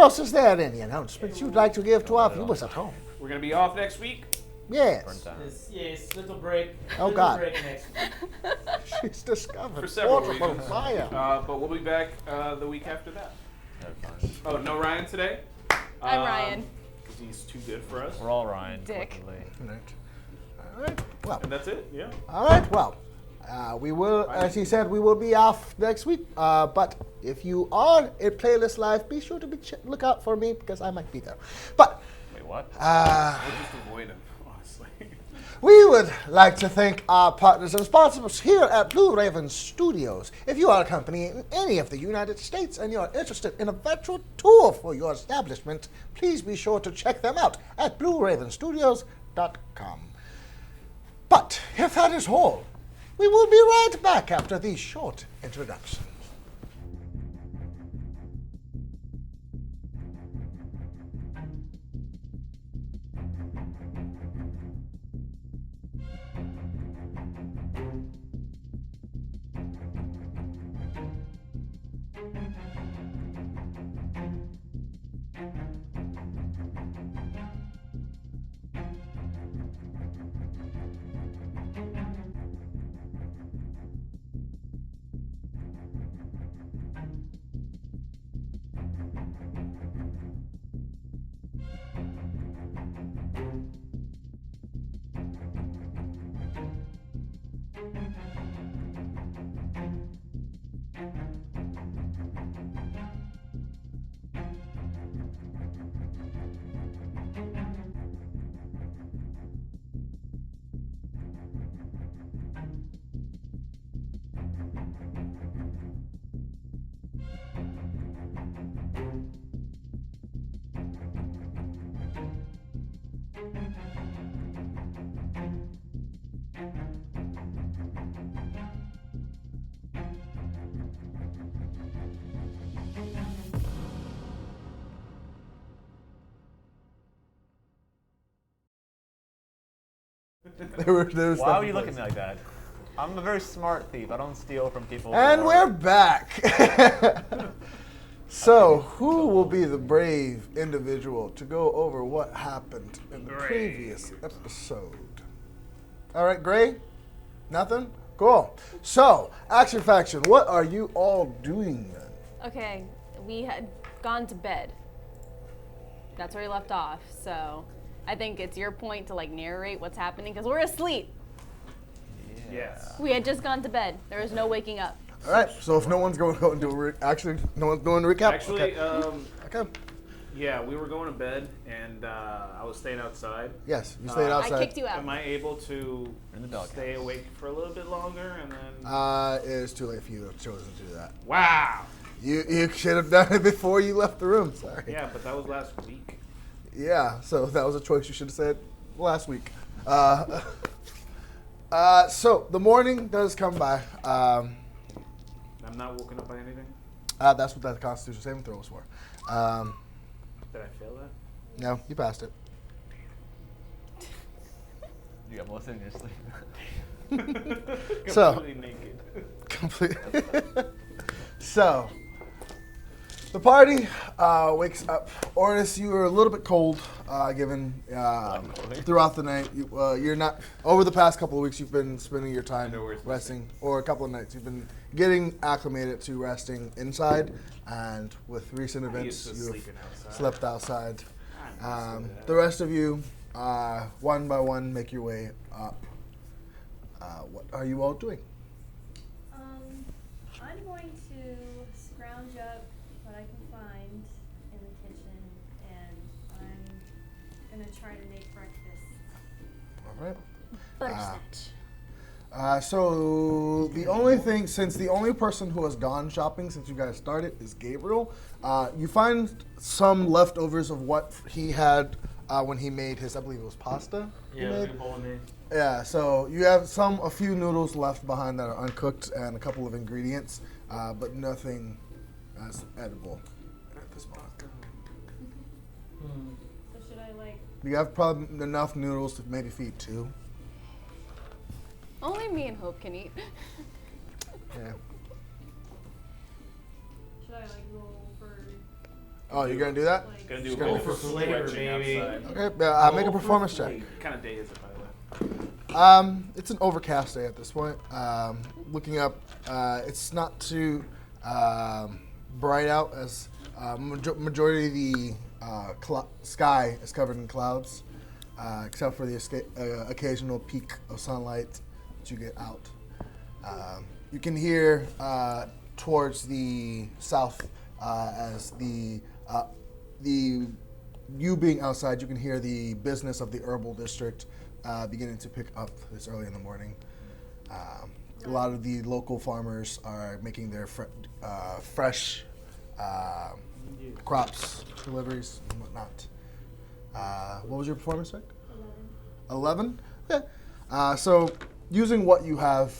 else is there any announcements you'd like to give to our viewers at home? We're going to be off next week. Yes. Yes, little break. Oh, little God. break next week. She's discovered For several portable reasons. fire. But we'll be back the week after that. Oh, no Ryan today? I'm Ryan. Because he's too good for us. We're all Ryan. Dick. All right. Well. And that's it, yeah. All right. Well, we will, as he said, we will be off next week. But if you are at Playlist Live, be sure to look out for me because I might be there. But Wait, what? We'll just avoid him, honestly. we would like to thank our partners and sponsors here at Blue Raven Studios. If you are a company in any of the United States and you're interested in a virtual tour for your establishment, please be sure to check them out at BlueRavenStudios.com. But if that is all, we will be right back after these short introductions. Why are you looking at me like that? I'm a very smart thief. I don't steal from people. And we're back. So, who will be the brave individual to go over what happened in the previous episode? All right, Gray? Nothing? Cool. So, Action Faction, what are you all doing then? Okay, we had gone to bed. That's where we left off. So I think it's your point to like narrate what's happening because we're asleep. Yes. We had just gone to bed. There was no waking up. All right, so if no one's going to go into no one's doing a recap? Actually, okay. Yeah, we were going to bed, and I was staying outside. Yes, you stayed outside. I kicked you out. Am I able to In the dog stay awake for a little bit longer, and then... It is too late for you to have chosen to do that. Wow! You should have done it before you left the room, sorry. Yeah, but that was last week. Yeah, so that was a choice you should have said last week. So the morning does come by. I'm not woken up by anything? That's what that Constitution saving throw was for. Did I fail that? No, you passed it. You got Melissa in your sleep. So- Completely naked. Completely. So, the party wakes up. Orys, you are a little bit cold, given throughout the night. You're not, over the past couple of weeks, you've been spending your time resting, or a couple of nights, you've been getting acclimated to resting inside, and with recent events, you've slept outside. The rest of you, one by one, make your way up. What are you all doing? I'm going to scrounge up what I can find in the kitchen, and I'm gonna try to make breakfast. All right. Butterscotch. So the only thing, since the only person who has gone shopping since you guys started is Gabriel, you find some leftovers of what he had when he made his, I believe it was pasta. he made. Yeah, so you have a few noodles left behind that are uncooked and a couple of ingredients, but nothing as edible at this moment. So should I You have probably enough noodles to maybe feed two. Only me and Hope can eat. Yeah. roll for Oh, you're gonna do that? Like, Gonna do a Go bit for of flavor, stretching baby. outside. Okay, make a performance check. What kind of day is it, by the way? It's an overcast day at this point. Looking up, it's not too bright out as majority of the sky is covered in clouds, except for the occasional peak of sunlight that you get out. You can hear towards the south as the you being outside, you can hear the business of the herbal district beginning to pick up this early in the morning. A lot of the local farmers are making their fresh crops, deliveries, and whatnot. What was your performance check? 11? Okay. So using what you have,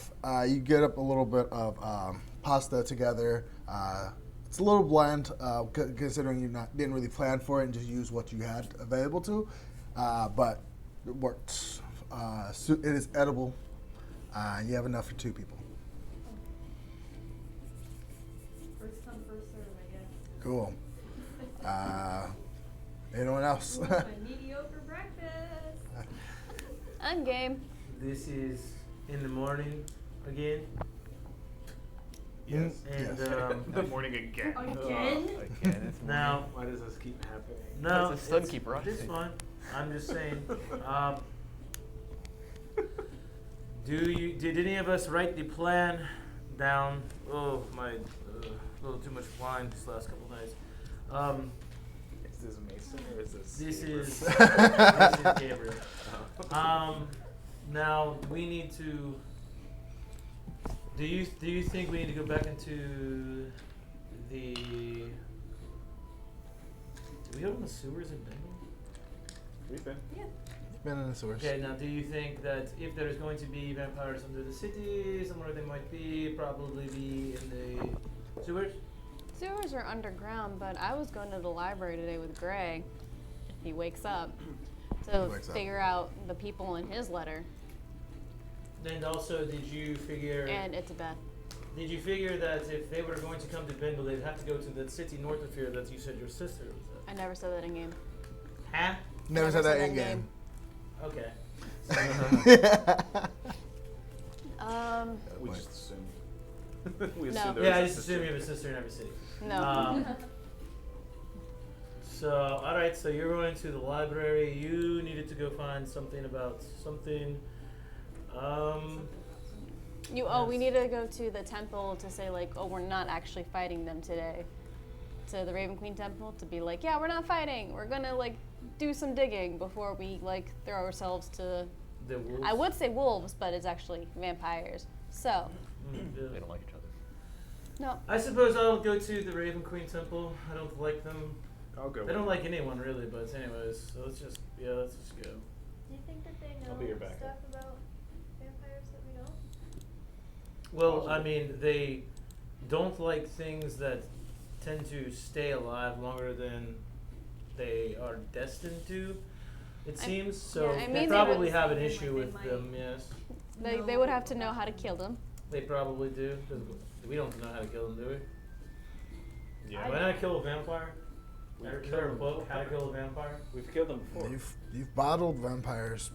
you get up a little bit of pasta together. It's a little bland, considering you didn't really plan for it and just use what you had available to, but it worked. It is edible, and you have enough for 2 people. First come, first serve, I guess. Cool. Anyone else? Ooh, my mediocre breakfast. I'm game. This is in the morning again. Yes. And The morning again. Again? Again, it's now, Why does this keep happening? no, It's the sun keep rising. It's fine. I'm just saying. Did any of us write the plan down? Oh my, a little too much wine this last couple nights. Is this Mason or is this? This Gabriel? is this is Gabriel. Now we need to. Do you think we need to go back into the? Do we open the sewers in Bengal? We've been. Yeah. Been in the sewers. Okay, now do you think that if there is going to be vampires under the city, somewhere they might be, probably be in the sewers? Sewers are underground, but I was going to the library today with Gray. He wakes up to Wakes up. figure out the people in his letter, And also, did you figure? and it's a Beth. Did you figure that if they were going to come to Bengal, they'd have to go to the city north of here that you said your sister was I never said that in game. at? Huh? Never said that in game. Okay. We just assumed. We No. assumed there Yeah, I was just a assume sister. you have a sister in every city. No. So, alright, so you're going to the library. You needed to go find something about something. We need to go to the temple to say like, oh, we're not actually fighting them today. To the Raven Queen temple to be like, yeah, we're not fighting. We're gonna like do some digging before we like throw ourselves to. The wolves. I would say wolves, but it's actually vampires. So They don't like each other. no. I suppose I'll go to the Raven Queen temple. I don't like them. I'll go. They don't like anyone really, but anyways, so let's just go. Do you think that they know I'll be your backup. stuff about vampires that we don't? Well, I mean, they don't like things that tend to stay alive longer than they are destined to. It seems so. yeah, I they mean, probably they have an would issue seem with like they them. Yes, They would have to know how to kill them. they probably do. 'Cause we don't know how to kill them, do we? Yeah. Why not kill a vampire? We've Is there a killed book, them How to before. Kill a Vampire? We've killed them before. You've bottled vampires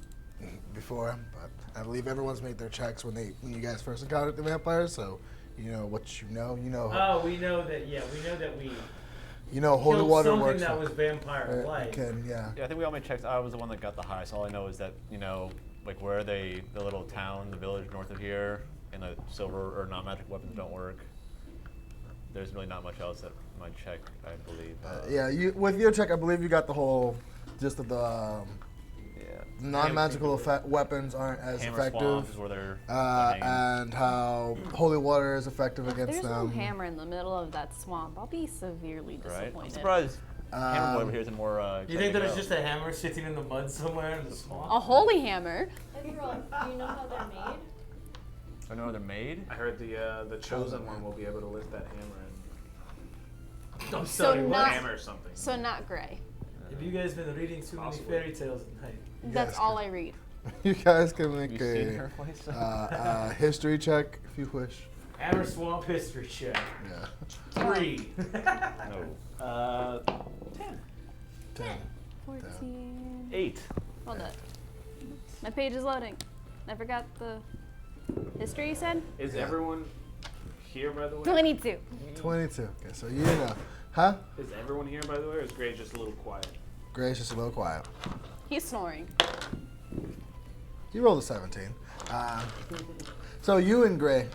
before, but I believe everyone's made their checks when you guys first encountered the vampires. So you know what you know. You know. Oh, we know that. Yeah, we know that we You know holy killed water something works. that was vampire-like. Yeah. Yeah, I think we all made checks. I was the one that got the highest. All I know is that, like where the little town, the village north of here, and the silver or non-magic weapons don't work. There's really not much else that my check, I believe. Yeah. With your check, I believe you got the whole gist of the Yeah. non-magical weapons aren't as Hammer swamps is effective, where they're hanging. and how holy water is effective If against there's no them. hammer in the middle of that swamp, I'll be severely Right? disappointed. I'm surprised Hammer Boy Um, over here isn't more. You think that it's just a hammer sitting in the mud somewhere in the swamp? A holy hammer. Ithryl, do you know how they're made? I know they're made. I heard the chosen one will be able to lift that hammer I'm So sorry, and what? not- hammer something. So not gray. Have you guys been reading too many Possibly. fairy tales at night? That's Yes. all I read. You guys can make Have you seen her a place? history check if you wish. Hammer Swamp history check. Yeah. 3. No. 10. 10. 14. 8. Hold up. My page is loading. I forgot the history you said? Is Yeah. everyone here, by the way? 22. 22. Okay, so you know. Huh? Is everyone here, by the way, or is Gray just a little quiet? Gray's just a little quiet. He's snoring. You rolled a 17. So you and Gray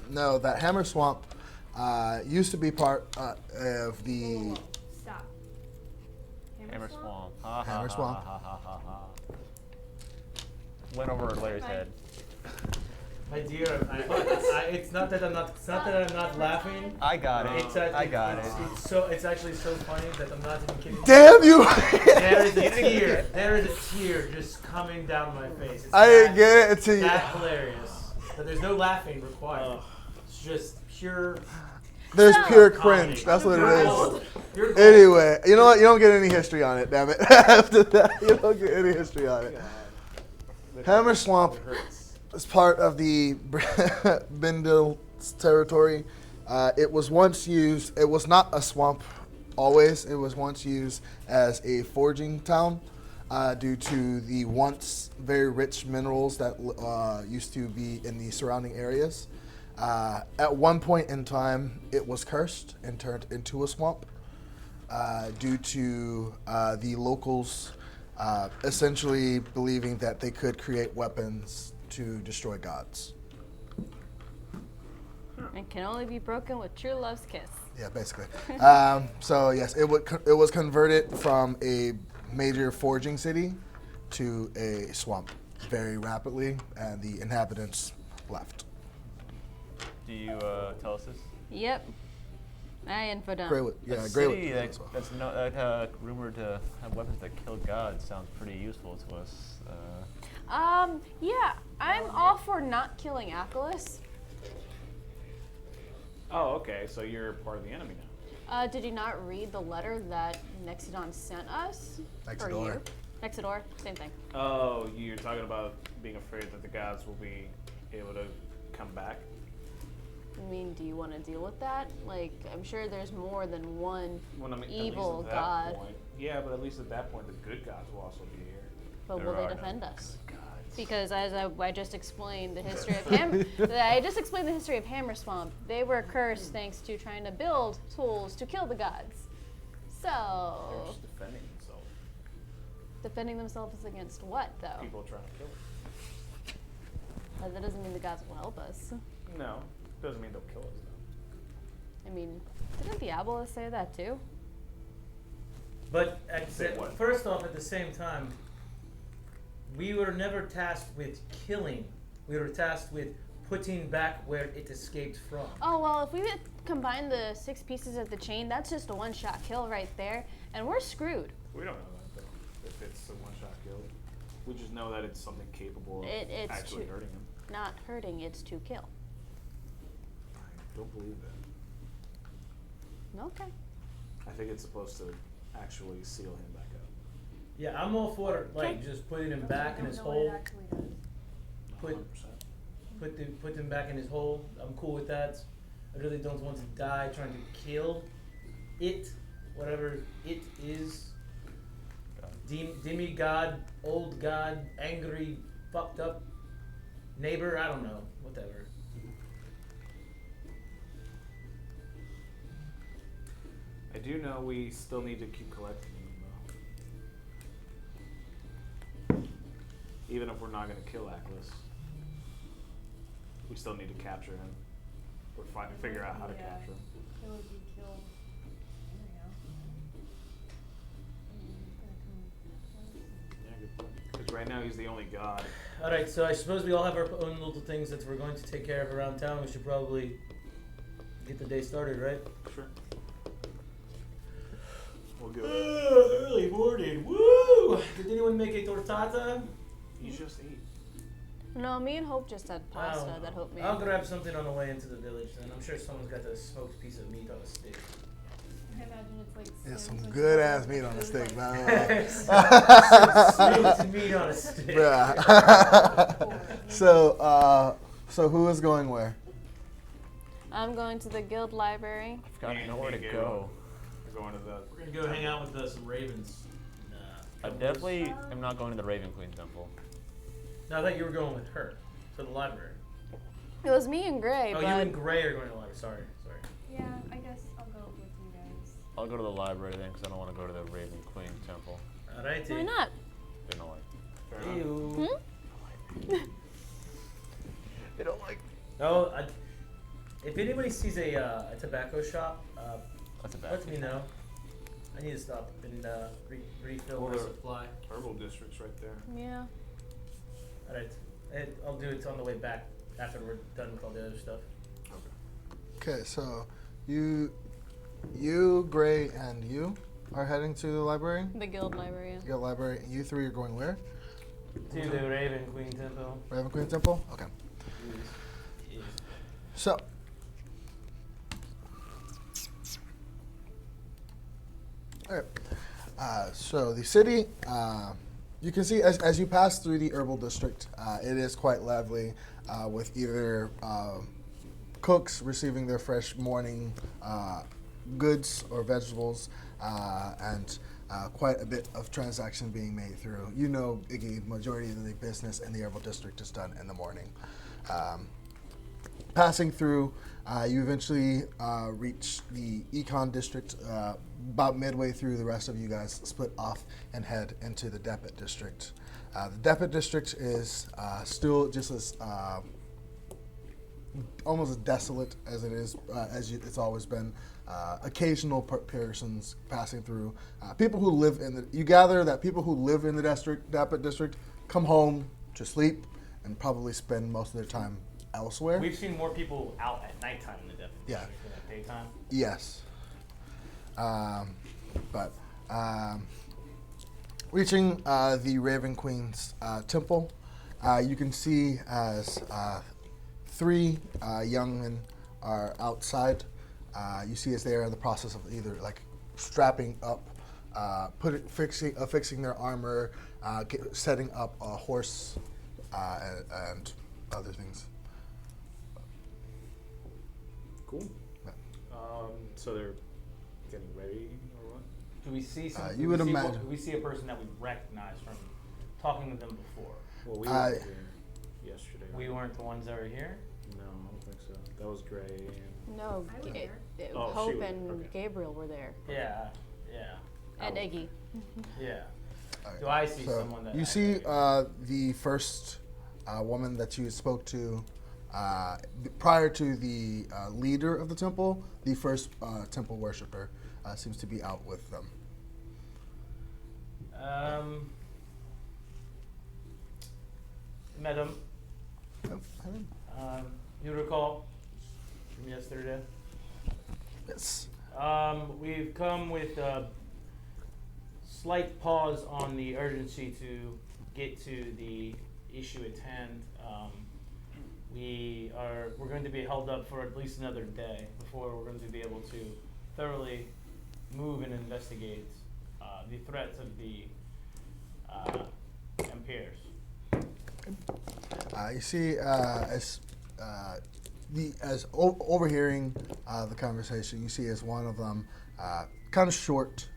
know that Hammer Swamp used to be part of the... Whoa. Stop. Hammer Swamp? Swamp. Ha, ha, Hammer ha, Swamp. Ha, ha, ha, ha. Went over Larry's head. My dear, it's not that I'm not laughing. I got it. It's I got it. It's actually so funny that I'm not even kidding. Damn you! There is a tear. There is a tear just coming down my face. It's I didn't get it until you... That hilarious. But there's no laughing required. It's just pure. There's pure comedy. cringe. That's what it is. You're gold. Anyway, you know what? You don't get any history on it, damn it. After that, you don't get any history on it. Hammer Swamp is part of the Bindle territory. It was once used, it was not a swamp always, it was once used as a forging town due to the once very rich minerals that used to be in the surrounding areas. At one point in time, it was cursed and turned into a swamp due to the locals essentially believing that they could create weapons to destroy gods. It can only be broken with true love's kiss. Yeah, basically. So yes, it was converted from a major forging city to a swamp very rapidly, and the inhabitants left. Do you tell us this? Yep. I info dump. Grey would, A yeah, Grey would. city that's rumored to have weapons that kill gods sounds pretty useful to us. Yeah, I'm all for not killing Achilles. Oh, okay. So you're part of the enemy now. Did you not read the letter that Nexodon sent us? Or Nexodor. you? Nexodor, same thing. Oh, you're talking about being afraid that the gods will be able to come back? I mean, do you want to deal with that? Like, I'm sure there's more than one Well, I mean, evil at least at god. that point. Yeah, but at least at that point, the good gods will also be here. But There will they are no defend us? gods. Because as I just explained the history of I just explained the history of Hammer Swamp. They were cursed thanks to trying to build tools to kill the gods. They're So, just defending themselves. defending themselves against what, though? People trying to kill That doesn't mean the gods will help us. us. No, doesn't mean they'll kill us though. I mean, didn't Diablo say that too? But Say what? first off, at the same time, we were never tasked with killing. We were tasked with putting back where it escaped from. Oh, well, if we combine the 6 pieces of the chain, that's just a one-shot kill right there, and we're screwed. We don't know that though. If it's a one-shot kill, we just know that it's something capable of It's actually too- hurting him. Not hurting, it's to kill. I don't believe that. Okay. I think it's supposed to actually seal him back up. Yeah, I'm all for just putting him back in his I don't know hole. what it actually does. Not 100%. Put him back in his hole. I'm cool with that. I really don't want to die trying to kill it, whatever it is. Demigod, old god, angry, fucked up neighbor. I don't know. Whatever. I do know we still need to keep collecting him though. Even if we're not going to kill Achilles, we still need to capture him. Or figure out how to Yeah. capture him. It would be killed. There we go. Because right now he's the only god. All right. So I suppose we all have our own little things that we're going to take care of around town. We should probably get the day started, right? Sure. We'll go. Early morning. Woo! Did anyone make a tortata? You just ate. No, me and Hope just had pasta I'll- that Hope made. I'll grab something on the way into the village, then. I'm sure someone's got a smoked piece of meat on a stick. I imagine it's like Yeah, some so good ass much meat on the food, stick, like- man. Smoked meat on a stick. Yeah. So who is going where? I'm going to the guild library. I've got nowhere to go. going to the. We're gonna go hang out with some ravens. I definitely am not going to the Raven Queen Temple. No, I thought you were going with her to the library. It was me and Gray, Oh, but you and Gray are going to the library. Sorry. Yeah, I guess I'll go with you guys. I'll go to the library then, because I don't want to go to the Raven Queen Temple. Alrighty. why not? They don't like. Fair enough. Ew. They don't like. Oh, if anybody sees a tobacco shop, That's a bad. let me know. I need to stop and refill Well, my there- supply. Herbal district's right there. Yeah. Alright. I'll do it on the way back after we're done with all the other stuff. Okay. Okay, so you, Gray, and you are heading to the library. The guild library. The guild library. And you three are going where? To the Raven Queen Temple. Raven Queen Temple. Okay. So. All right. So the city, you can see as you pass through the herbal district, it is quite lively with either cooks receiving their fresh morning goods or vegetables, and quite a bit of transaction being made through. You know, Iggy, majority of the business in the herbal district is done in the morning. Passing through, you eventually reach the Econ district. About midway through, the rest of you guys split off and head into the Depot district. The Depot district is still just as almost as desolate as it is it's always been. Occasional persons passing through. People who live in the you gather that people who live in the Depot district come home to sleep and probably spend most of their time elsewhere. We've seen more people out at nighttime in the Depot Yeah. district than at daytime. Yes. Reaching the Raven Queen's temple, you can see as three young men are outside. You see as they are in the process of either like strapping up, fixing their armor, setting up a horse, and other things. Cool. So they're getting ready or what? Do we see some? You would do imagine. we see a person that we recognize from talking to them before? Well, we were here yesterday. We weren't the ones that were here. No, I don't think so. That was Gray. And No, I was there. Oh, she Hope was- and okay. Gabriel were there, Yeah. and Iggy. Yeah. Alright, Do I see so someone that you I see recognize? the first woman that you spoke to prior to the leader of the temple? The first temple worshiper seems to be out with them. Madam, Oh, you recall from yesterday? yes. We've come with a slight pause on the urgency to get to the issue at hand. We're going to be held up for at least another day before we're going to be able to thoroughly move and investigate the threats of the Empire's. You see, overhearing the conversation, you see as one of them, kind of short,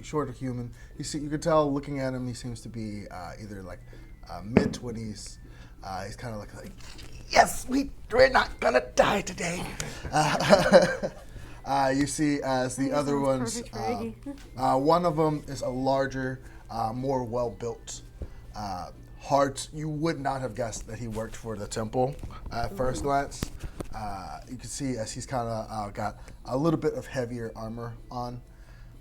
shorter human. You could tell looking at him, he seems to be either like mid-20s. He's kind of like, yes, we're not gonna die today. You see as the That other sounds ones, perfect for Iggy. one of them is a larger, more well-built. You would not have guessed that he worked for the temple at first glance. You can see as he's kind of got a little bit of heavier armor on,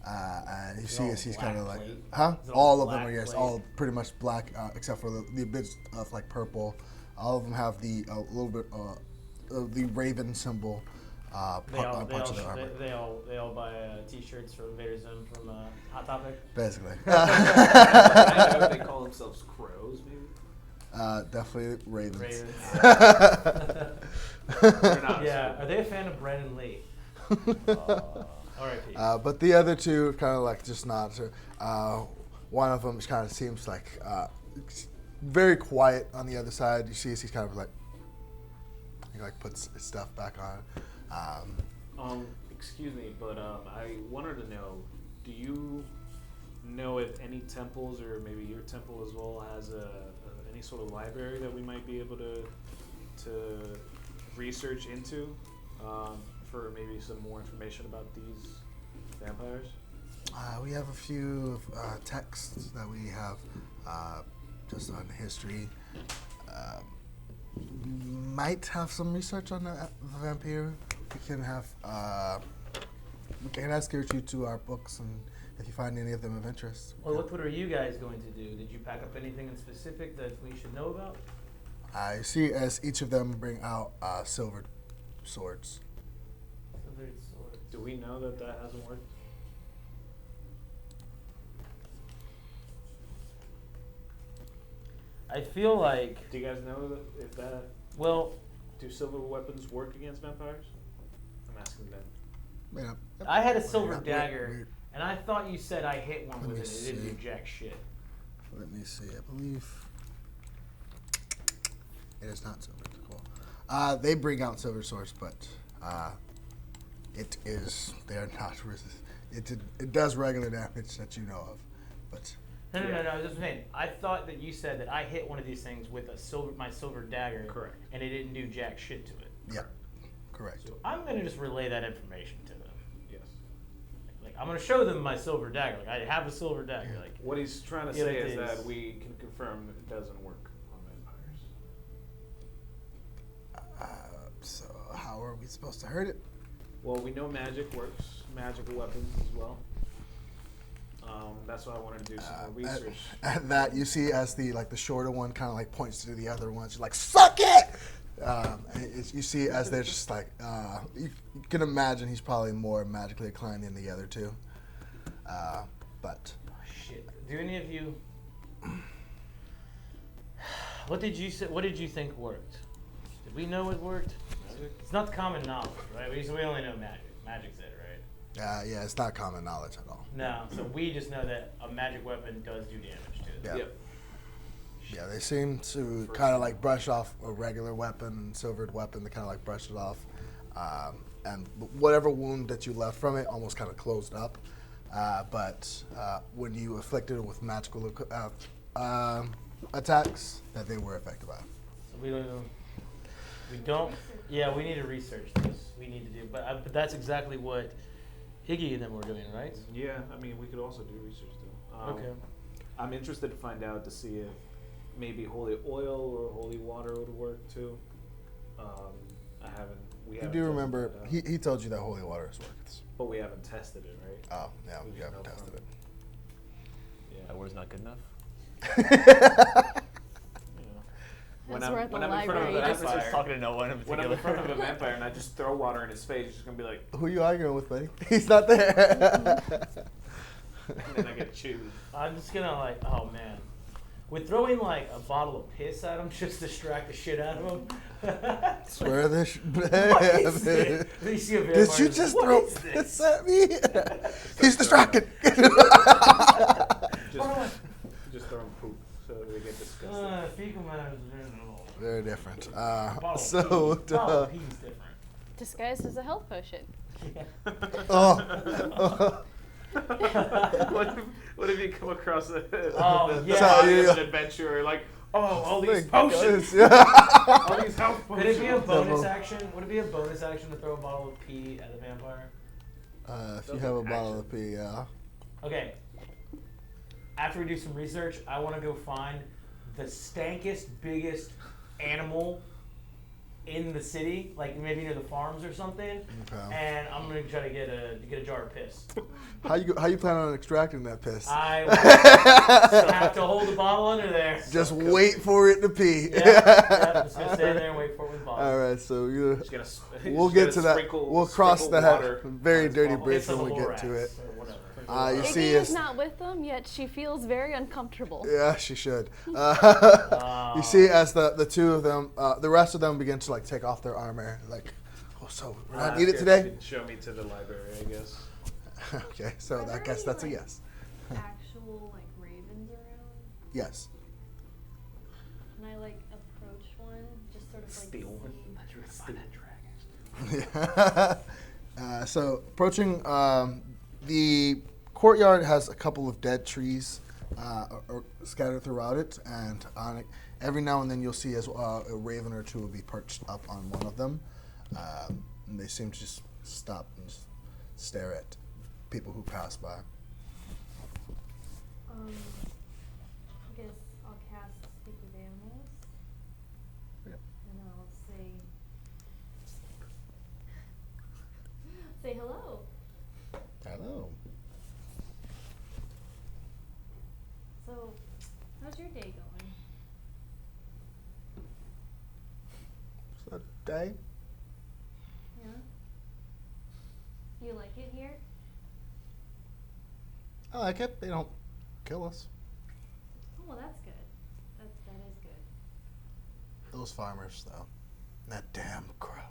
and you see all as he's kind of black like, plate? huh? Is it all All of them black are yes, plate? all pretty much black, except for the bits of like purple. All of them have the little bit of the raven symbol. They Parts of their armor, all buy T-shirts from Vader Zone from Hot Topic. basically. I know they call themselves crows, maybe. Definitely ravens. Ravens. They're not. Yeah, are they a fan of Brandon Lee? R.I.P. But the other two kind of like just nods. One of them just kind of seems like very quiet on the other side. You see he's kind of like, he like puts his stuff back on. excuse me, but I wanted to know, do you know if any temples, or maybe your temple as well, has any sort of library that we might be able to research into for maybe some more information about these vampires? We have a few texts that we have just on history. We might have some research on the vampire. We can have we can escort you to our books, and if you find any of them of interest. Well, what are you guys going to do? Did you pack up anything in specific that we should know about? I see as each of them bring out silvered swords. Silvered swords. Do we know that hasn't worked? I feel like, Do you guys know if that well, do silver weapons work against vampires? I'm asking them. Yeah. I had a silver Wait, dagger, wait. and I thought you said I hit one Let with me it. It didn't do see. jack shit. Let me see. I believe it is not silver. Cool. They bring out silver swords, but they are not resist. It does regular damage that you know of, but No. I was just saying. I thought that you said that I hit one of these things with my silver dagger. Correct. And it didn't do jack shit to it. yeah, correct. So I'm gonna just relay that information to them. Yes. Like I'm gonna show them my silver dagger. Like I have a silver dagger. Like What he's trying to Yeah, say it is that is. we can confirm it doesn't work on vampires. So how are we supposed to hurt it? Well, we know magic works, magical weapons as well. That's why I wanted to do some more research. At that, you see as the shorter one kind of like points to the other one. She's like, "Suck it!" You see as they're just like, you can imagine he's probably more magically inclined than the other two. But oh, shit. Do any of you? What did you say? What did you think worked? Did we know it worked? It's not common knowledge, right? We only know magic. Magic's it, right? yeah, it's not common knowledge at all. No, so we just know that a magic weapon does do damage to it. Yeah. Yep. Yeah, they seem to kind of like brush off a regular weapon, silvered weapon. They kind of like brush it off, and whatever wound that you left from it almost kind of closed up. But when you afflicted it with magical attacks, that they were affected by. So we don't know. We don't. Yeah, we need to research this. We need to do, but that's exactly what Iggy and them were doing, right? Yeah, I mean, we could also do research though. Okay. I'm interested to find out to see if maybe holy oil or holy water would work too. We You haven't do tested remember it out. he told you that holy water works. But we haven't tested it, right? Oh, yeah, We you just haven't know tested from- it. Yeah. That word's not good enough. When As I'm, we're at the when I'm in front of library. a I was just vampire, talking to no one in when I'm particular. in front of a vampire and I just throw water in his face, he's just gonna be like, Who are you arguing with, buddy? He's not there. and then I get chewed. I'm just gonna like, oh man, we're throwing like a bottle of piss at him just to distract the shit out of him. Swear this. What is this? You see a vampire, Did you it's just like, throw what is this? piss at me? He's distracted. Just throw him poop so they get disgusted. Fecal matter is Very different. bottle So, of pee. Bottle of pee is different. Disguised as a health potion. What if you come across a Oh, yeah. body of So an adventurer like, oh, all these Like, potions, yeah. all these health Could it be a potions. bonus action? Would it be a bonus action to throw a bottle of pee at a vampire? If you have a bottle of pee, yeah. Okay. After we do some research, I want to go find the stankiest, biggest animal in the city, like maybe near the farms or something. Okay. And I'm gonna try to get a jar of piss. How you plan on extracting that piss? I will have to hold the bottle under there. Just wait for it to pee. Yeah, just gonna stand there and wait for it with the bottle. All right, so you. Just gonna We'll just get gonna to that. sprinkle- We'll cross sprinkle that water very on his dirty bubble. bridge It's a when we little get to it. rats or whatever. You Iggy see, is it's not with them, yet she feels very uncomfortable. yeah, she should. You see, as the two of them, the rest of them begin to like take off their armor, like, oh, so we're not needed today. Show me to the library, I guess. Okay, so Are I there guess any, that's a like, yes. Actual like ravens around? Yes. Can I like approach one? Just sort of like Steal one. see- So approaching the courtyard has a couple of dead trees scattered throughout it, and on it, every now and then you'll see as a raven or two will be perched up on one of them, and they seem to just stop and just stare at people who pass by. I guess I'll cast Speak with Animals. Yep. And I'll say hello. Hello. So, how's your day going? So, day? Yeah? You like it here? I like it. They don't kill us. Oh, well, that's good. That is good. Those farmers, though. That damn crow.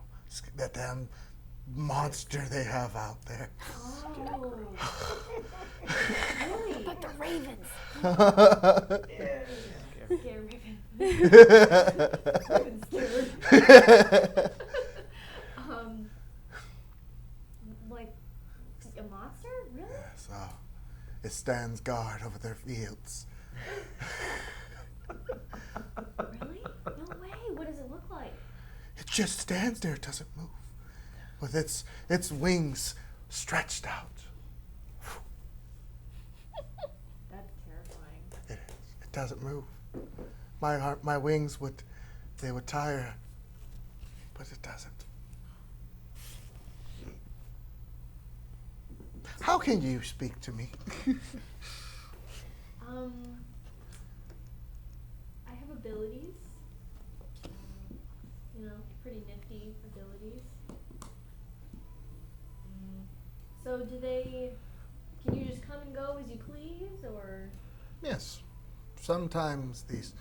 That damn monster they have out there. Oh. Really? But the ravens. Scare Raven. Raven's scared. Like a monster? Really? Yes, it stands guard over their fields. Really? No way. What does it look like? It just stands there, it doesn't move. With its wings stretched out. That's terrifying. It is. It doesn't move. My wings would tire, but it doesn't. How can you speak to me? I have abilities. Pretty nifty abilities. So can you just come and go as you please, or? Yes. Sometimes this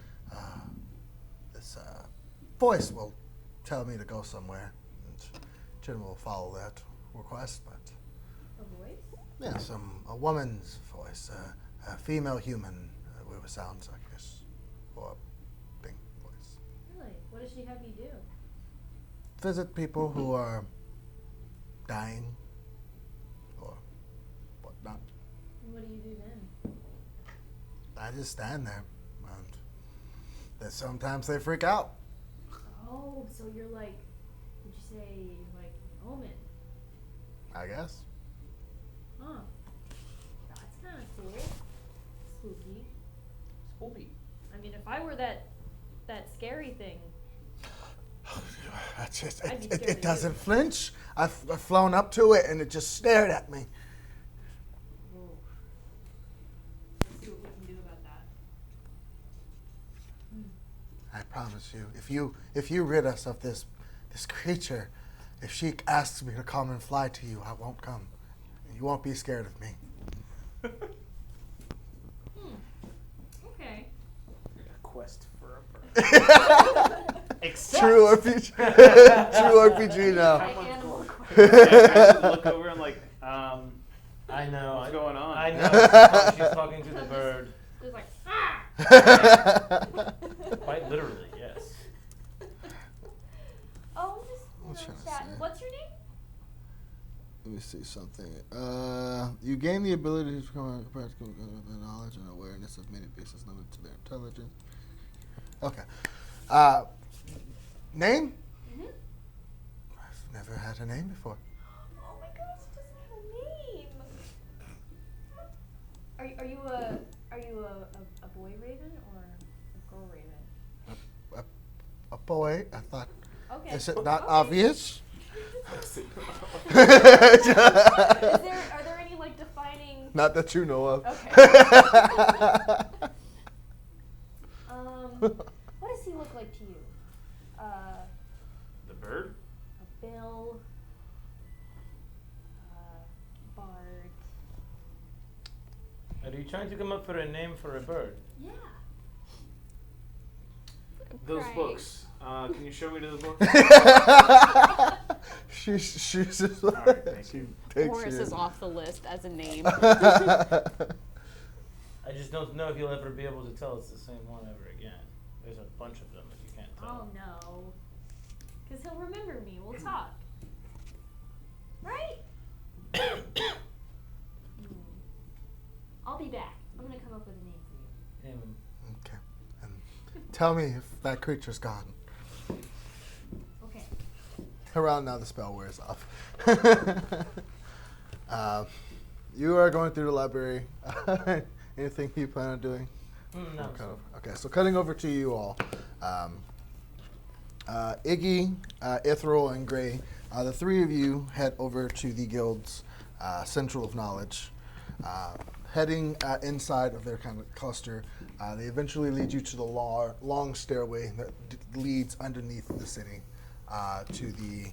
voice will tell me to go somewhere, and Jim will follow that request. But A voice? yes, a woman's voice, a female human, whatever sounds like this, or a thing voice. Really? What does she have you do? Visit people who are dying, or whatnot. And what do you do then? I just stand there, and then sometimes they freak out. Oh, so you're like, would you say like an omen? I guess. Huh. That's kind of cool. Spooky. Spooky. I mean, if I were that scary thing. That's just, I'd be scared it of doesn't you. flinch. I've flown up to it and it just stared at me. Whoa. Let's see what we can do about that. I promise you, if you rid us of this creature, if she asks me to come and fly to you, I won't come. You won't be scared of me. Okay. A quest for a bird. Except True RPG. True RPG now. Like animal I look over and like, I know. what's going on? I know. She's talking to the bird. Just like, ah! Quite literally, yes. Oh, What just should I chatting. say? What's your name? Let me see something. You gain the ability to become practical with knowledge and awareness of many beasts limited to their intelligence. Okay. Name? Mm-hmm. I've never had a name before. Oh my gosh, it doesn't have a name. Are you a boy raven or a girl raven? A boy. I thought. Okay. Is it not Okay. obvious? Are there any like defining? Not that you know of. Okay. What does he look like to you? The bird? A bill. Bard. Are you trying to come up for a name for a bird? Yeah. Those Right. books. Can you show me to the book? she's just All right, thank you. takes Orys you. is off the list as a name. I just don't know if you'll ever be able to tell it's the same one ever again. There's a bunch of them that you can't Oh tell. no. Because he'll remember me. We'll talk. Right? I'll be back. I'm gonna come up with a name for you. Okay. And tell me if that creature's gone. Okay. Around now, the spell wears off. You are going through the library. Anything you plan on doing? No. Okay, so cutting over to you all. Iggy, Ithryl, and Gray, the three of you head over to the guild's Central of Knowledge. Heading inside of their kind of cluster, they eventually lead you to the long stairway that leads underneath the city to the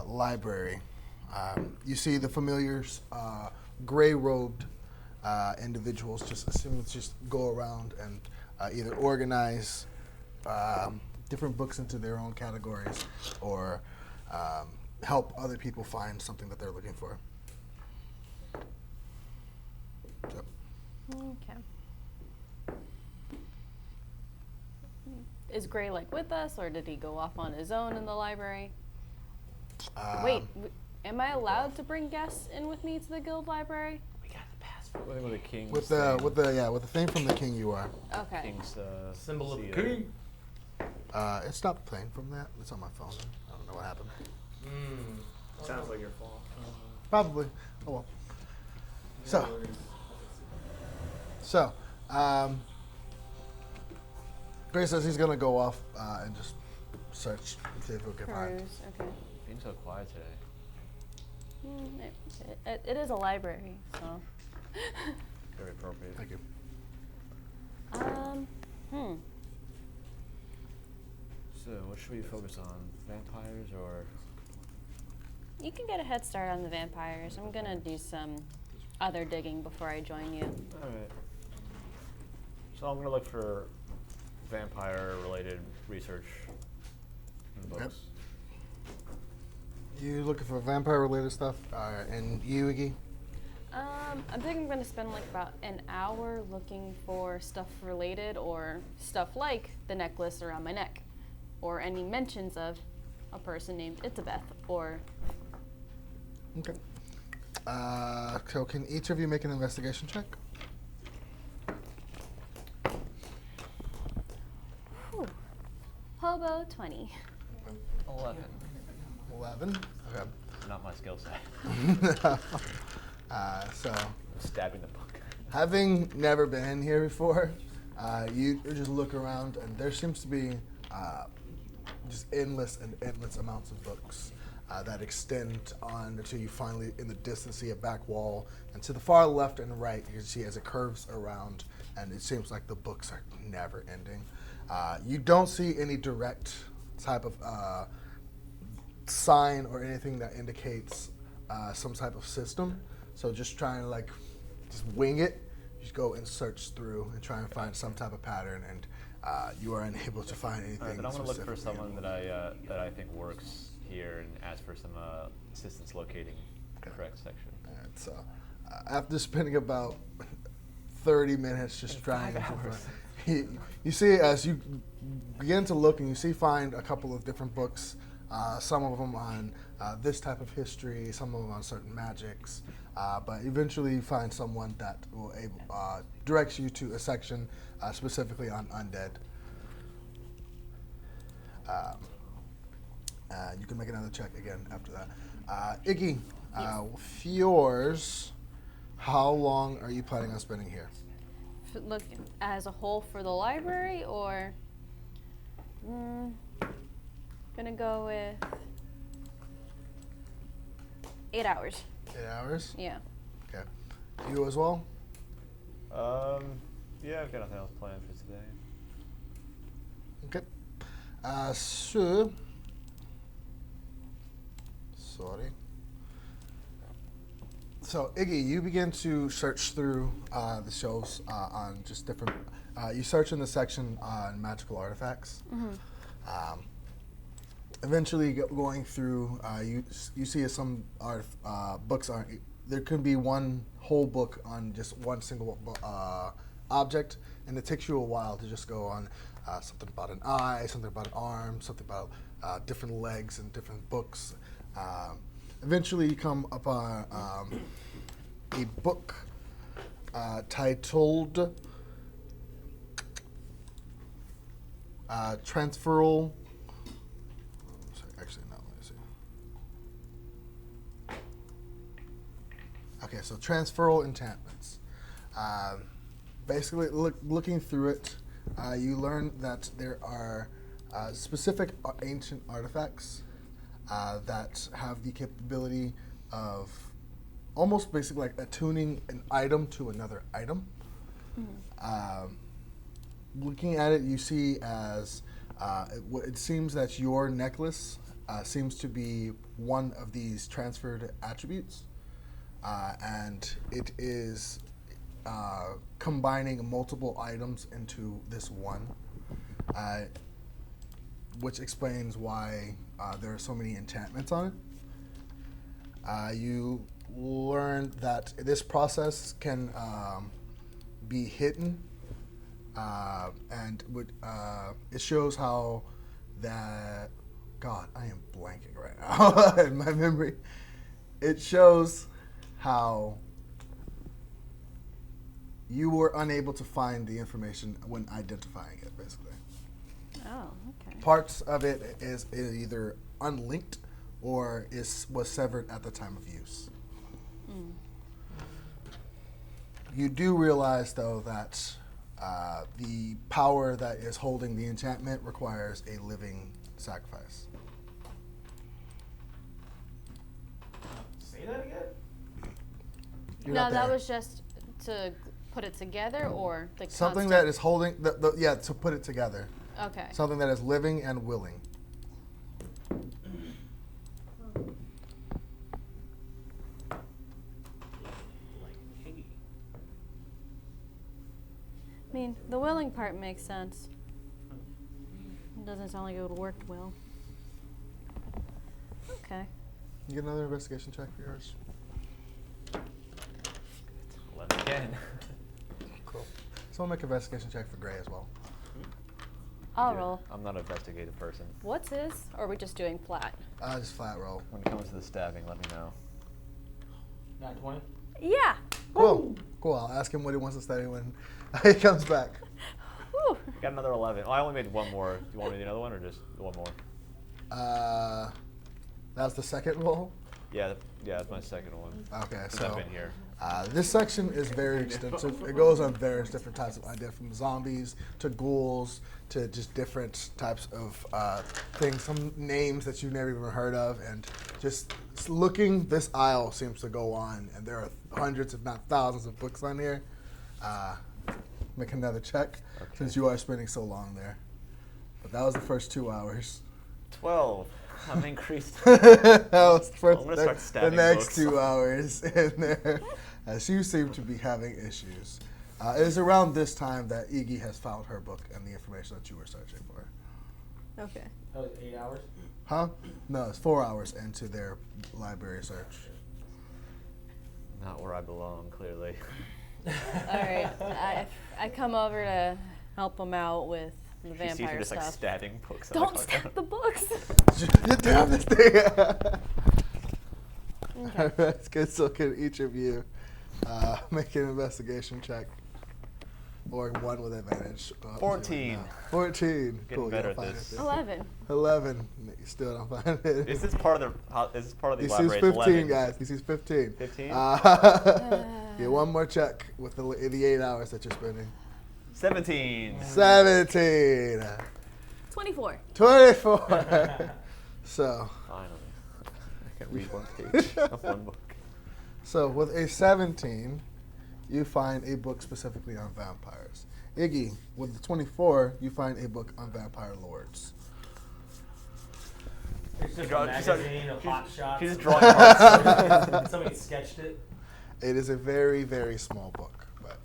library. You see the familiars, gray-robed individuals just go around and either organize different books into their own categories or help other people find something that they're looking for. Yep. Okay. Is Gray like with us, or did he go off on his own in the library? Wait, am I allowed to bring guests in with me to the guild library? We got the passport. With the king's with the thing from the king, you are. Okay. King's Symbol of seal. king. It stopped playing from that. It's on my phone. I don't know what happened. Sounds like your fault. Probably. Oh well. So, Gray says he's gonna go off and just search, see if he can find. Cruise, okay. Being so quiet today. It is a library, so. Very appropriate. Thank you. So, what should we focus on? Vampires or? You can get a head start on the vampires. I'm gonna do some other digging before I join you. Alright. So I'm gonna look for vampire-related research in books. Yep. You looking for vampire-related stuff? And you, Iggy? I think I'm gonna spend like about an hour looking for stuff related or stuff like the necklace around my neck, or any mentions of a person named Ithryl, or. Okay. So can each of you make an investigation check? Whew. Hobo 20. 11. Okay. Not my skill set. So, Stabbing the book. having never been in here before, you just look around, and there seems to be just endless and endless amounts of books that extend on until you finally, in the distance, see a back wall. And to the far left and right, you can see as it curves around, and it seems like the books are never ending. You don't see any direct type of sign or anything that indicates some type of system. So just trying to just wing it. Just go and search through and try and find some type of pattern, and you are unable to find anything. Alright, but I'm gonna look for specifically. someone that I think works here and ask for some assistance locating the correct section. All right, so after spending about 30 minutes just trying to find, you see as you begin to look and you find a couple of different books, some of them on this type of history, some of them on certain magics, but eventually you find someone that will directs you to a section specifically on undead. You can make another check again after that. Iggy, with yours, how long are you planning on spending here? Look as a whole for the library, or gonna go with 8 hours. 8 hours? Yeah. Okay. You as well? Yeah, I've got nothing else planned for today. Okay. Sorry. So, Iggy, you begin to search through the shelves on just different. You search in the section on magical artifacts. Eventually, going through, you see some books are. There could be one whole book on just one single object, and it takes you a while to just go on something about an eye, something about an arm, something about different legs and different books. eventually you come upon a book titled Transferal. Sorry, actually, no, let me see. Okay, so Transferal Enchantments. Basically, looking through it, you learn that there are specific ancient artifacts that have the capability of almost basically like attuning an item to another item. Looking at it, you see as it seems that your necklace seems to be one of these transferred attributes, and it is combining multiple items into this one, which explains why there are so many enchantments on it. You learn that this process can be hidden, and it shows how that. God, I am blanking right now in my memory. It shows how you were unable to find the information when identifying it, basically. Oh, okay. Parts of it is either unlinked or was severed at the time of use. You do realize, though, that the power that is holding the enchantment requires a living sacrifice. Say that again? You're No, not that there. was just to put it together, or the Something constant? that is holding, to put it together. Okay. Something that is living and willing. I mean, the willing part makes sense. It doesn't sound like it would work well. Okay. You get another investigation check for yours. 11 again. Cool. Someone make an investigation check for Gray as well. I'll Yeah, roll. I'm not an investigative person. What's his? Or are we just doing flat? Just flat roll. When it comes to the stabbing, let me know. 920? Yeah. Cool. Cool. I'll ask him what he wants to study when he comes back. Whew. Got another 11. Oh, I only made one more. Do you want me to do another one or just one more? That was the second roll. Yeah, that's my second one. Okay, Since so I've been here. this section is very extensive. It goes on various different types of ideas, from zombies to ghouls to just different types of things, some names that you've never even heard of, and just looking, this aisle seems to go on, and there are hundreds, if not thousands, of books on here. Make another check, since you are spending so long there. But that was the first 2 hours. 12. I'm increased. That was the I'm gonna start the stabbing next books. 2 hours in there, as you seem to be having issues. It is around this time that Iggy has found her book and the information that you were searching for. Okay. That was 8 hours? Huh? No, it's 4 hours into their library search. Not where I belong, clearly. All right. I come over to help him out with the She sees me vampire just like stuff. stabbing books. on Don't the stab the books. Get down this thing! Okay. Alright, good. So can each of you make an investigation check? Or one with advantage. 14. 14. Getting Cool, better you don't at find this. it. 11. 11. You still don't find it. Is this part of the He sees library? 15, 11. guys. He sees 15. 15? Get one more check with the 8 hours that you're spending. 17. 17. 24. 24. So, Finally. I can read one page of one book. so with a 17, you find a book specifically on vampires. Iggy, with the 24, you find a book on vampire lords. It's just draw- a she's magazine of hot shots. She's just drawing hearts. Somebody sketched it. It is a very, very small book, but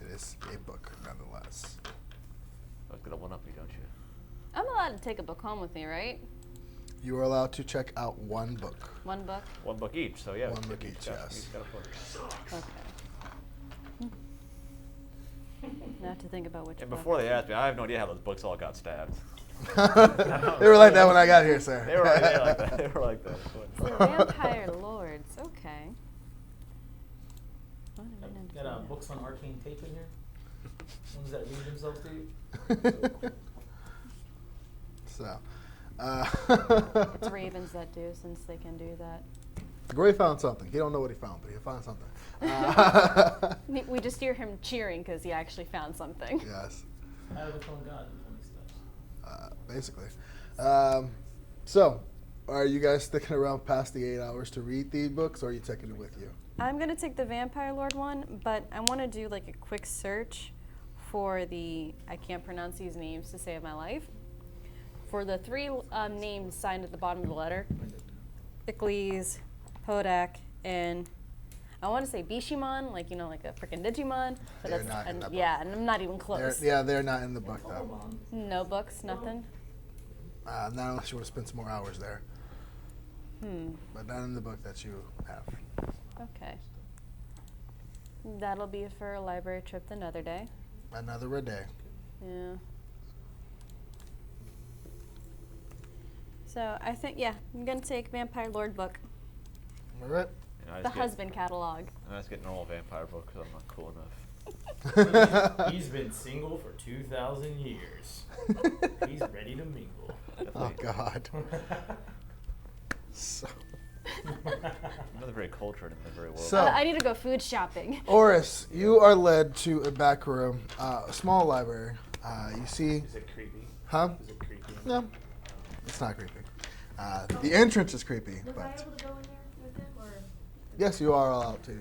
it is a book nonetheless. Look at one up you, don't you? I'm allowed to take a book home with me, right? You are allowed to check out one book. One book? One book each, so yeah. One we book each each, got- yes. each got a book. Okay. I have to think about which And book. before they asked me, I have no idea how those books all got stabbed. They were like that when I got here, sir. They were like that. They were like that. The vampire lords. Okay. Got books on arcane tape in here? Ones that read themselves to you? So, It's ravens that do, since they can do that. Gray found something. He don't know what he found, but he found something. We just hear him cheering because he actually found something. Yes. How do we call God in 20 steps? Basically. So, are you guys sticking around past the 8 hours to read the books, or are you taking it with you? I'm gonna take the vampire lord one, but I want to do like a quick search for the, I can't pronounce these names to save my life, for the 3 names signed at the bottom of the letter. Ithryl, Podak, and I want to say Bishiman, like, you know, like a freaking Digimon. But They're not in that book. yeah, and I'm not even close. They're not in the book, though. No books, nothing. Not unless you want to spend some more hours there. But not in the book that you have. Okay. That'll be for a library trip another day. Another day. Yeah. So I think, yeah, I'm gonna take Vampire Lord book, All right. the husband catalog. I just get normal vampire book because I'm not cool enough. He's been single for 2,000 years. He's ready to mingle. Oh, God. So, I'm not very cultured in the very world. So- I need to go food shopping. Orys, you are led to a back room, a small library. You see, Is it creepy? huh? Is it creepy? No, it's not creepy. The entrance is creepy, Was I but able to go in there with him, or? yes, you are allowed to,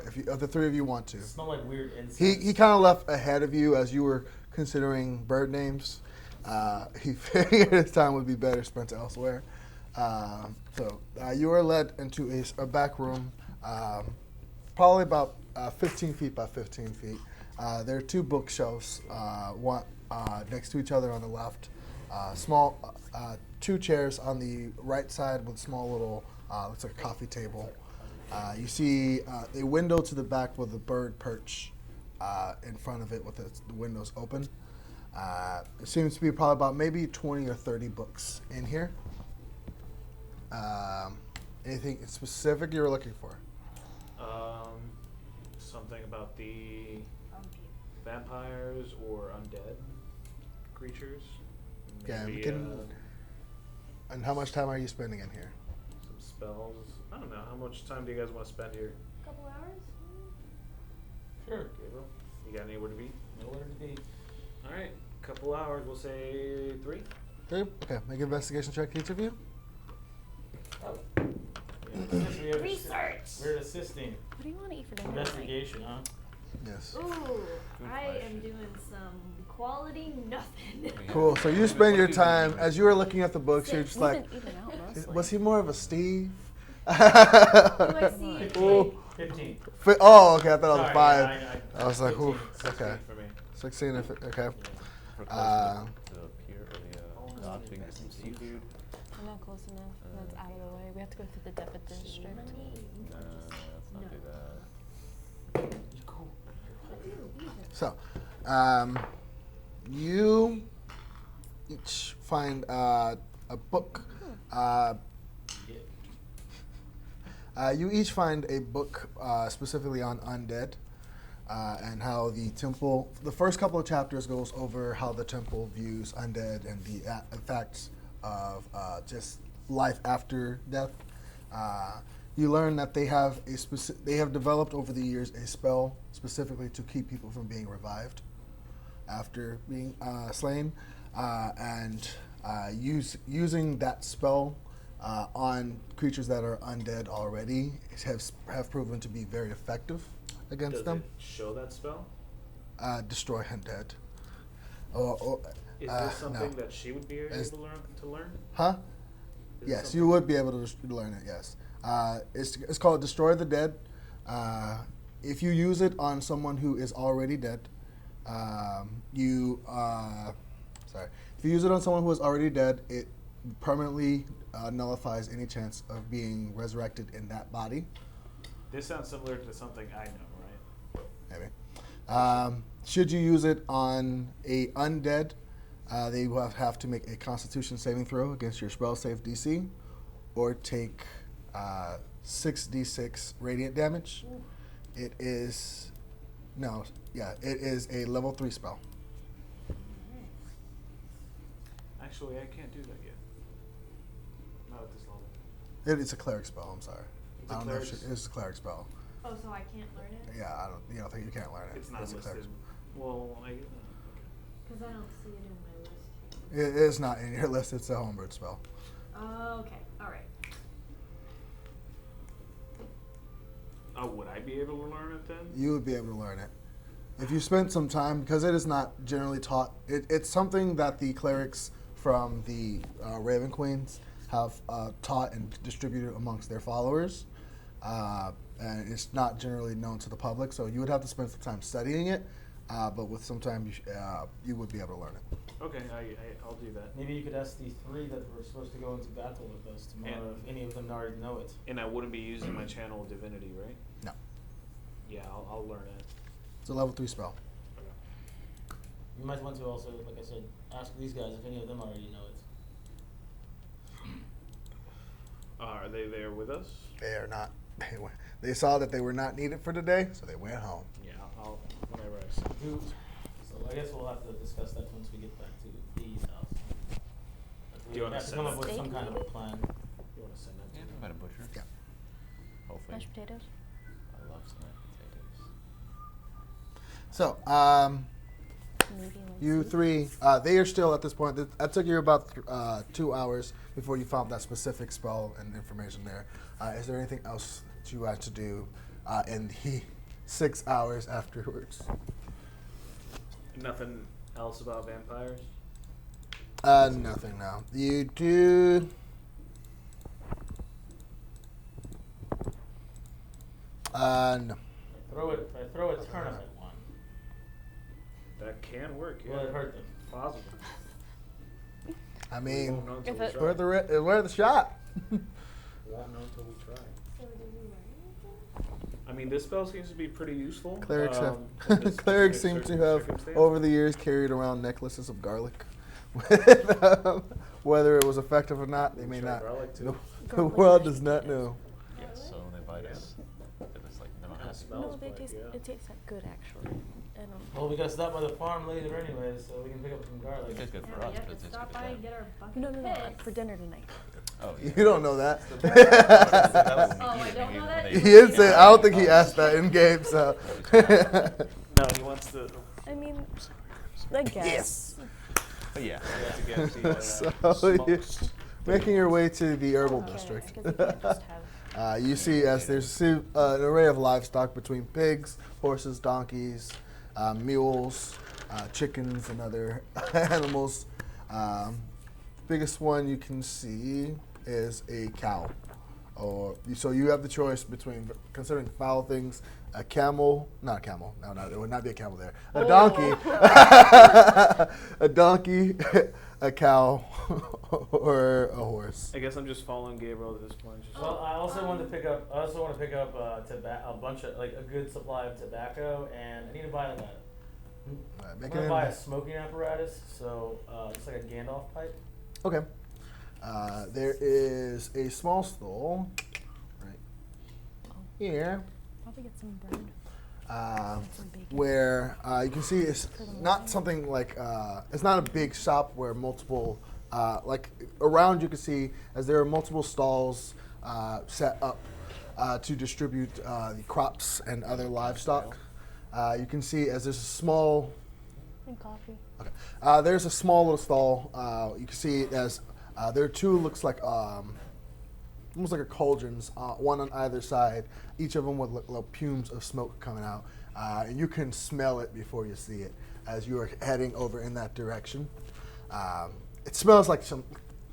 if the 3 of you want to. Smell like weird incense. He kind of left ahead of you as you were considering bird names. He figured his time would be better spent elsewhere. So you are led into a back room, probably about 15 feet by 15 feet. There are 2 bookshelves, one next to each other on the left. Small 2 chairs on the right side with small little, looks like a coffee table. You see a window to the back with a bird perch in front of it with the windows open. It seems to be probably about maybe 20 or 30 books in here. Anything specific you were looking for? Something about the vampires or undead creatures. Yeah, Maybe, we can. And how much time are you spending in here? some spells. I don't know. How much time do you guys want to spend here? Couple hours? Sure. Gabriel, you got anywhere to be? Nowhere to be. All right, couple hours. We'll say 3. 3? Okay, make an investigation check, each of you. Oh. Yeah, Research. We're assisting. What do you want to eat for dinner tonight? Investigation, huh? Yes. Ooh, I question. am doing some quality nothing. Cool. So you spend your time as you were looking at the books. You're just We've like, been eating out mostly. was he more of a Steve? Do I see? Ooh. 15. Oh, okay. I thought it was Sorry, 5. I I was like, 15. ooh, okay. For me. 16. If it, okay. We're close Uh, to the pier or the dock, we can get some seafood. We're not close enough. That's out of the way. We have to go through the debit district. Let's not do that. So, you each find a book. You each find a book specifically on undead and how the temple. The first couple of chapters goes over how the temple views undead and the effects of just life after death. You learn that they have they have developed over the years a spell specifically to keep people from being revived after being slain, and using that spell on creatures that are undead already have proven to be very effective against Does them. it show that spell? Destroy undead. Is this something no. that she would be able to learn? Huh? Is it Yes, something- you would be able to learn it. Yes, it's called Destroy the Dead. If you use it on someone who is already dead, if you use it on someone who is already dead, it permanently nullifies any chance of being resurrected in that body. This sounds similar to something I know, right? Maybe. Should you use it on a undead, They will have to make a Constitution saving throw against your spell save DC, or take 6d6 radiant damage. It is a level 3 spell. Actually, I can't do that yet. Not at this level. It's a cleric spell. I'm sorry. It's I a don't know if cleric it's a cleric spell. Oh, so I can't learn it? Yeah, I don't. You don't think you can't learn it? It's not a cleric listed. Well, okay. Because I don't see it in my list here. It is not in your list. It's a homebrewed spell. Oh, okay. All right. Would I be able to learn it then? You would be able to learn it if you spent some time, because it is not generally taught. It's something that the clerics from the Raven Queens have taught and distributed amongst their followers, and it's not generally known to the public. So you would have to spend some time studying it, but with some time, you would be able to learn it. Okay, I'll do that. Maybe you could ask the 3 that were supposed to go into battle with us tomorrow if any of them already know it. And I wouldn't be using my channel of divinity, right? No, Yeah, I'll learn it. it's a level 3 spell. You might want to also, like I said, ask these guys if any of them already know it. Are they there with us? They are not. They saw that they were not needed for today, so they went home. Yeah, I'll whenever I see. So I guess we'll have to discuss that once we get back to Dee's house. Do you wanna have to send come up that? with some kind of a plan. You want to send that to Yeah, me? about a butcher. Yeah. Hopefully. Mashed potatoes. I love smashed potatoes. So, Maybe like you soup. 3, they are still at this point. That took you about 2 hours before you found that specific spell and information there. Is there anything else that you had to do in the 6 hours afterwards? Nothing else about vampires? Nothing now. You do. No. If I throw a turnip at one, That can work, yeah. will it hurt them? Possible. I We mean, won't know until if we it- try. worth the shot. Won't know until we try. So did we learn anything? I mean, this spell seems to be pretty useful. Clerics in have this clerics seem specific to have circumstance. over the years carried around necklaces of garlic. Whether it was effective or not, they may Try not. garlic, too. The world does not know. Yes, so when they bite us, it was like never That happened. smells No, they like, taste. yeah. It tastes like good actually. I don't. Well, we gotta stop by the farm later anyway, so we can pick up some It garlic. tastes good Yeah, for we us, have but it to tastes stop good by to and them. get our bucket No, of no, no. pigs. For dinner tonight. Oh, You don't know that. Oh, I don't know that? He did say. I don't think he asked that in game. So. No, he wants to. I mean, I guess. But yeah. He wants to get the, So, smoked. making your way to the herbal Okay, district. 'cause you can't just have. You see, as there's an array of livestock between pigs, horses, donkeys, mules, chickens, and other animals. Biggest one you can see is a cow. So you have the choice between, considering foul things, a camel, not a camel, no, it would not be a camel there. A donkey, a donkey, a cow, or a horse. I guess I'm just following Gabriel at this point. Just Well, I also want to pick up. I also want to pick up a bunch of like a good supply of tobacco, and I need to buy like I'm Make gonna it buy a smoking apparatus, so just like a Gandalf pipe. Okay. There is a small stall right here Probably get some bread. Some bacon. where you can see it's not something like it's not a big shop where multiple like around you can see as there are multiple stalls set up to distribute the crops and other livestock. You can see as there's a small And coffee. okay. There's a small little stall. You can see it as there are two looks like almost like a cauldrons, one on either side. Each of them with little fumes of smoke coming out, and you can smell it before you see it as you are heading over in that direction. It smells like some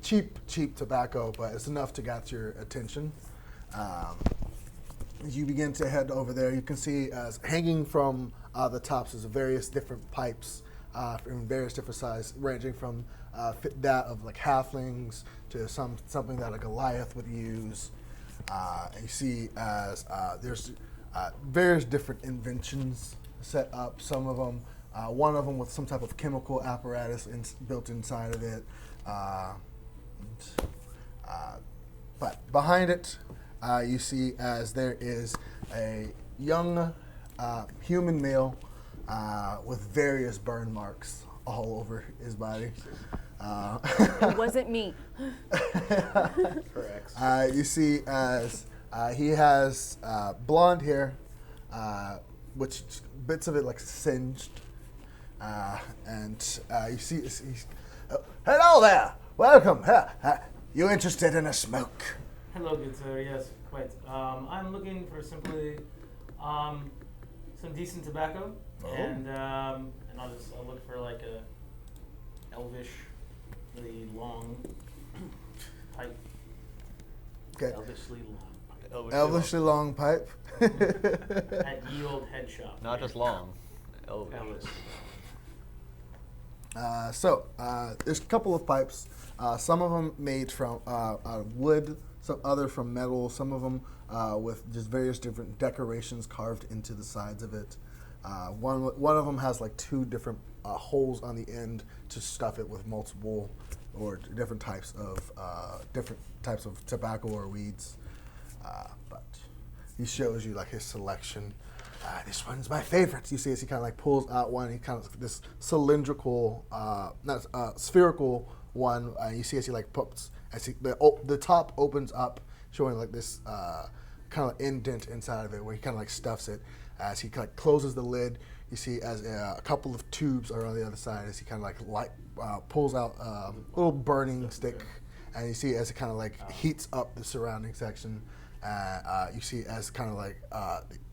cheap tobacco, but it's enough to get your attention. As you begin to head over there, you can see as hanging from the tops is various different pipes in various different sizes, ranging from that of like halflings to something that a Goliath would use. And you see as there's various different inventions set up. Some of them One of them with some type of chemical apparatus built inside of it. But behind it, you see as there is a young human male with various burn marks all over his body. It wasn't me. Correct. You see as he has blonde hair, which bits of it like singed. And you see, he's, hello there, welcome. You interested in a smoke? Hello, good sir. Yes, quite. I'm looking for simply some decent tobacco, and I'll look for like a elvishly long pipe. Okay. Elvishly long pipe. Elvishly long pipe. At ye old head shop. Not just long. Elvish. Elvis. There's a couple of pipes. Some of them made from wood, some other from metal, some of them with just various different decorations carved into the sides of it. One of them has like two different holes on the end to stuff it with multiple or different types of tobacco or weeds. But he shows you like his selection. This one's my favorite. You see as he kind of like pulls out one. He kind of this cylindrical, spherical one. You see as he like puts, as he, the top opens up, showing like this kind of indent inside of it, where he kind of like stuffs it. As he kind of closes the lid, you see as a couple of tubes are on the other side. As he kind of like pulls out a little burning stick, and you see as it kind of like heats up the surrounding section. You see as kind of like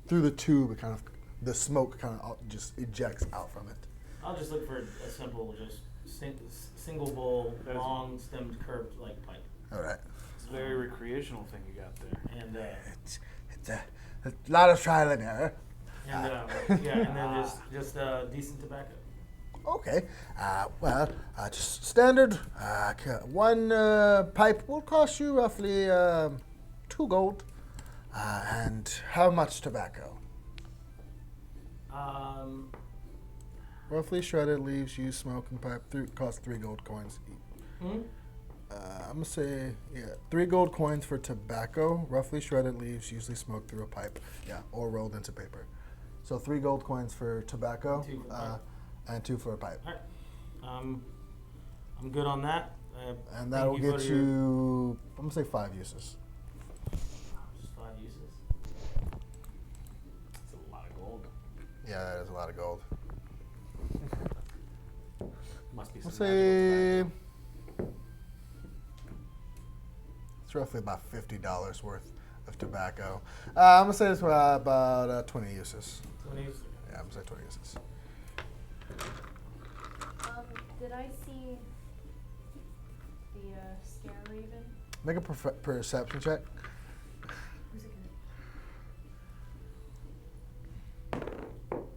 through the tube, it kind of the smoke kind of just ejects out from it. I'll just look for a simple, just single bowl, long stemmed, curved like pipe. All right. It's a very recreational thing you got there. And It's a lot of trial and error. and then just decent tobacco. Okay. Just standard. One pipe will cost you roughly 2 gold. And how much tobacco? Roughly shredded leaves used smoking pipe cost 3 gold coins each. Hmm? I'm gonna say 3 gold coins for tobacco. Roughly shredded leaves usually smoked through a pipe, or rolled into paper. So 3 gold coins for tobacco, And 2 for pipe. and 2 for a pipe. All right. I'm good on that. And that will get you, I'm gonna say 5 uses. Just 5 uses. It's a lot of gold. Yeah, that is a lot of gold. Must be We'll some say magical it's roughly about $50 worth of tobacco. I'm gonna say it's about 20 uses. 20 uses. Yeah, I'm gonna say 20 uses. Did I see the scare raven? Make a perception check. Who's it All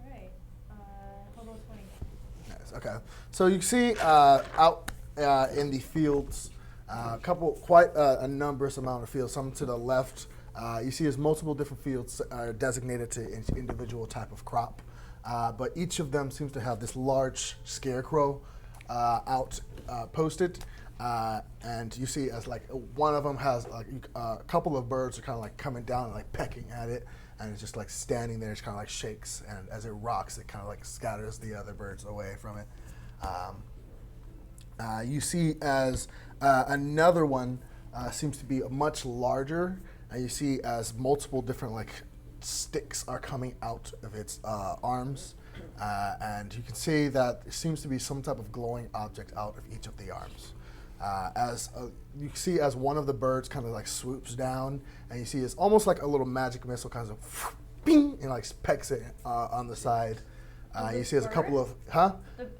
right. Total 20. Nice. Okay. So you see out in the fields, quite a numberous amount of fields. Some to the left, you see there's multiple different fields designated to each individual type of crop. But each of them seems to have this large scarecrow posted. And you see as like one of them has like a couple of birds are kind of like coming down and like pecking at it. And it's just like standing there, it's kind of like shakes. And as it rocks, it kind of like scatters the other birds away from it. You see as another one seems to be much larger. And you see as multiple different like sticks are coming out of its arms. And you can see that there seems to be some type of glowing object out of each of the arms. You see as one of the birds kind of like swoops down, and you see it's almost like a little magic missile kind of bing, and like pecks it on the side. You see as a couple of,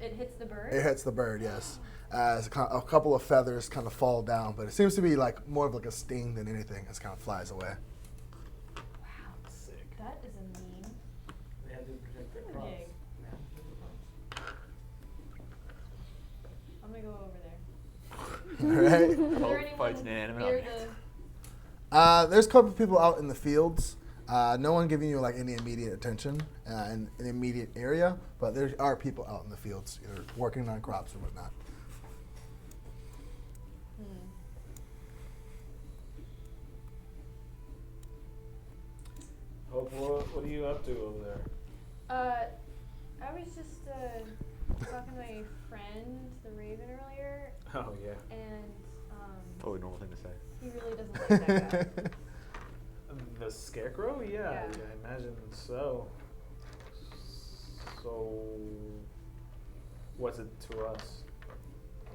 It hits the bird? It hits the bird, yes. As a couple of feathers kind of fall down, but it seems to be like more of like a sting than anything. It kind of flies away. Wow. Sick. That is a mean. They have to protect their Pretty crops. big. I'm going to go over there. All right. Is there Fights anyone an inanimate near object. the... There's a couple of people out in the fields. No one giving you like any immediate attention in an immediate area, but there are people out in the fields, either working on crops or whatnot. Hope, what are you up to over there? I was just talking to my friend, the Raven, earlier, Oh yeah. and Totally normal thing to say. he really doesn't like that guy. The scarecrow? Yeah, Yeah. I imagine so. So, what's it to us?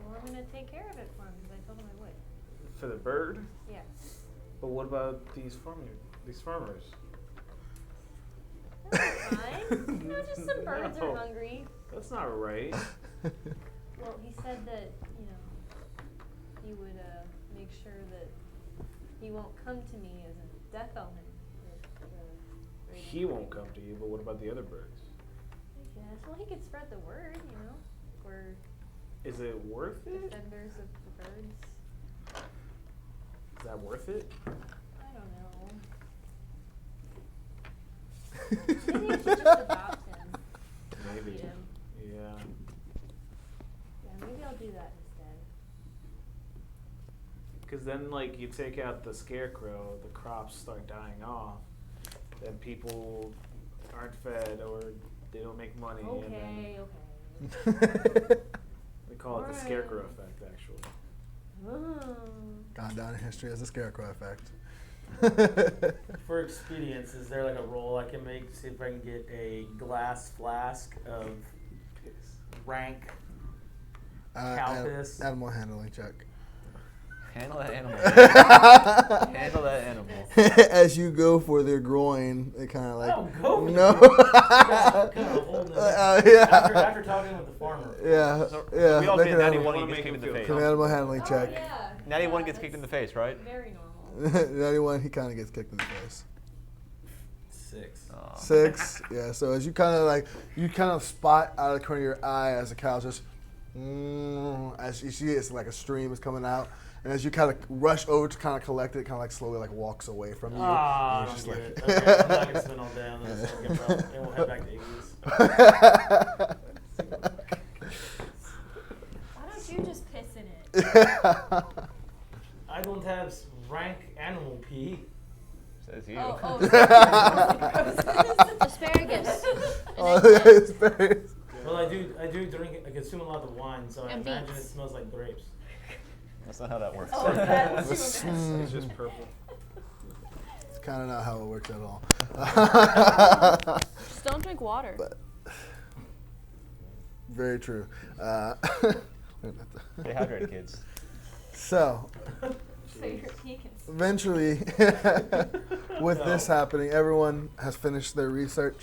Well, I'm gonna take care of it for him because I told him I would. For the bird? Yeah. But what about these farmers? That's fine. You know, just some birds No. are hungry. That's not right. Well, he said that, he would make sure that he won't come to me as a death omen. He won't come to you, but what about the other birds? I guess. Well, he could spread the word, We're Is it worth it? defenders of the birds. Is that worth it? I don't know. Maybe I should just adopt him. Maybe. Feed him. Yeah. Yeah, maybe I'll do that instead. Because then, like, you take out the scarecrow, the crops start dying off, then people aren't fed or they don't make money. And then Okay. we call it the Alright. scarecrow effect, actually. Oh. Gone down in history as a scarecrow effect. For expedience, is there like a roll I can make to see if I can get a glass flask of rank cow piss? Animal handling check. Handle that animal. Handle that animal. As you go for their groin, it kind of like Oh, go for no. Kind of holding it. Yeah. After talking with the farmer. Yeah, So yeah. we all make get an natty animal, one, he wanna gets make kicked in him the feel face. an animal handling check. Oh, yeah. Natty Yeah, one gets kicked in the face, right? Very normal. Natty one, he kind of gets kicked in the face. 6. Aw. 6, yeah. So as you kind of spot out of the corner of your eye as the cow's just, as you see, it's like a stream is coming out, and as you kind of rush over to kind of collect it, kind of like slowly like walks away from you. Ah, I and don't it's get just it. Okay, I'm not going to spend all day on this. I'll get up and we'll head back to Iggy's. Why don't you just piss in it? I don't have rank animal pee. Says you. Asparagus. It's very- Well, I do drink. I consume a lot of wine, so I And imagine beets. it smells like grapes. That's not how that works. Oh, that's It's just purple. It's kind of not how it works at all. Just don't drink water. But very true. Stay hydrated, kids. So, So you're vegan. eventually, with this happening, everyone has finished their research.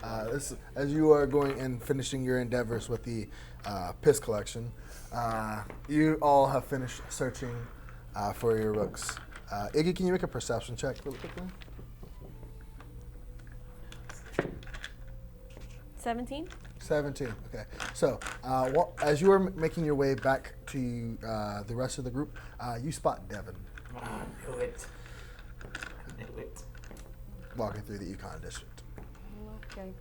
As you are going and finishing your endeavors with the piss collection, you all have finished searching for your books. Iggy, can you make a perception check really quickly? 17? 17. Okay. So, as you are making your way back to the rest of the group, you spot Devin I knew it. I knew it. walking through the Econ District. Okay.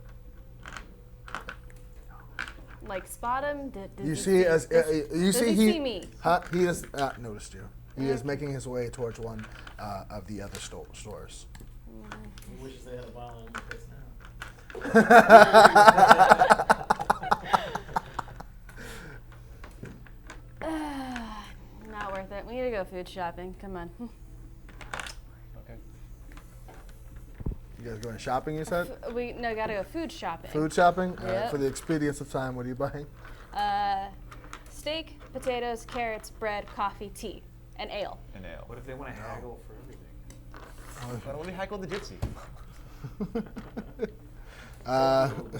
Like spot him? Does You he see, as you does see, he see me? He has not noticed you. He is making his way towards one of the other stores. He wishes they had a violin with this now. Not worth it. We need to go food shopping. Come on. Okay. You guys going shopping? You said We gotta go food shopping. food shopping. All right, Yep. for the expedience of time, what are you buying? Steak, potatoes, carrots, bread, coffee, tea, and ale. An ale. What if they want to haggle for everything? Why don't we hackle the jitsi?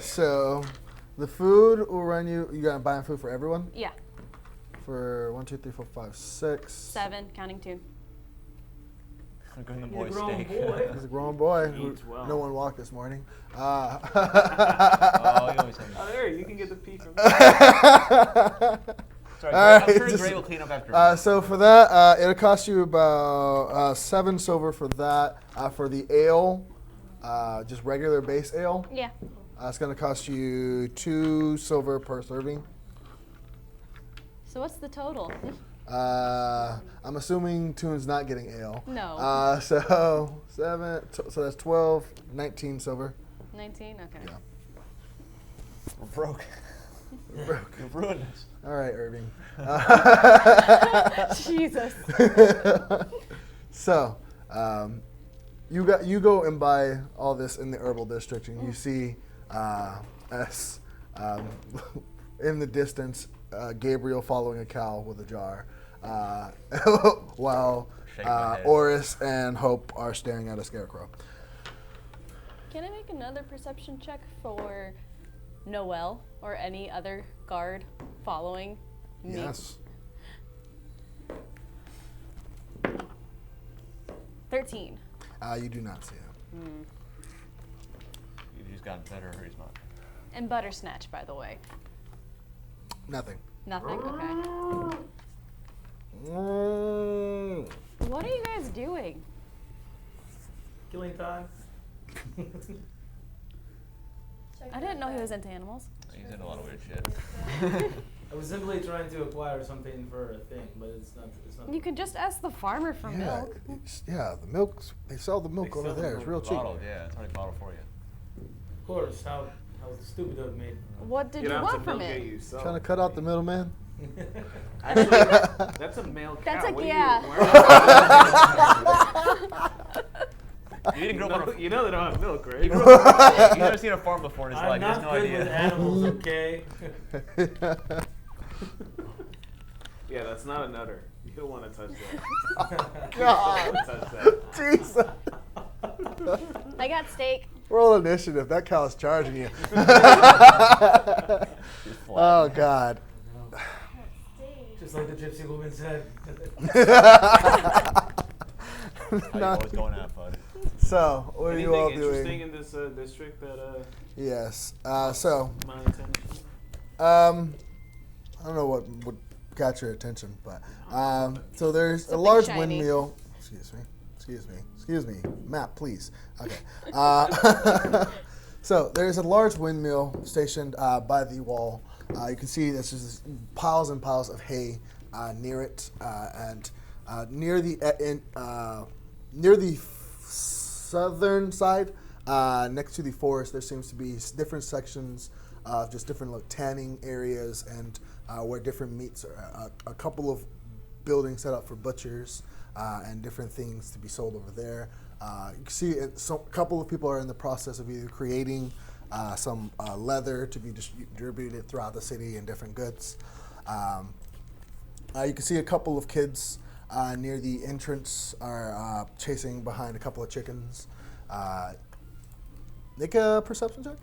So the food will run you. You got buying food for everyone Yeah, for 1, 2, 3, 4, 5, 6. 7, counting 2. I'm going to He's a boy grown steak. boy. He's a grown boy. Who, Eats well. No one walked this morning. Oh, you always have Oh, there, you can get the pee from Sorry, All I'm right, sure just- Gray will clean up after. So for that, it'll cost you about 7 silver for that. For the ale, just regular base ale. Yeah. It's going to cost you 2 silver per serving. So what's the total? I'm assuming Toon's not getting ale. No. So 7. So that's 12, 19 silver. 19. Okay. Yeah. We're broke. We're broke. You've ruined us. All right, Irving. Jesus. So, you go and buy all this in the herbal district, and you see us in the distance, Gabriel following a cow with a jar, while Orys and Hope are staring at a scarecrow. Can I make another perception check for Noel or any other guard following me? Yes. 13. You do not see him. He's gotten better or he's not. And Buttersnatch, by the way. Nothing. Nothing? Okay. Mm. What are you guys doing? Killing time. I didn't know he was into animals. He's in a lot of weird shit. I was simply trying to acquire something for a thing, but it's not. You could just ask the farmer for milk. Yeah, the milk's. They sell the milk They over sell the there. milk It's real cheap. bottled, yeah, it's already bottled for you. Of course, how stupid of me. What did you don't have want to from milk it? yourself. Trying to cut out the middleman. Actually, that's a male cow. That's a What are yeah. You didn't grow up on a You know they don't have milk, right? You've never seen a farm before in his I'm life. He has not no good idea. with animals, okay? Yeah, that's not a nutter. You don't want to touch that. God. Don't touch that. Jesus. I got steak. Roll initiative. That cow's charging you. He's flat. Oh, God. Just like the gypsy woman said. How you always going at, bud? So, what are Anything you all interesting doing? in this district that Yes. So, my attention? I don't know what would catch your attention, but so there's a Something large shiny. windmill. Excuse me. Map, please. Okay. So there's a large windmill stationed by the wall. You can see there's just piles and piles of hay near it, and near the southern side, next to the forest, there seems to be different sections of just different tanning areas and where different meats are. A couple of buildings set up for butchers and different things to be sold over there. You can see a couple of people are in the process of either creating some leather to be distributed throughout the city and different goods. You can see a couple of kids near the entrance are chasing behind a couple of chickens. Make a perception check.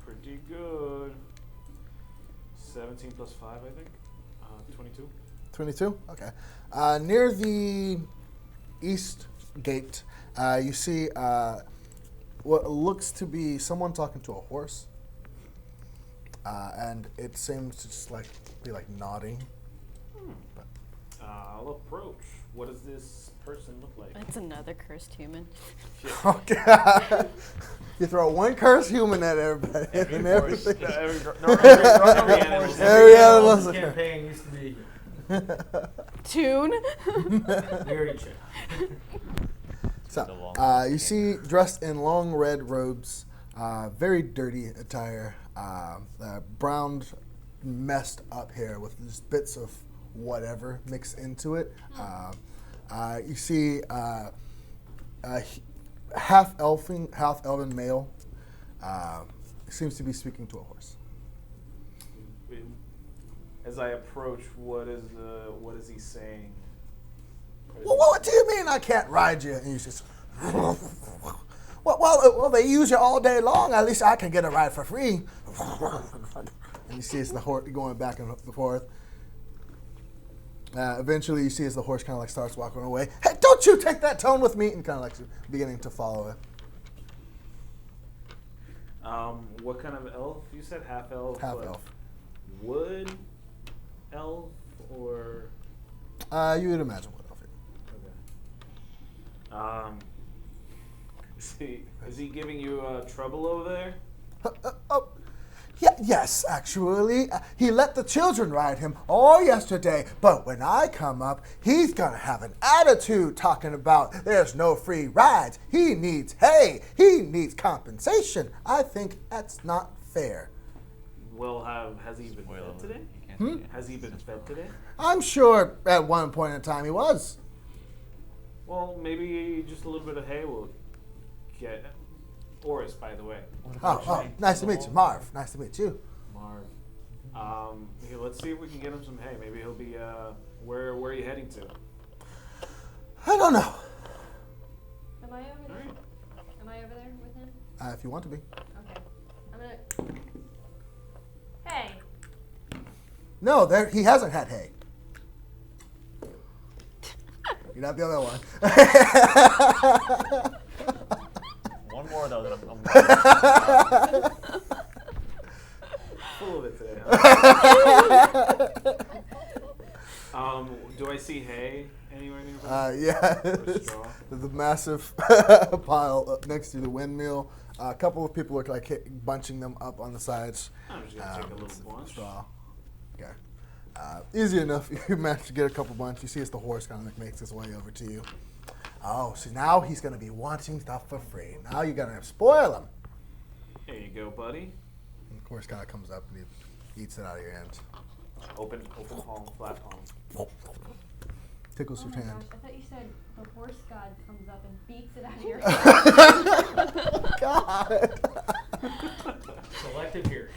Pretty good. 17 plus 5, I think. 22. 22? Okay. Near the east gate, you see what looks to be someone talking to a horse. And it seems to just be nodding. But I'll approach. What does this person look like? It's another cursed human. oh, God. You throw one cursed human at everybody and everything. Every animal's a curse. Campaign used to be Tune. very chill. So, you see dressed in long red robes, very dirty attire, brown, messed up hair with just bits of whatever mixed into it. You see half elven male. Seems to be speaking to a horse. As I approach, what is he saying? Well, what do you mean I can't ride you? And he's just, well, they use you all day long. At least I can get a ride for free. And you see it's the horse going back and forth. Eventually, you see as the horse kind of starts walking away. Hey, don't you take that tone with me! And kind of beginning to follow it. What kind of elf? You said half elf. Half but elf. Wood elf or? You would imagine what elf. Okay. Is he giving you trouble over there? Oh, yeah, yes, actually. He let the children ride him all yesterday, but when I come up, he's gonna have an attitude talking about there's no free rides. He needs hay. He needs compensation. I think that's not fair. Well, has he been fed today? Has he been fed today? I'm sure at one point in time he was. Well, maybe just a little bit of hay will get Orys, by the way. Oh, nice to meet you, Marv. Nice to meet you. Marv. Here, let's see if we can get him some hay. Maybe he'll be. Where are you heading to? I don't know. Am I over there? Alright. Am I over there with him? If you want to be. Okay. I'm gonna. Hey. No, he hasn't had hay. You're not the other one. One more though, then I'm Full of it today, huh? Do I see hay anywhere nearby? Yeah. Or straw? The massive pile up next to the windmill. A couple of people look like bunching them up on the sides. I'm just gonna take a little bunch. Straw. Okay. Easy enough. You managed to get a couple bunch. You see as the horse kind of like makes his way over to you. Oh, so now he's going to be wanting stuff for free. Now you're going to spoil him. Here you go, buddy. And the horse kind of comes up and he eats it out of your hands. Open palm, flat palm. Tickles Oh your my hand. gosh! I thought you said the horse god comes up and beats it out of your hand. God. Selective hearing.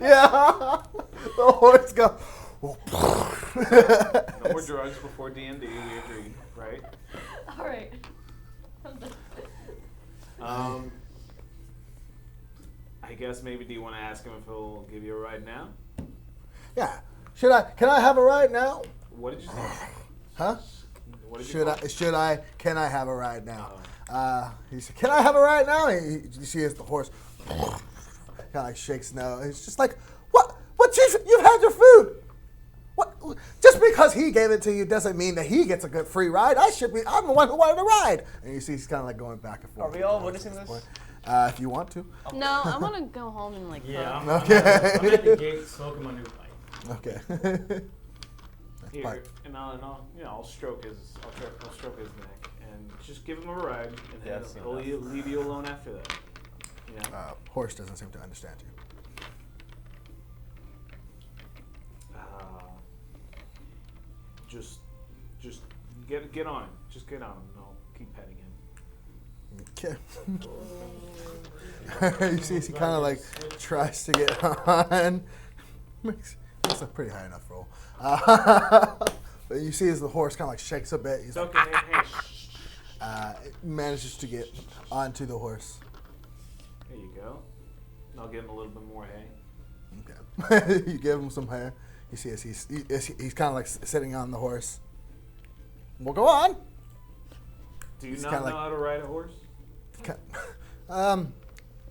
Yeah. The horse goes. No more drugs before D&D. We agreed, right? All right. I guess maybe do you want to ask him if he'll give you a ride now? Yeah. Can I have a ride now? What did you say? Huh? What did you call it? Can I have a ride now? He said, can I have a ride now? And you see as the horse kind of like shakes no. It's just like, what? You've had your food. What? Just because he gave it to you doesn't mean that he gets a good free ride. I'm the one who wanted to ride. And you see he's kind of like going back and forth. Are we all witnessing this? If you want to. No, I want to go home and like. Yeah, cook. I'm Okay. I'm at the gate smoking my new pipe. Okay. Here, Right. and I'll stroke his neck and just give him a ride, and Yeah, then I've seen he'll enough. leave you alone after that. You know? Horse doesn't seem to understand you. Just get on him. Just get on him, and I'll keep petting him. Okay. You see, he kind of like tries to get on. Makes a pretty high enough roll. But you see as the horse kind of like shakes a bit. He's It's like, okay. Hey. manages to get onto the horse. There you go. And I'll give him a little bit more hay. Okay. You give him some hair. You see as he's kind of like sitting on the horse. Well, go on. Do you He's not kinda know like- how to ride a horse?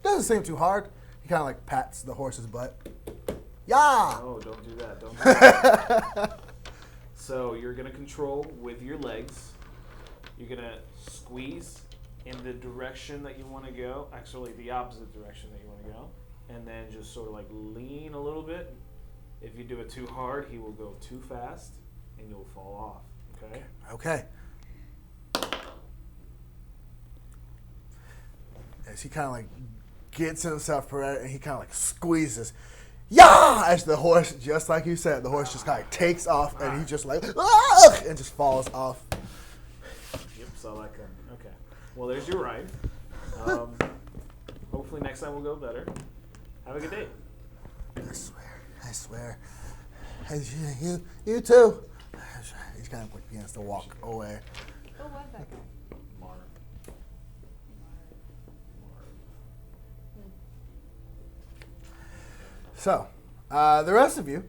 Doesn't seem too hard. He kind of like pats the horse's butt. Yeah. Oh, don't do that. Don't do that. So you're gonna control with your legs. You're gonna squeeze in the direction that you want to go. Actually, the opposite direction that you want to go, and then just sort of like lean a little bit. If you do it too hard, he will go too fast, and you'll fall off. Okay. Okay. As he kind of like gets himself prepared and he kind of like squeezes. Yeah! As the horse, just like you said, the horse just kind of takes off and he just like, ah! And just falls off. Yep. Saw that coming. Okay. Well, there's your ride. Hopefully next time will go better. Have a good day. I swear. You too. He's kind of like begins to walk away. Who was that guy? Marv. So, the rest of you,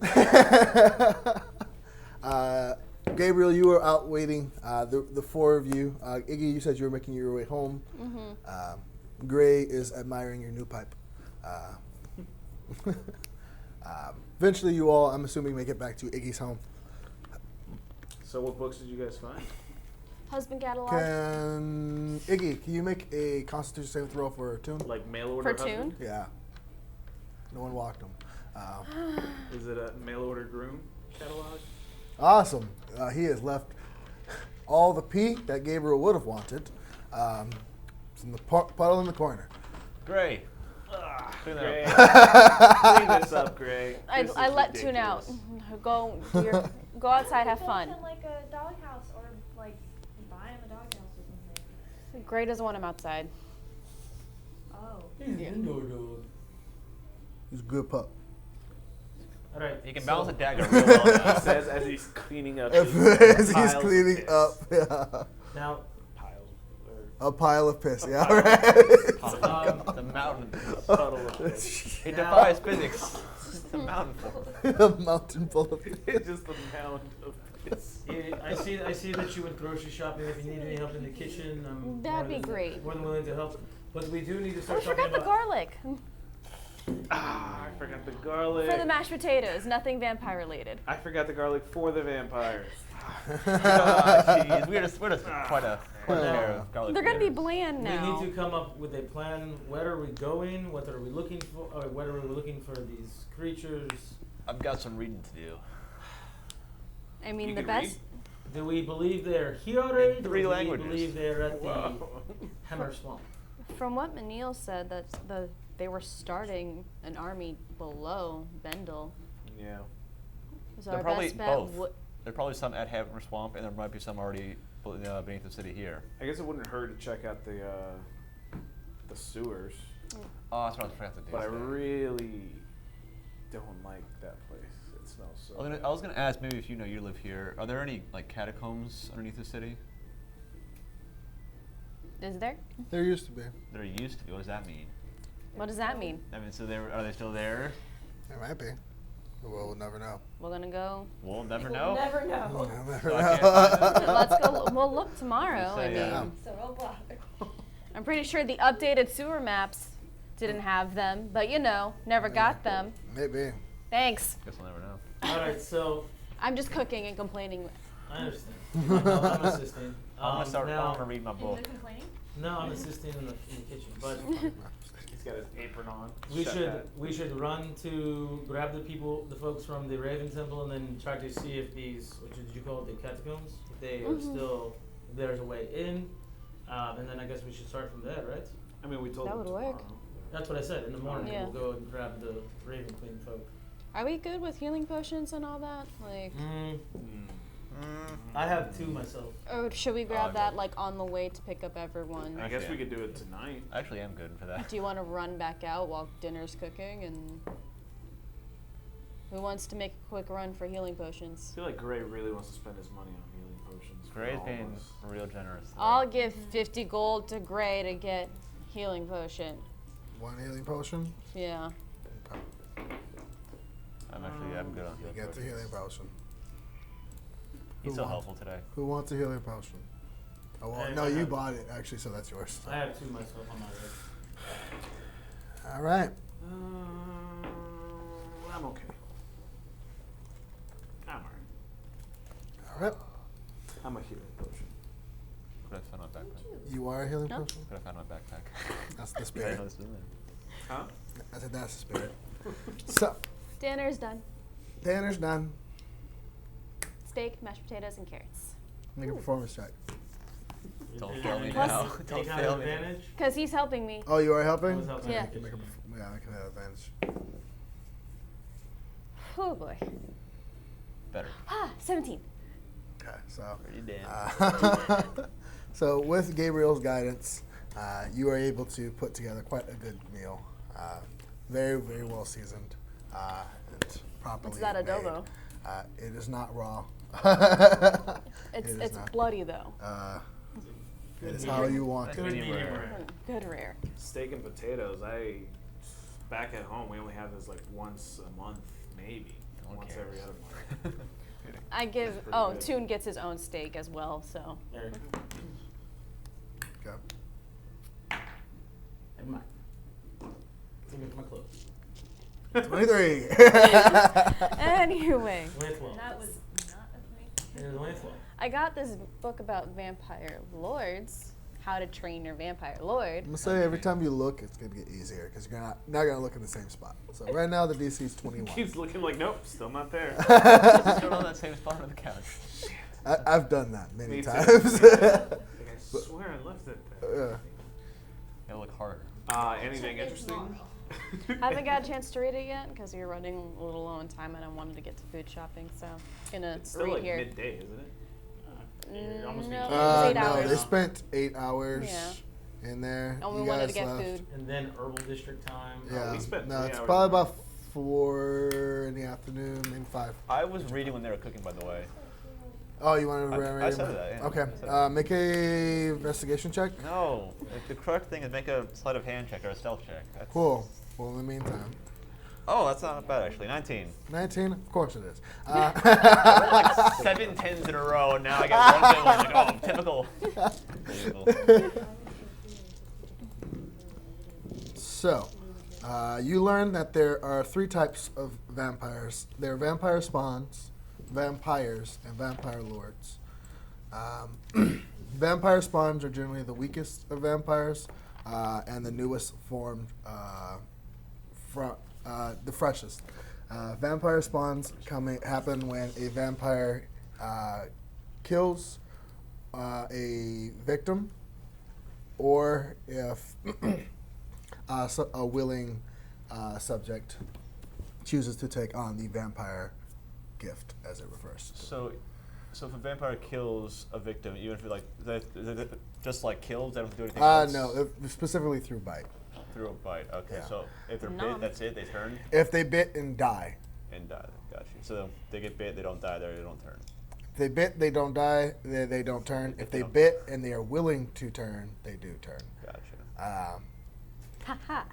Gabriel, you were out waiting. The four of you, Iggy, you said you were making your way home. Mm-hmm. Gray is admiring your new pipe. Eventually, you all, I'm assuming, make it back to Iggy's home. So what books did you guys find? husband catalog. Iggy, can you make a Constitution saving throw for Toon? Like mail order For Toon? husband? Yeah. No one walked him. Is it a mail order groom catalog? Awesome. He has left all the pee that Gabriel would have wanted. It's in the puddle in the corner. Gray. Clean Gray. that Clean this up, Gray. I This is let Toon out. ridiculous. Go outside, have Build fun. him like a doghouse, or like buy him a doghouse or something. Gray doesn't want him outside. Oh. He's an indoor dog. He's a good pup. All right. He can so- balance a dagger real well now. Says as he's cleaning up. As his he's piles of cleaning piss. up, yeah. Now, Pile. Or A pile of piss, yeah, pile. right? The mountain. puddle of piss. It Now- defies physics. It's a mountain full. A mountain full of It's just a mound of piss. I see that you went grocery shopping. If you need any help in the kitchen, I'm That'd more be than- great. More than willing to help. But we do need to Oh, start I talking forgot the about. garlic. Ah, I forgot the garlic. For the mashed potatoes, nothing vampire related. I forgot the garlic for the vampires. Jeez, we're just quite a pair of garlic. They're gonna be fingers. bland now. We need to come up with a plan. Where are we going? What are we looking for? Or what are we looking for these creatures? I've got some reading to do. I mean, You the can best. Do we believe they're here already? In 3 or languages. Do we believe they're at the Whoa. Hammer Swamp? From what Manil said, that they were starting an army below Bendel. Yeah. So They're our probably best bet both. would. There are probably some at Hammer Swamp, and there might be some already beneath the city here. I guess it wouldn't hurt to check out the sewers, Oh, that's what I was forgot to do. but I today. really don't like that place. It smells so. I was gonna ask, maybe if you live here, are there any like catacombs underneath the city? Is there? There used to be. There used to be. What does that mean? What does that mean? I mean, so are they still there? There might be. Well, we'll never know. We're gonna go. We'll never know. Never know. We'll never So I can't know. Let's go. We'll look tomorrow. So, I mean, yeah. So don't bother. I'm pretty sure the updated sewer maps didn't have them, but never got them. Maybe. Thanks. Guess we'll never know. All right, so I'm just cooking and complaining. I understand. I'm assisting. I'm gonna start. Now, I'm gonna read my book. Is it complaining? no, I'm assisting in the kitchen, but He's got his apron on. we Shut should that. we should run to grab the folks from the Raven Temple, and then try to see if these, what did you call it, the catacombs, if they are still, if there's a way in, and then I guess we should start from there, right? I mean, we told That him would work. tomorrow. That's what I said. In the morning, Yeah. we'll go and grab the Raven Queen folk. Are we good with healing potions and all that? Like, I have 2 myself. or should we grab Oh, that like on the way to pick up everyone? I guess Yeah. we could do it tonight. I actually am good for that. Do you want to run back out while dinner's cooking? And who wants to make a quick run for healing I potions? feel like Gray really wants to spend his money on healing potions. for Gray's all of being us. real generous. today. I'll give 50 gold to Gray to get healing potion. One healing potion. Yeah. I'm good on You healing get the potions. healing potion. He's Who so wants- helpful today. Who wants a healing potion? Oh, well, I no, you have- bought it actually, so that's yours. I have 2 myself on my list. All right. I'm okay. I'm alright. All right. I'm a healing potion. Could I find my backpack? You are a healing No. potion. Could I find my backpack? That's the I spirit. know this is in there. Huh? I said that's the spirit. So, Dinner's done. dinner's done. Steak, mashed potatoes, and carrots. Make a performance check. Don't Is fail there me any- now. any Don't kind fail of me. advantage? Because he's helping me. Oh, you are I helping? was helping Yeah. in the Make a, kitchen. yeah, make an advantage. Oh boy. Better. 17. Okay, so. Pretty damn. So with Gabriel's guidance, you are able to put together quite a good meal. Very, very well seasoned and properly What's that made. adobo? It is not raw. It's It is it's not. bloody though. It is how you want Good it. medium medium rare. rare. Good rare. Steak and potatoes. Back at home, we only have this like once a month, maybe. No one Once cares. every other month. I give. pretty Oh, good. Toon gets his own steak as well. So There. Okay. Never mind. Let me get my clothes. 23. anyway, Only 12. That was not a point. It was only 12. I got this book about vampire lords, how to train your vampire lord. I'm gonna say every time you look, it's gonna get easier because you're not gonna look in the same spot. So right now the DC is 21. Keeps looking like, nope, still not there. Still on that same spot on the couch. I've done that many Me too. times. Like, I swear I left it there. Yeah. Gotta look harder. Anything interesting? Haven't got a chance to read it yet because you're running a little low on time and I wanted to get to food shopping, so gonna It's still read like here. midday, isn't it? You're almost No. being- It was 8 No, hours. they spent 8 hours Yeah. in there. And we You wanted to guys get left. food. And then herbal district time. Yeah. we spent no, 3 it's hours probably in there. about 4 in the afternoon, maybe 5. I was reading when they were cooking, by the way. Oh, you wanted to I said that, yeah. Okay. I said that. Make a investigation check. No, like the correct thing is make a sleight of hand check or a stealth check. That's, Cool. Well, in the meantime, Oh, that's not bad actually. 19. 19. Of course it is. I rolled like 7 10s in a row, and now I got one good one. Like, oh, typical. Unbelievable. So, you learn that there are 3 types of vampires. There are vampire spawns, vampires, and vampire lords. Vampire spawns are generally the weakest of vampires, and the newest formed the freshest. Vampire spawns happen when a vampire kills a victim, or if a willing subject chooses to take on the vampire gift, as it refers to. So if a vampire kills a victim, even if it like just like kills, they don't have to do anything else. No, specifically through bite. Through a bite. Okay, Yeah. so if they're No. bit, that's it. They turn If they bit and die. and die. Got you. So they get bit, they don't die. They don't turn. If they bit, they don't die. They don't turn. If they they don't- bit and they are willing to turn, they do turn. Gotcha. Haha.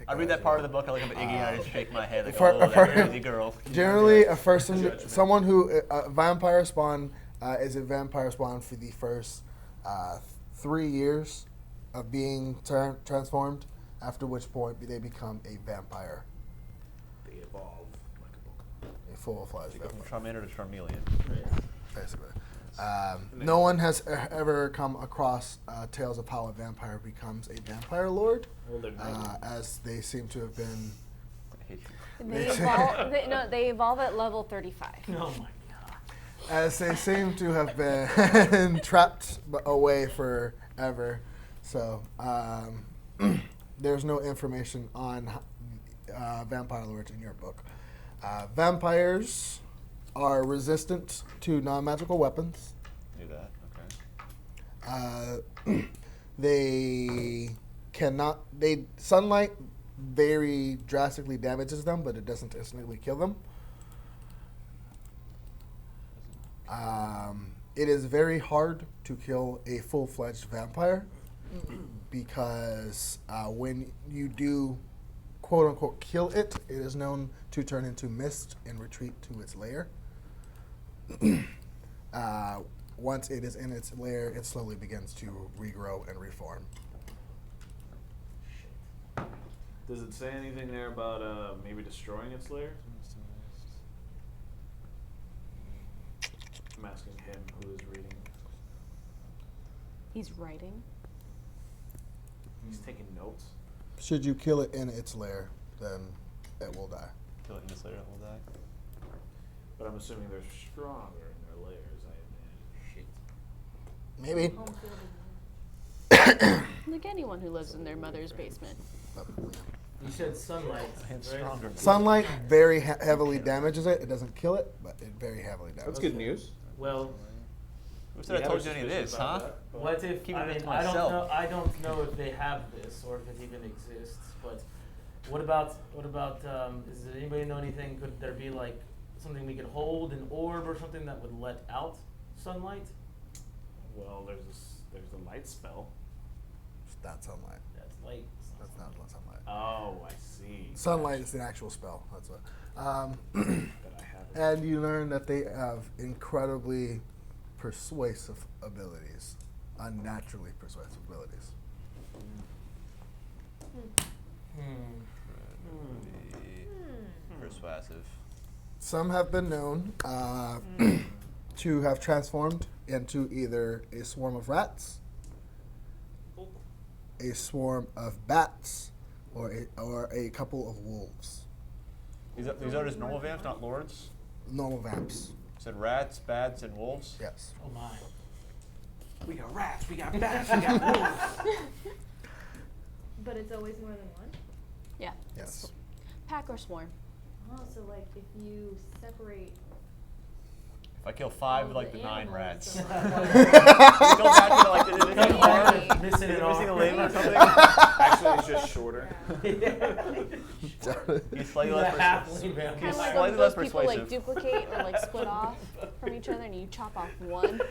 I read that part of the book. I look up at Iggy and I just shake my head like, For- oh, that for- crazy girl. Generally, someone who vampire spawn is a vampire spawn for the first 3 years of being transformed. After which point they become a vampire, They evolve like a book. a full-fledged You go from vampire, Charmander to Charmeleon. basically. No one has ever come across tales of how a vampire becomes a vampire lord, Well, they're not. as they seem to have been. I hate you. They evolve at level 35. Oh my god. As they seem to have been trapped away forever. So, there's no information on vampire lords in your book. Vampires are resistant to non-magical weapons. Knew that. Okay. Sunlight very drastically damages them, but it doesn't instantly kill them. It is very hard to kill a full-fledged vampire because when you do quote-unquote kill it, it is known to turn into mist and retreat to its lair. Once it is in its lair, it slowly begins to regrow and reform. Does it say anything there about maybe destroying its lair? I'm asking him who is reading. He's writing. He's taking notes. Should you kill it in its lair, then it will die. Kill it in this layer, it will die. But I'm assuming they're stronger in their layers, I imagine. Shit. Maybe. Like anyone who lives in their mother's basement. You said sunlight, And right? stronger. Sunlight very heavily damages it. It doesn't kill it, but it very heavily damages That's good news. Well, Who said I told you any of this, huh? what if Keep I it mean to I don't myself. know if they have this or if it even exists, but what about does anybody know anything? Could there be like something we could hold, an orb or something that would let out sunlight? Well, there's the light spell. It's not sunlight. That's light. That's not sunlight. Oh, I see. Sunlight is an actual spell. That's what. That I have. And you learn that they have incredibly persuasive abilities, unnaturally persuasive abilities. Persuasive. Some have been known to have transformed into either a swarm of rats, a swarm of bats, or a couple of wolves. These are just normal vamps, not lords? Normal vamps. Said rats, bats, and wolves? Yes. Oh my. We got rats, we got bats, we got wolves. But it's always more than one? Yeah. Yes. Pack or swarm. Oh, so like if you separate If I kill 5, all like the the 9 animals, rats. so You like- go back to like the Come back to missing Is it it all. missing a limb or something? Actually, it's just shorter. He's slightly The less halfling persuasive. vampire. Kind of like Slightly when less those people like persuasive. duplicate or like split off from each other and you chop off one.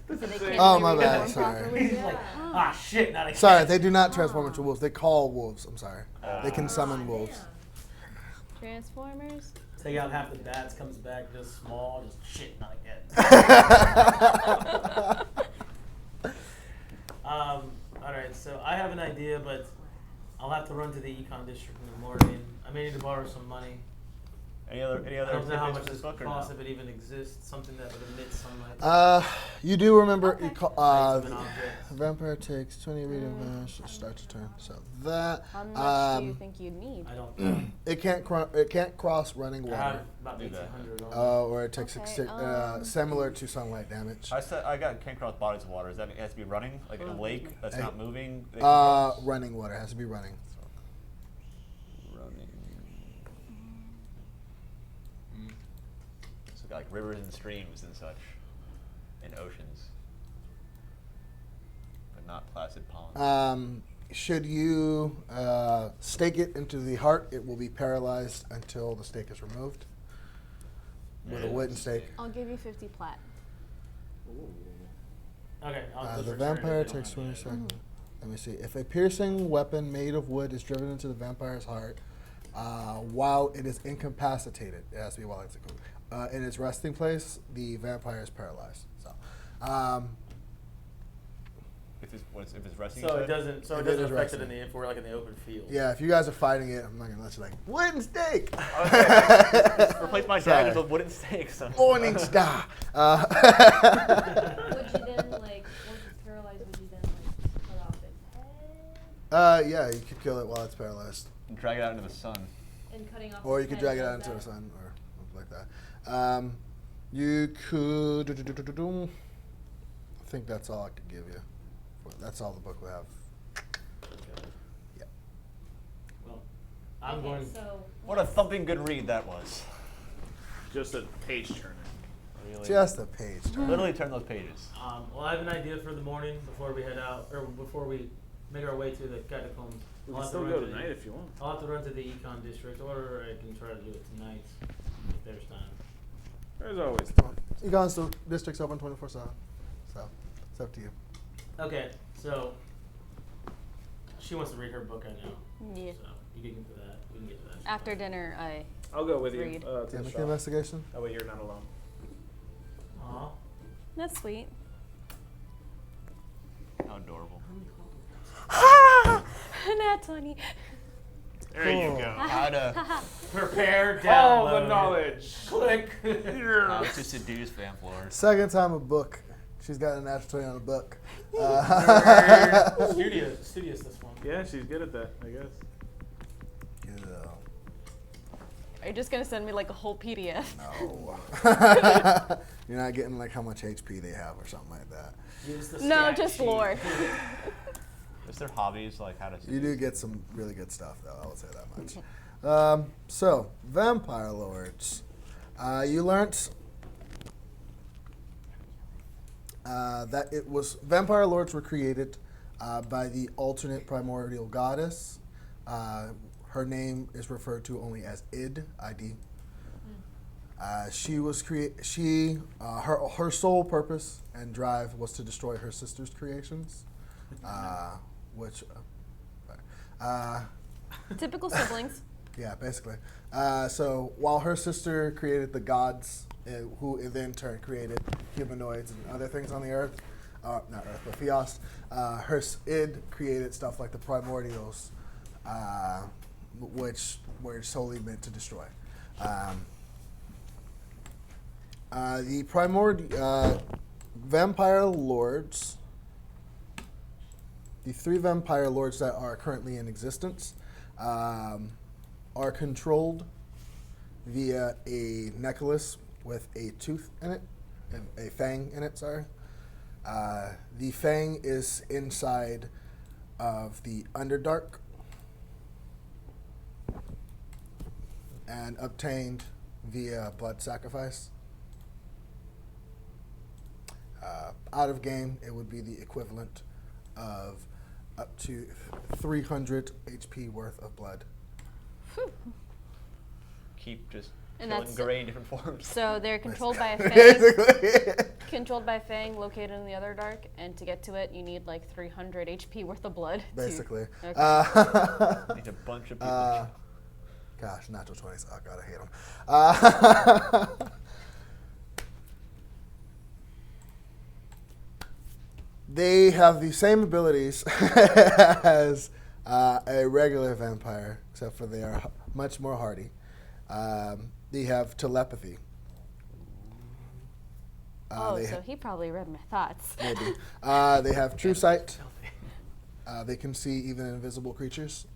So they can't Oh, really my bad, reform sorry. properly. He's like, ah, shit, not again. Sorry, they do not transform into wolves. They call wolves. I'm sorry. They can summon Aw, wolves. Transformers. Take out half the bats, comes back just small, just shit, not again. Alright, so I have an idea, but I'll have to run to the econ district in the morning. I may need to borrow some money. Any other I don't know how tidbits much in this book or costs, no? if it even exists, something that would emit sunlight. You do remember Okay. Size of an object. vampire takes 20 reading damage to start to turn. So that How much do you think you'd need? I don't know. it can't cross running I have water, about Do that. 1,800 on or it takes Okay, similar to sunlight damage. I got can't cross bodies of water. Does that mean it has to be running? Like in a lake that's not moving? They can Uh, cross? running water has to be running. Running. So got like rivers and streams and such, and oceans, but not placid ponds. Should you stake it into the heart, it will be paralyzed until the stake is removed with a wooden stake. I'll give you 50 plat. Okay, I'll just The return it vampire if they don't takes have 20 it. seconds. Let me see. If a piercing weapon made of wood is driven into the vampire's heart, while it is incapacitated, it has to be while it's in its resting place, the vampire is paralyzed. So, If it's resting. So you it said? doesn't. So it If it doesn't is affect it resting. if we're like in the open field. yeah, if you guys are fighting it, I'm not gonna let you like wooden stake. Replace my Sorry. dragon with wooden stakes. Morning star. would you then like once it's paralyzed, would you then like cut off its head? Yeah, you could kill it while it's paralyzed, And drag it out into the sun. And cutting off or you its could head drag it does out into the that? sun or something like that. You could. I think that's all I could give you. That's all the book will have. Yeah. Well, I'm Okay, going. so What a thumping good read that was. Just a page turner. Really. Just a page. Literally turn those pages. Well, I have an idea for the morning before we head out, or before we make our way to the catacombs. We I'll can have to still run go to the- tonight if you want. I'll have to run to the econ district, or I can try to do it tonight if there's time. There's always time. Egon's the district's open 24/7, so it's up to you. Okay, so she wants to read her book, I know. Yeah. So you can get to that. We can get to that. After dinner, I. I'll go with you Read. to Yeah, the make an shop. investigation. That way you're not alone. Aw. That's sweet. How adorable. Nat 20. There you go. How to Prepare All download. the knowledge. Click. how to seduce vamp lords. Second time a book. She's got a natural 20 on a book. Studious this one. Yeah, she's good at that, I guess. Are you just gonna send me like a whole PDF? No. You're not getting like how much HP they have or something like that. Use the No, stat just sheet. lore. Is there hobbies like how to You seduce? do get some really good stuff, though. I will say that much. So, vampire lords. You learnt that it was vampire lords were created by the alternate primordial goddess. Her name is referred to only as Id, ID. She was her sole purpose and drive was to destroy her sister's creations, which. Typical siblings. Yeah, basically. So while her sister created the gods, who in then turn created humanoids and other things on the earth, not Earth, but Theos, Id created stuff like the primordials, which were solely meant to destroy. The vampire lords, the 3 vampire lords that are currently in existence, are controlled via a necklace with a tooth in it, a fang in it, sorry. The fang is inside of the Underdark and obtained via blood sacrifice. Out of game, it would be the equivalent of up to 300 HP worth of blood. Keep just And killing that's- gray in different forms. So they're controlled by a fang. Basically. Controlled by fang located in the Underdark, and to get to it, you need like 300 HP worth of blood. Basically. Okay. Need a bunch of people. Gosh, natural 20s. Oh, God, I hate them. They have the same abilities as a regular vampire, except for they are much more hardy. They have telepathy. So he probably read my thoughts. Maybe. They have true sight. They can see even invisible creatures.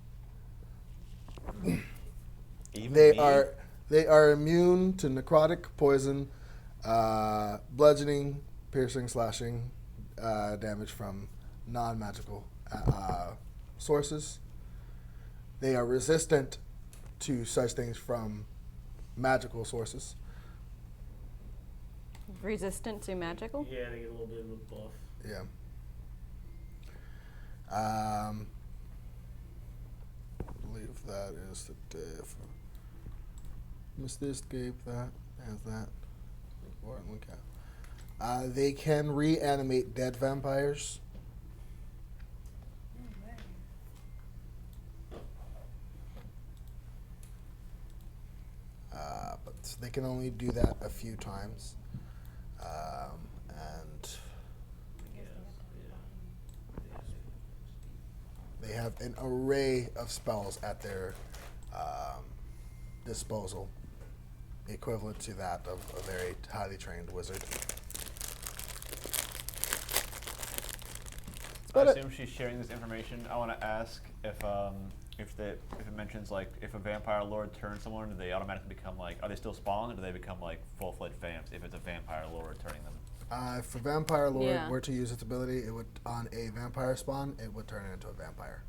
Even They me? are immune to necrotic, poison, bludgeoning, piercing, slashing damage from non-magical sources. They are resistant to such things from magical sources. Resistant to magical? Yeah, they get a little bit of a buff. Yeah. I believe that is the diff. Missed the escape, that, as that. Look at. They can reanimate dead vampires. But they can only do that a few times. And they have an array of spells at their disposal, equivalent to that of a very highly trained wizard. I assume she's sharing this information. I want to ask if it mentions like if a vampire lord turns someone, do they automatically become like, are they still spawned, or do they become like full-fledged vamps if it's a vampire lord turning them? If a vampire lord Yeah. were to use its ability, it would on a vampire spawn, it would turn it into a vampire.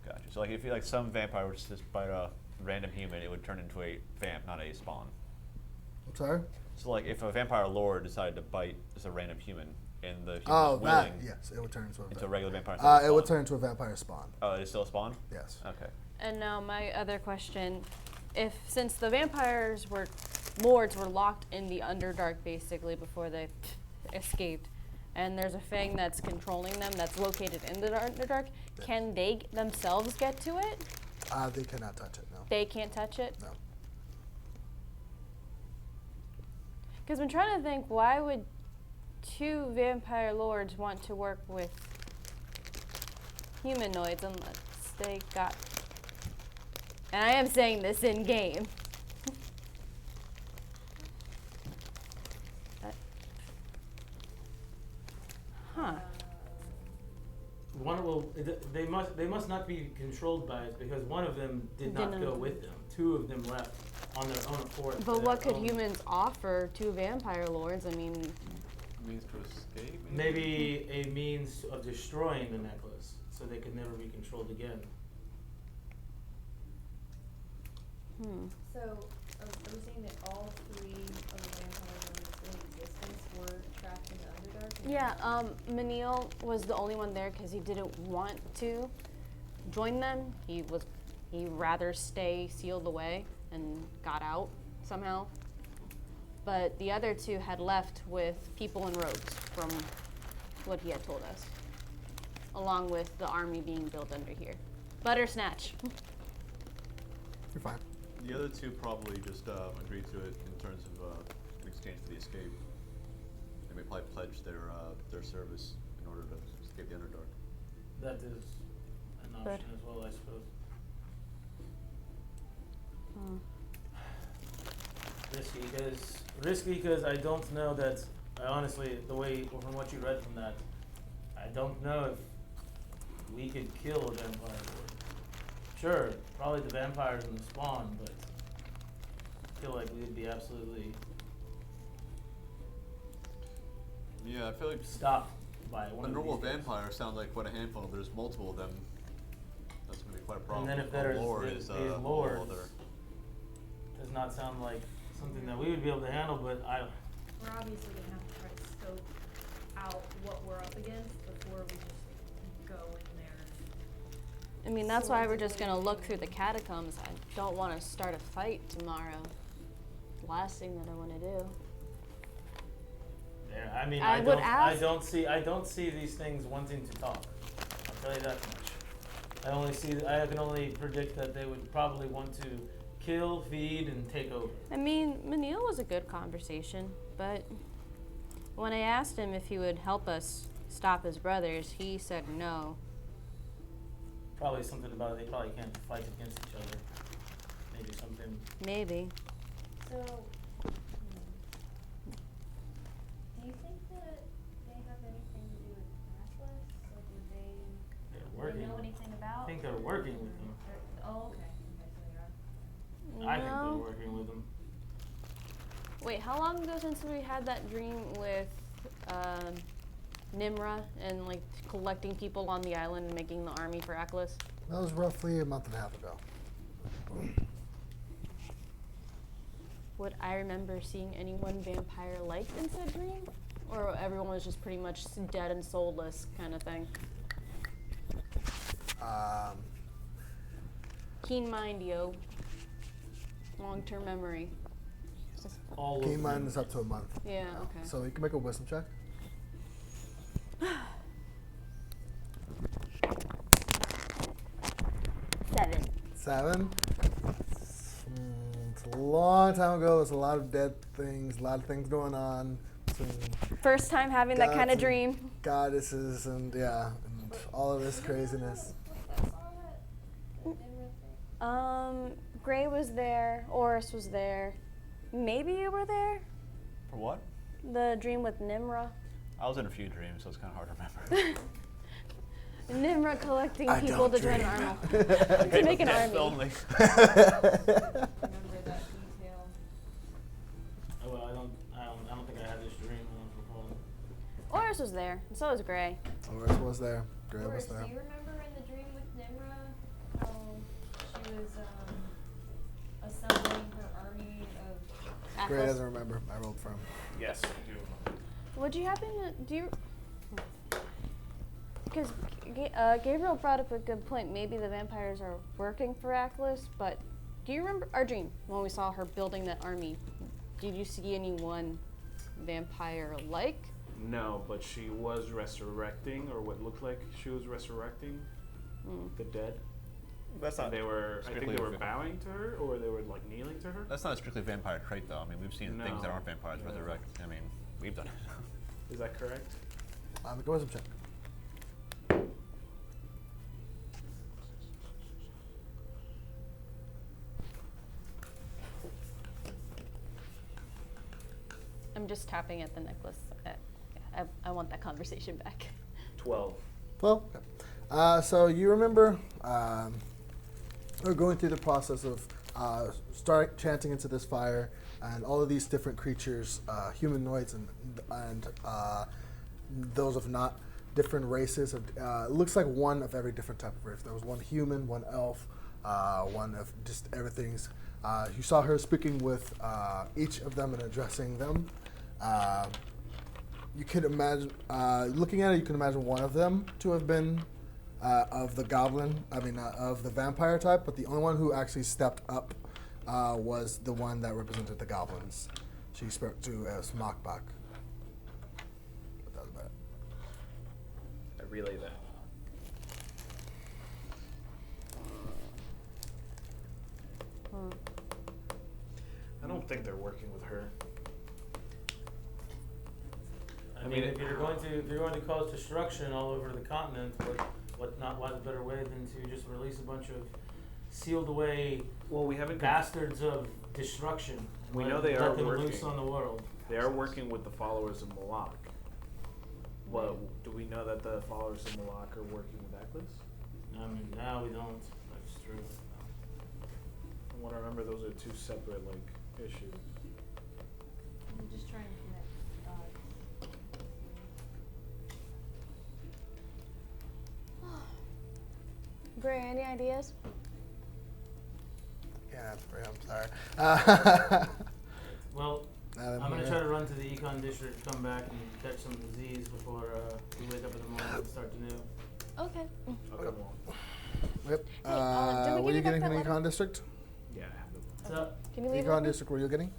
Gotcha. So like if you like some vampire would just bite a random human, it would turn into a vamp, not a spawn. I'm sorry? So like if a vampire lord decided to bite just a random human and the human Oh, was that, willing yes, it would turn into a into a vampire. regular vampire. instead of a It would spawn. turn into a vampire spawn. Oh, it is still a spawn? Yes. Okay. And now my other question, since the lords were locked in the Underdark basically before they escaped, and there's a fang that's controlling them that's located in the Underdark, Yeah. can they themselves get to it? They cannot touch it, no. They can't touch it? No. Because I'm trying to think, why would 2 vampire lords want to work with humanoids unless they got... And I am saying this in game. Huh. They must not be controlled by it because one of them did not Didn't. go with them. 2 of them left on their own accord. for But their what could own- humans offer to vampire lords? I mean, Means to escape? Maybe a means of destroying the necklace so they could never be controlled again. So, are we saying that all 3 of the vampire lords in existence were trapped in the Underdark? yeah, Manil was the only one there because he didn't want to join them. He'd rather stay sealed away and got out somehow. But the other 2 had left with people in robes from what he had told us, along with the army being built under here. Buttersnatch. You're fine. The other 2 probably just agreed to it in terms of in exchange for the escape. They may probably pledge their service in order to escape the Underdark. That is an option as well, I suppose. This, you guys risky because I don't know that. Honestly, the way from what you read from that, I don't know if we could kill a vampire lord. Sure, probably the vampires in the spawn, but I feel like we'd be absolutely Yeah, I feel like stopped by one a of normal these guys. vampire sounds like quite a handful. If there's multiple of them, that's going to be quite a problem. And then if The there's lore these is a whole lords, other. does not sound like something that we would be able to handle, but We're obviously gonna have to try to scope out what we're up against before we just go in there. I mean, that's why we're just gonna look through the catacombs. I don't want to start a fight tomorrow. Last thing that I want to do. yeah, I mean, I would ask- I don't see these things wanting to talk. I'll tell you that much. I can only predict that they would probably want to kill, feed, and take over. I mean, Manil was a good conversation, but when I asked him if he would help us stop his brothers, he said no. Probably something about they probably can't fight against each other. Maybe something. Maybe. So, do you think that they have anything to do with Atlas? Like, would They're do they working. know anything about? I think they're working with them. Oh, okay. Okay, so they are. I think they're No. working with them. Wait, how long ago since we had that dream with Nimra and like collecting people on the island and making the army for Aklis? That was roughly a month and a half ago. Would I remember seeing anyone vampire-like in said dream? Or everyone was just pretty much dead and soulless kind of thing? Keen mind, yo. Long-term memory. All of Keen them. mind is up to a month. Yeah, now. okay. So you can make a wisdom check. 7. It's a long time ago. There's a lot of dead things, a lot of things going on between First time having that kind of gods and dream. goddesses and and all of this craziness. What's that song that Nimrod sang? Gray was there. Orys was there. Maybe you were there? For what? The dream with Nimra. I was in a few dreams, so it's kind of hard to remember. Nimra collecting I people don't to join dream. an army. To make an Death army. only. Remember that detail. Oh, well, I don't think I had this dream. I don't recall. Orys was there, and so was Gray. Orys was there. Gray was Orys, there. do you remember in the dream with Nimra how she was assembling her army of... Gray Aklis. doesn't remember. I rolled for him. Yes, I do remember. Would you happen to do you? Because Gabriel brought up a good point. Maybe the vampires are working for Aklis, but do you remember our dream when we saw her building that army? Did you see anyone vampire-like? No, but she was resurrecting, or what looked like she was resurrecting the dead. That's And they were, I think strictly they were a- bowing to her, or they were like kneeling to her. That's not a strictly vampire trait, though. I mean, we've seen things that No. aren't vampires No. resurrect. I mean, we've done it. Is that correct? Make a wisdom check. I'm just tapping at the necklace. I want that conversation back. 12. Well, okay. So you remember we're going through the process of start chanting into this fire, and all of these different creatures, humanoids and those of not different races. It looks like one of every different type of race. There was one human, one elf, one of just everything's. You saw her speaking with each of them and addressing them. You could imagine, looking at it, you can imagine one of them to have been of the of the vampire type, but the only one who actually stepped up was the one that represented the goblins. She spoke to as Mockbach. But that was about it. I relay that. I don't think they're working with her. I mean, if you're going to cause destruction all over the continent, what better way than to just release a bunch of sealed away Well, we haven't. bastards of destruction We know they are let them working. loose on the world. They are working with the followers of Warlock. Well, do we know that the followers of Warlock are working with Eccles? I mean, now we don't. That's true. From what I remember, those are two separate issues. I'm just trying to connect the dots. Gray, any ideas? Yeah, that's for him. Sorry. Well, Now that I'm gonna we're- try to run to the econ district, come back and catch some disease before we wake up in the morning and start to new. Okay. Okay, well, Yep. Hey, did we were give you you back getting that from the letter? econ district? yeah, I have the So Can you leave it Econ with me? district, were you getting?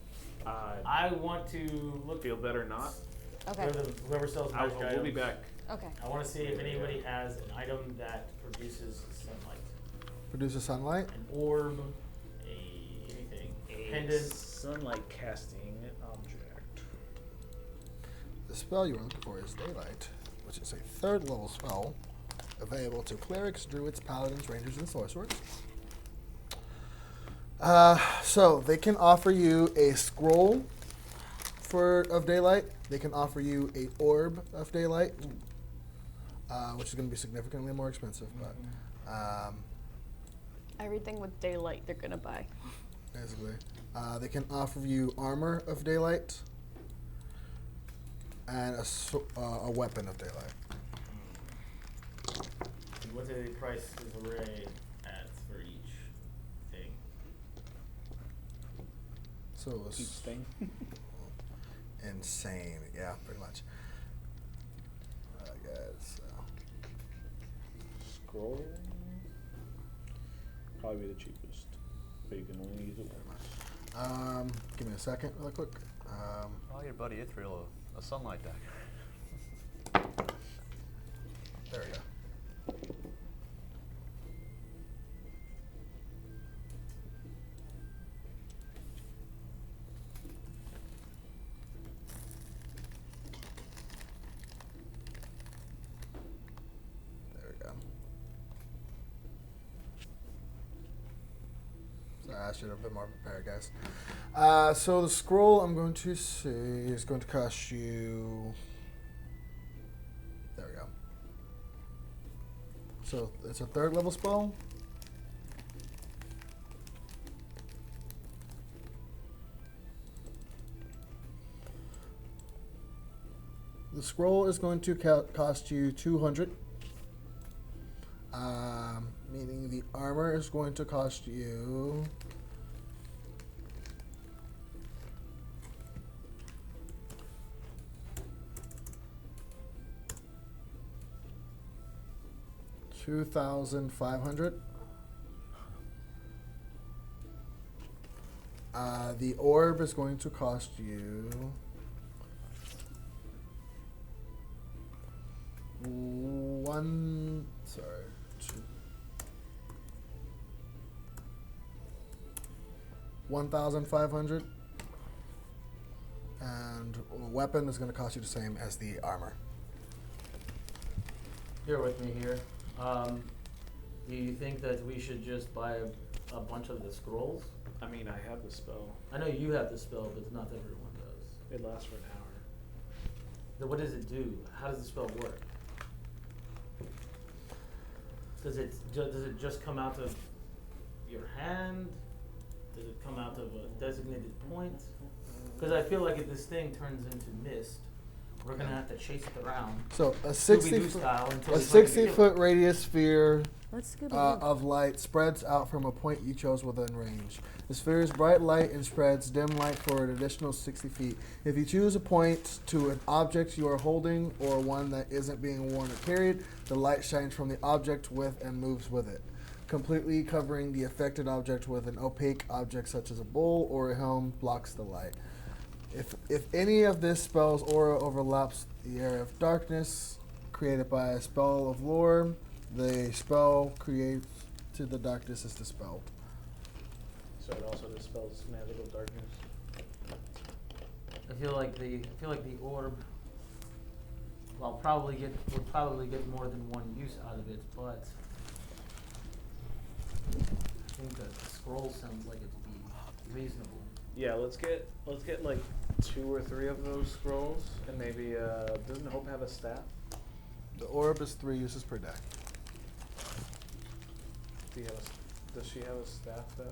I want to look Feel better not? Okay. whoever sells magic items. We'll be back. Okay. I want to see if anybody has an item that produces sunlight. Produces sunlight. An orb, anything. Pendant. Sunlight casting object. The spell you are looking for is Daylight, which is a 3rd level spell available to clerics, druids, paladins, rangers, and sorcerers. So they can offer you a scroll of daylight. They can offer you a orb of daylight, which is going to be significantly more expensive, but Everything with daylight they're gonna buy. basically, they can offer you armor of daylight and a weapon of daylight. And what do they price his array at for each thing? So it was Each thing. insane. Yeah, pretty much. Guys, Scroll. Probably the cheapest, but you can only use it once. give me a second, really quick. Oh, your buddy Ithryl, a sunlight dagger. There we go. There we go. Sorry, I should have been more prepared, guys. So the scroll I'm going to say is going to cost you. There we go. So it's a 3rd level spell. The scroll is going to cost you 200. Meaning the armor is going to cost you. $2,500. The orb is going to cost you $1,500, and a weapon is going to cost you the same as the armor. Bear with me here. Do you think that we should just buy a bunch of the scrolls? I mean, I have the spell. I know you have the spell, but not everyone does. It lasts for an hour. Then what does it do? How does the spell work? Does it just come out of your hand? Does it come out of a designated point? Because I feel like if this thing turns into mist, we're gonna have to chase it around. So a Scooby-Doo style until a we find the 60-foot radius sphere Let's Scooby of light spreads out from a point you chose within range. The sphere is bright light and spreads dim light for an additional 60 feet. If you choose a point to an object you are holding or one that isn't being worn or carried, the light shines from the object with and moves with it, completely covering the affected object. With an opaque object such as a bowl or a helm blocks the light. If any of this spell's aura overlaps the area of darkness created by a spell of lore, the spell created to the darkness is dispelled. So it also dispels magical darkness. I feel like the orb. We'll probably get more than one use out of it, but I think that the scroll sounds like it'd be reasonable. Yeah, let's get like 2 or 3 of those scrolls, and maybe doesn't Hope have a staff? The orb is 3 uses per deck. Does she have a staff though?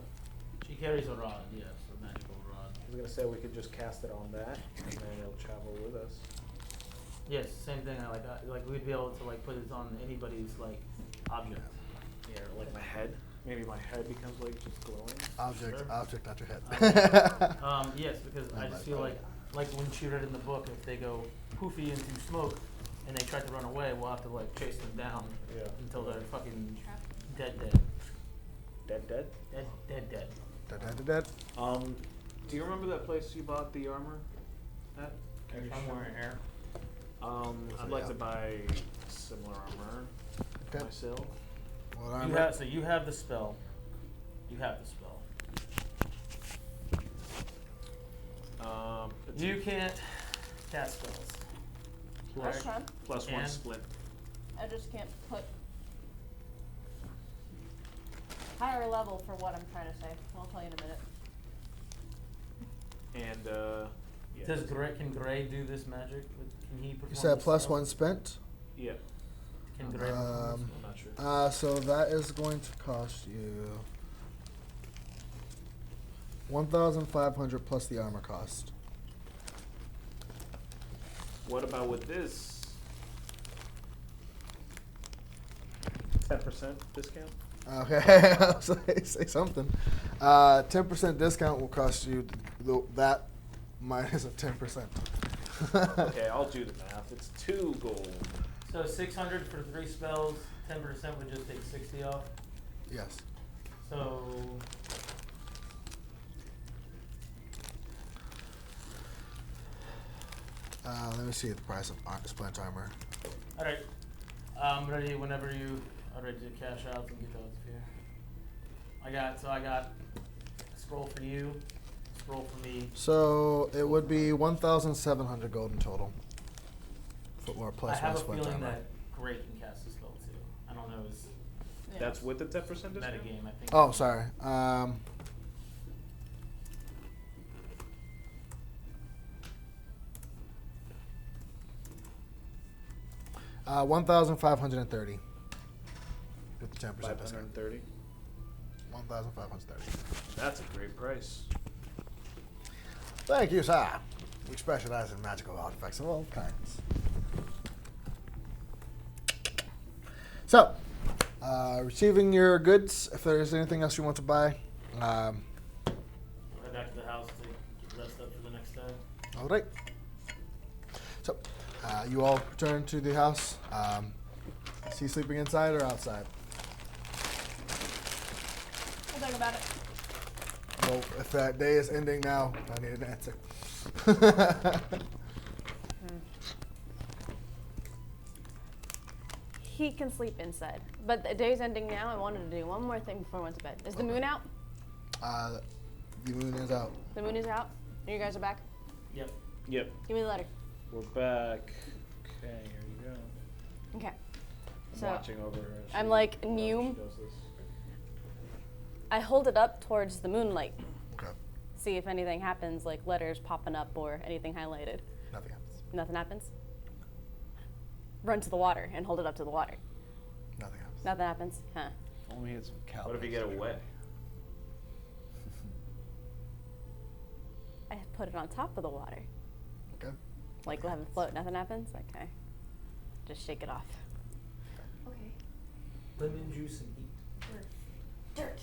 She carries a rod, yes, a magical rod. I was gonna say we could just cast it on that, and then it'll travel with us. Yes, same thing. Like we'd be able to like put it on anybody's like object. Yeah, like my head. Maybe my head becomes like just glowing. Object, Sure. object, not your head. Yes, because I just feel like when she read in the book, if they go poofy into smoke and they try to run away, we'll have to like chase them down Yeah. until they're fucking dead. Dead. Dead. Dead. Do you remember that place you bought the armor at? Can you Somewhere in here. I'd like to buy similar armor Okay. myself. What armor? You have the spell. You have the spell. You can't cast spells. Plus, Okay. plus 1 And- split. I just can't put higher level for what I'm trying to say. I'll tell you in a minute. And yeah. Can Gray do this magic? Can he perform You said this plus spell? 1 spent. Yeah. Can Gray perform this I'm spell? not sure. So that is going to cost you 1,500 plus the armor cost. What about with this? 10% discount? Okay, I'll say something. 10% discount will cost you that minus a 10%. Okay, I'll do the math. It's 2 gold. So 600 for 3 spells, 10% would just take 60 off. Yes. So Let me see the price of splint armor. all right, I'm ready whenever you are ready to cash out and get those here. I got a scroll for you, a scroll for me. So it would be 1,700 gold in total. Or plus I have 1 a splint feeling armor. that Gray can cast the spell too. I don't know his That's with the 10% discount? metagame. I think. Oh, sorry. 1,530 with the 10% discount. 530. 1,530. That's a great price. Thank you, sir. We specialize in magical artifacts of all kinds. So, receiving your goods. If there is anything else you want to buy, Head back to the house to get rest up for the next day. all right. So, you all return to the house. Is he sleeping inside or outside? We'll think about it. Well, if that day is ending now, I need an answer. He can sleep inside. But the day's ending now. I wanted to do one more thing before I went to bed. Is the moon out? The moon is out. The moon is out? And you guys are back? Yep. Yep. Give me the letter. We're back. Okay, here you go. Okay. I'm So watching over her. as I'm she- like as she new. does this. I hold it up towards the moonlight. Okay. See if anything happens, like letters popping up or anything highlighted. Nothing happens. Nothing happens? Run to the water and hold it up to the water. Nothing happens. Nothing happens? Huh. If only we had some cow. What if you get it wet? I put it on top of the water. Okay. Like we'll have it float. Nothing happens? Okay. Just shake it off. Okay. Lemon juice and eat. Dirt.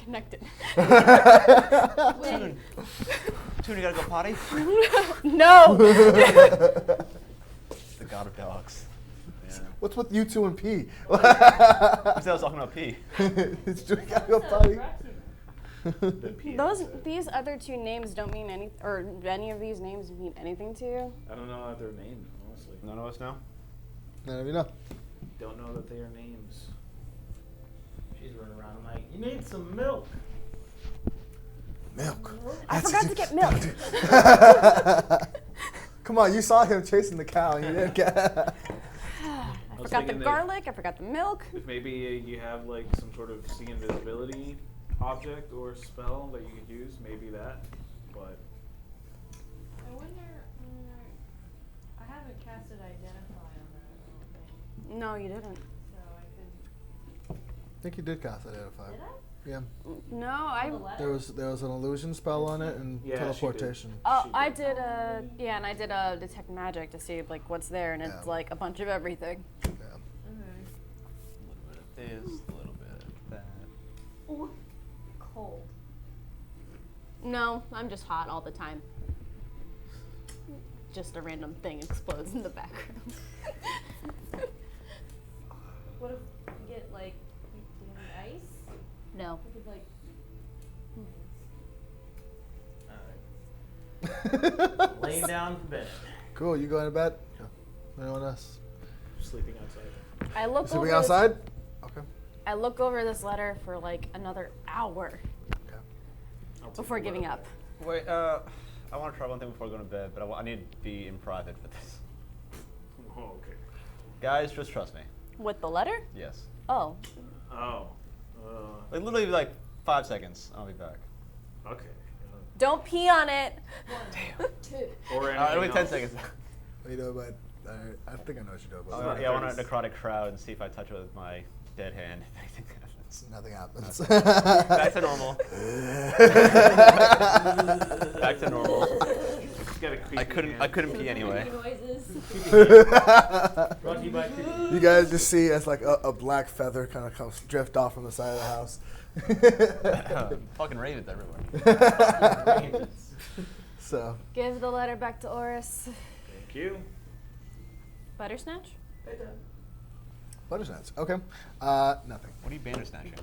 Connected. Wait. Tune, you gotta go potty? No! The god of dogs. Yeah. What's with you two and P? Who said I was talking about pee? It's doing gotta go potty. The P Those instead. these other two names don't mean any, or any of these names mean anything to you. I don't know their names, honestly. None of us know? None of you know. Don't know that they are names. She's running around. I'm like, you need some milk. Milk. I forgot to get milk. Come on, you saw him chasing the cow and you didn't get I I was forgot the thinking garlic. I forgot the milk. If maybe you have like some sort of see invisibility object or spell that you could use, maybe that. But I wonder. I haven't casted Identify on that, I don't think. No, you didn't. So I could. I think you did cast Identify. Did I? Yeah. No, On the letter? There was an illusion spell on it and Yeah, she did. teleportation. Oh, She I did. did and I did a detect magic to see like what's there, and it's Yeah. like a bunch of everything. Yeah. Okay. A little bit of this, a little bit of that. Ooh. Cold. No, I'm just hot all the time. Just a random thing explodes in the background. What if we get like, do you need ice? No. We could like. Alright. Laying down in bed. Cool. You going to bed? Yeah. Anyone else? sleeping outside. I look Sleeping over outside? Okay. I look over this letter for like another hour Okay. I'll take before the giving letter up. Wait, I want to try one thing before going to bed, but I need to be in private for this. back. Oh, okay. Guys, just trust me. With the letter? Yes. Oh. Oh. Like literally like 5 seconds. I'll be back. Okay. Don't pee on it. Two. Or It'll be anything 10 else. seconds. What do you know about? I think I know what you know about. not Yeah, I want a nice. necrotic crowd and see if I touch it with my dead hand. If anything happens. Nothing happens. Back to normal. Back to normal. Just got a creepy I hand. couldn't pee anyway. Noises. Brought to you by Kitty. You guys just see as like a black feather kind of comes drift off from the side of the house. Fucking ravens everywhere. So Give the letter back to Orys. Thank you. Buttersnatch? Buttersnatch. Okay. Nothing. What are you bandersnatching?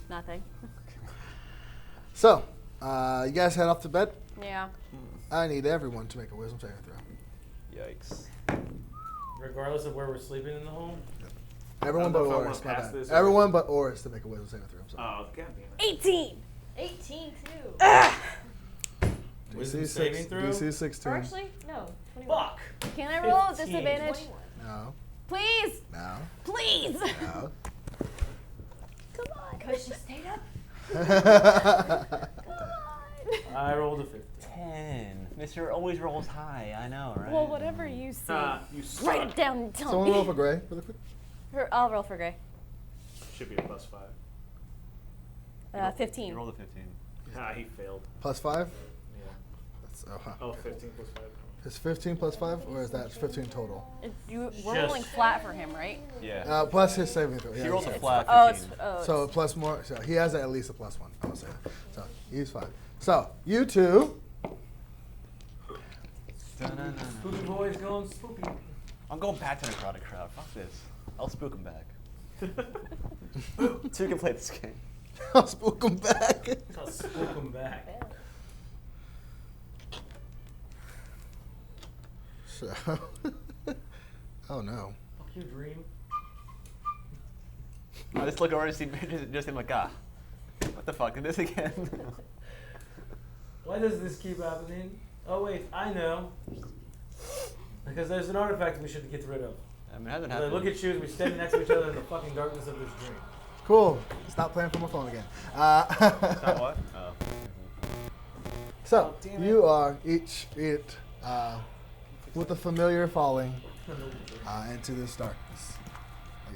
Nothing. So you guys head off to bed. Yeah. I need everyone to make a wisdom saving throw. Yikes. Regardless of where we're sleeping in the home. Everyone I but don't know if I Orys. wanna My pass bad. this Everyone but Orys to make a wisdom saving throw. I'm sorry. Oh, god damn it. 18! 18 too. Wisdom DC saving throw? DC 16. Or actually, no. 21. Fuck. Can I roll 15. disadvantage? 21. No. Please! No. Please! No. Come on. Because she stayed up. Come on. I rolled a 15. 10. Mr. always rolls high. I know, right? Well, whatever you see. You suck. Write it down and tell Someone me. roll for Gray really quick. I'll roll for Gray. Should be a +5. 15. You rolled a 15. Ah, he failed. Plus 5. Yeah. That's, Oh, 15 + 5. Is 15 plus 5 or is that 15 total? We're Just- rolling flat for him, right? Yeah. Plus his saving throw. He Yeah, rolled a so- flat Oh, 15. So plus more. So he has at least a +1. I will say that. So he's fine. So you two. Spooky boys going spooky. I'm going back to the necrotic crowd. Fuck this. I'll spook him back. Two can play this game. I'll spook him back. I'll spook them back. So. Oh no. Fuck your dream. I just look over and see just him like, what the fuck is this again? Why does this keep happening? Oh wait, I know. Because there's an artifact we should get rid of. I mean, it hasn't I happened. look at you as we stand next to each other in the fucking darkness of this dream. Cool. Stop playing from my phone again. Stop what? Oh. So damn you are each with a familiar falling into this darkness.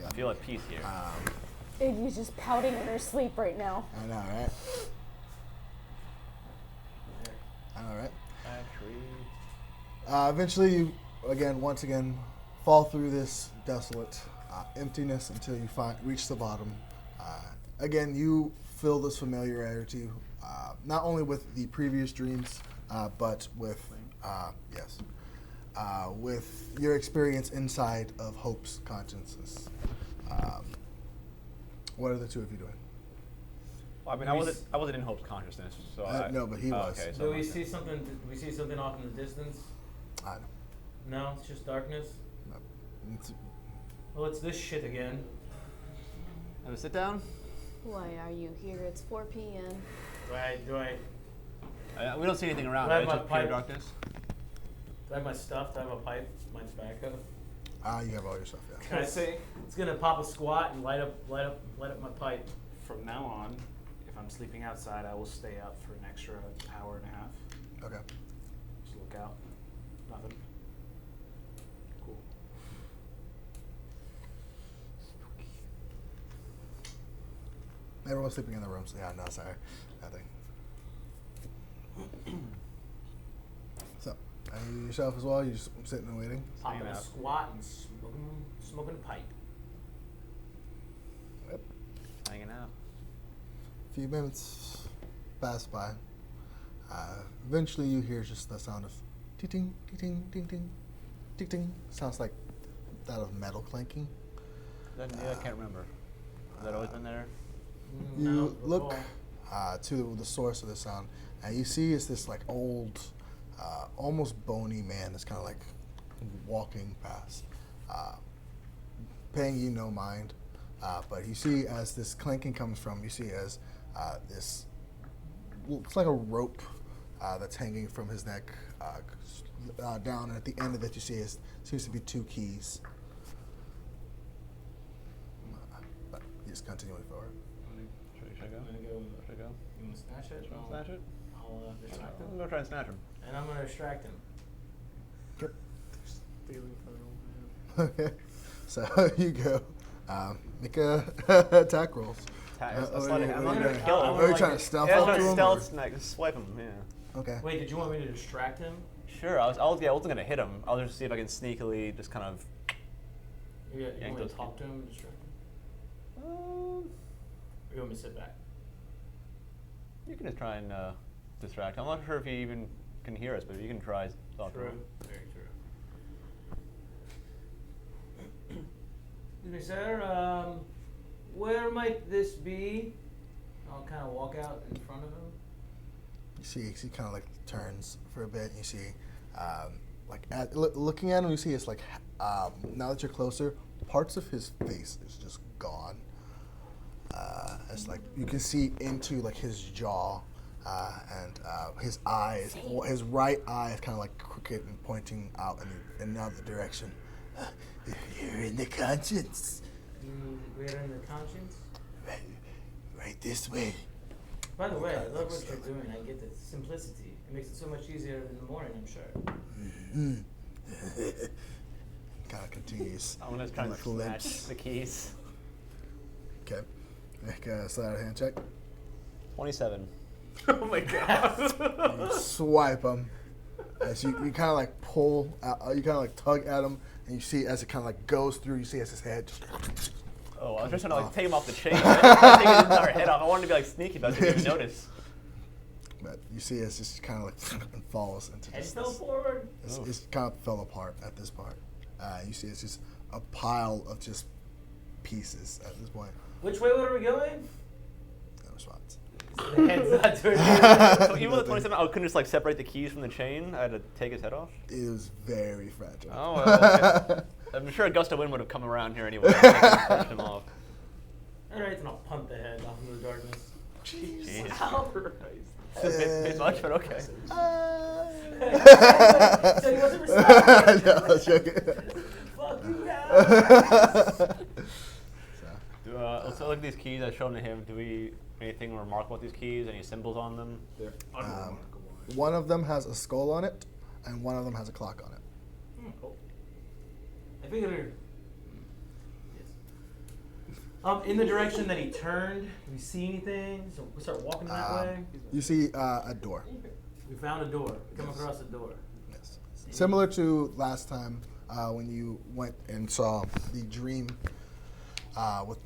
I feel at peace here. Iggy's just pouting in her sleep right now. I know, right? I know, right? Actually. Eventually, you once again, fall through this desolate emptiness until you reach the bottom. Again, you feel this familiarity, not only with the previous dreams, but with with your experience inside of Hope's consciousness. What are the two of you doing? Well, I mean, I wasn't in Hope's consciousness, so No, but he was. Okay, so Do I'm we okay. see something? Do we see something off in the distance? I know. No, it's just darkness. No. It's- Well, it's this shit again. Have a sit down. Why are you here? It's 4 p.m. Do I We don't see anything around. Do I have Right? my Just pure pipe? darkness. have my stuff? Do I have a pipe? My tobacco? You have all your stuff, yeah. Can I say, It's gonna pop a squat and light up my pipe. from now on, if I'm sleeping outside, I will stay up for an extra hour and a half. Okay. Just look out. Nothing. Cool. Everyone's sleeping in the room, so yeah, no, sorry. Nothing. So, you yourself as well? You just sitting and waiting? Popping a out. squat and smoking a pipe. Yep. Hanging out. A few minutes pass by. Eventually, you hear just the sound of ting ting ting ting ting ting. Sounds like that of metal clanking. I can't remember. Has that always been there? You look to the source of the sound, and you see is this like old, almost bony man that's kind of like walking past, paying you no mind. But you see as this clanking comes from, you see as this, it's like a rope that's hanging from his neck down, and at the end of it you see seems to be 2 keys. But he's continuing forward. Should I go? I'm gonna go. Should I go? You wanna snatch it? Should I snatch it? I'll distract I'm him. gonna try and snatch him. And I'm gonna distract him. Yep. Stealing from an old man. Okay. So you go. Make a attack rolls. I'm what not are you gonna doing? kill him. Are you trying to stealth Yeah, I was up trying to to him? stealth snag, swipe him. Yeah. Okay. Wait, did you want me to distract him? Sure. I wasn't gonna hit him. I'll just see if I can sneakily just kind of. You Yank want me those to talk to him and distract him? Or you want me to sit back? You can just try and distract him. I'm not sure if he even can hear us, but you can try talk to him. Very true. Excuse me, sir. Where might this be? I'll kind of walk out in front of him. You see, he kind of like turns for a bit. And you see, like looking at him, you see it's like now that you're closer, parts of his face is just gone. It's like you can see into like his jaw, and his eyes. His right eye is kind of like crooked and pointing out in another direction. You're in the conscience. We're in the conscience? Right this way. By the way, I love what you're doing. I get the simplicity. It makes it so much easier in the morning, I'm sure. Kind of continues. I'm gonna try and Like snatch lips. the keys. Okay. Make a sleight of hand check. 27. Oh my god. You swipe him. As you kind of like pull, you kind of like tug at him, and you see as it kind of like goes through, you see as his head just. Oh, I was just trying to like take him off the chain. I didn't want to take his entire head off. I wanted to be like sneaky, but I didn't even notice. But you see as just kind of like and falls into Head this. fell forward. It's kind of fell apart at this part. You see it's just a pile of just pieces at this point. Which way are we going? No response. The head's not doing anything. So even with the 27, I couldn't just like separate the keys from the chain. I had to take his head off. It was very fragile. Oh, well, okay. I'm sure a gust of wind would have come around here anyway. I pushed him off. Alright, then I'll punt the head off into the darkness. Jeez. Christ. It's a bit much, but okay. So he wasn't responding. No, I was joking. Fuck you guys. So look at these keys I showed to him. Do we anything remarkable about these keys? Any symbols on them? They're unremarkable. One of them has a skull on it, and one of them has a clock on it. Cool. I figured. Yes. In the direction that he turned, do we see anything? So we start walking that way. You see a door. We found a door. We come across a door. Yes. Similar to last time when you went and saw the dream with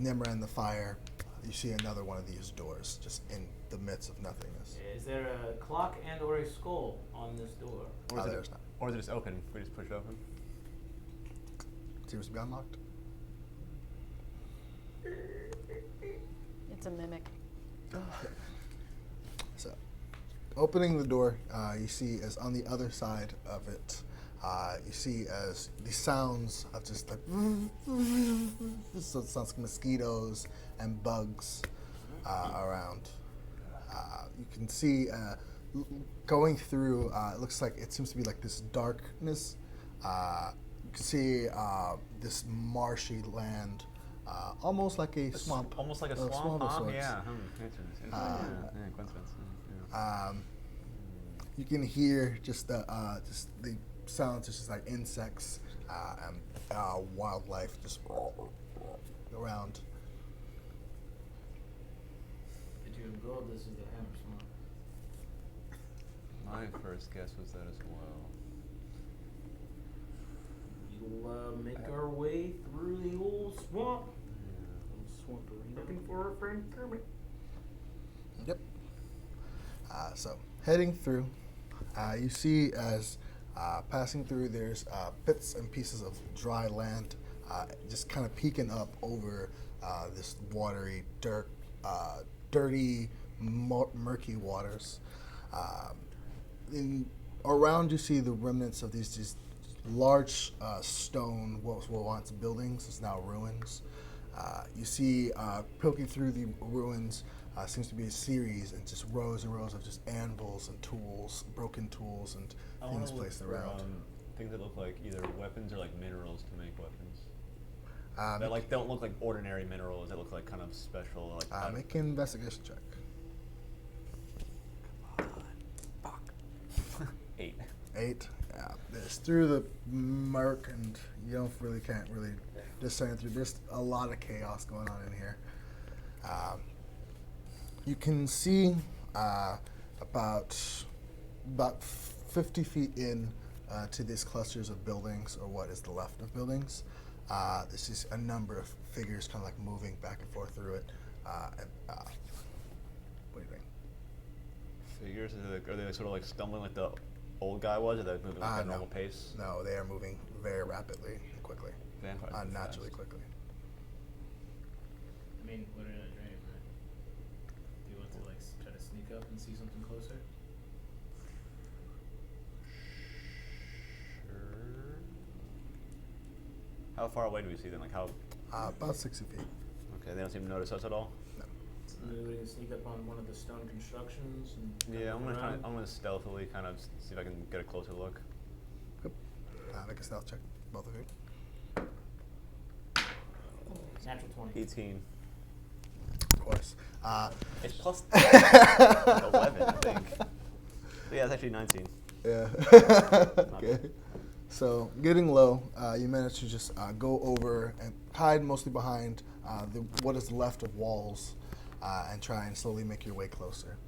Nimra and the fire. You see another one of these doors just in the midst of nothingness. Is there a clock and or a skull on this door? There's not. Or is it just open? We just push it open. Seems to be unlocked. It's a mimic. So, opening the door, you see as on the other side of it, you see as the sounds of just like so it sounds like mosquitoes and bugs around. You can see going through. It looks like it seems to be like this darkness, can see this marshy land, almost like a swamp. Almost like a swamp swamp, of huh? sorts. Yeah. Interesting. Yeah, coincidence. Yeah. You can hear just the sounds, just like insects and wildlife just around. Did you go? This is the hammer swamp. My first guess was that as well. We'll make our way through the old swamp. Swamp arena. Looking for our friend Kermit. Yep. So heading through, you see as passing through, there's bits and pieces of dry land, just kind of peeking up over this watery, dirty, murky waters. Around, you see the remnants of these large stone, what were once buildings, is now ruins. You see, poking through the ruins, seems to be a series and just rows and rows of just anvils and tools, broken tools and things placed around. Things that look like either weapons or like minerals to make weapons. That like don't look like ordinary minerals. That look like kind of special. Like make an investigation check. Fuck. 8. 8. Yeah, it's through the murk, and you can't really discern through. There's a lot of chaos going on in here. You can see about 50 feet in to these clusters of buildings, or what is the left of buildings. This is a number of figures kind of like moving back and forth through it. What do you think? Figures? Are they sort of like stumbling like the old guy was, or are they moving like at a normal pace? No, they are moving very rapidly and quickly. Vampires. Unnaturally quickly. I mean, we're in a dream, right? Do you want to like try to sneak up and see something closer? Sure. How far away do we see them? Like how? About 60 feet. Okay, they don't seem to notice us at all. Maybe we can sneak up on one of the stone constructions and Yeah, look around. I'm gonna stealthily kind of see if I can get a closer look. Yep. Make a stealth check, both of you. Natural 20. 18. Of course. It's plus 11, I think. Yeah, it's actually 19. Yeah. Okay. So getting low, you manage to just go over and hide mostly behind what is left of walls, and try and slowly make your way closer.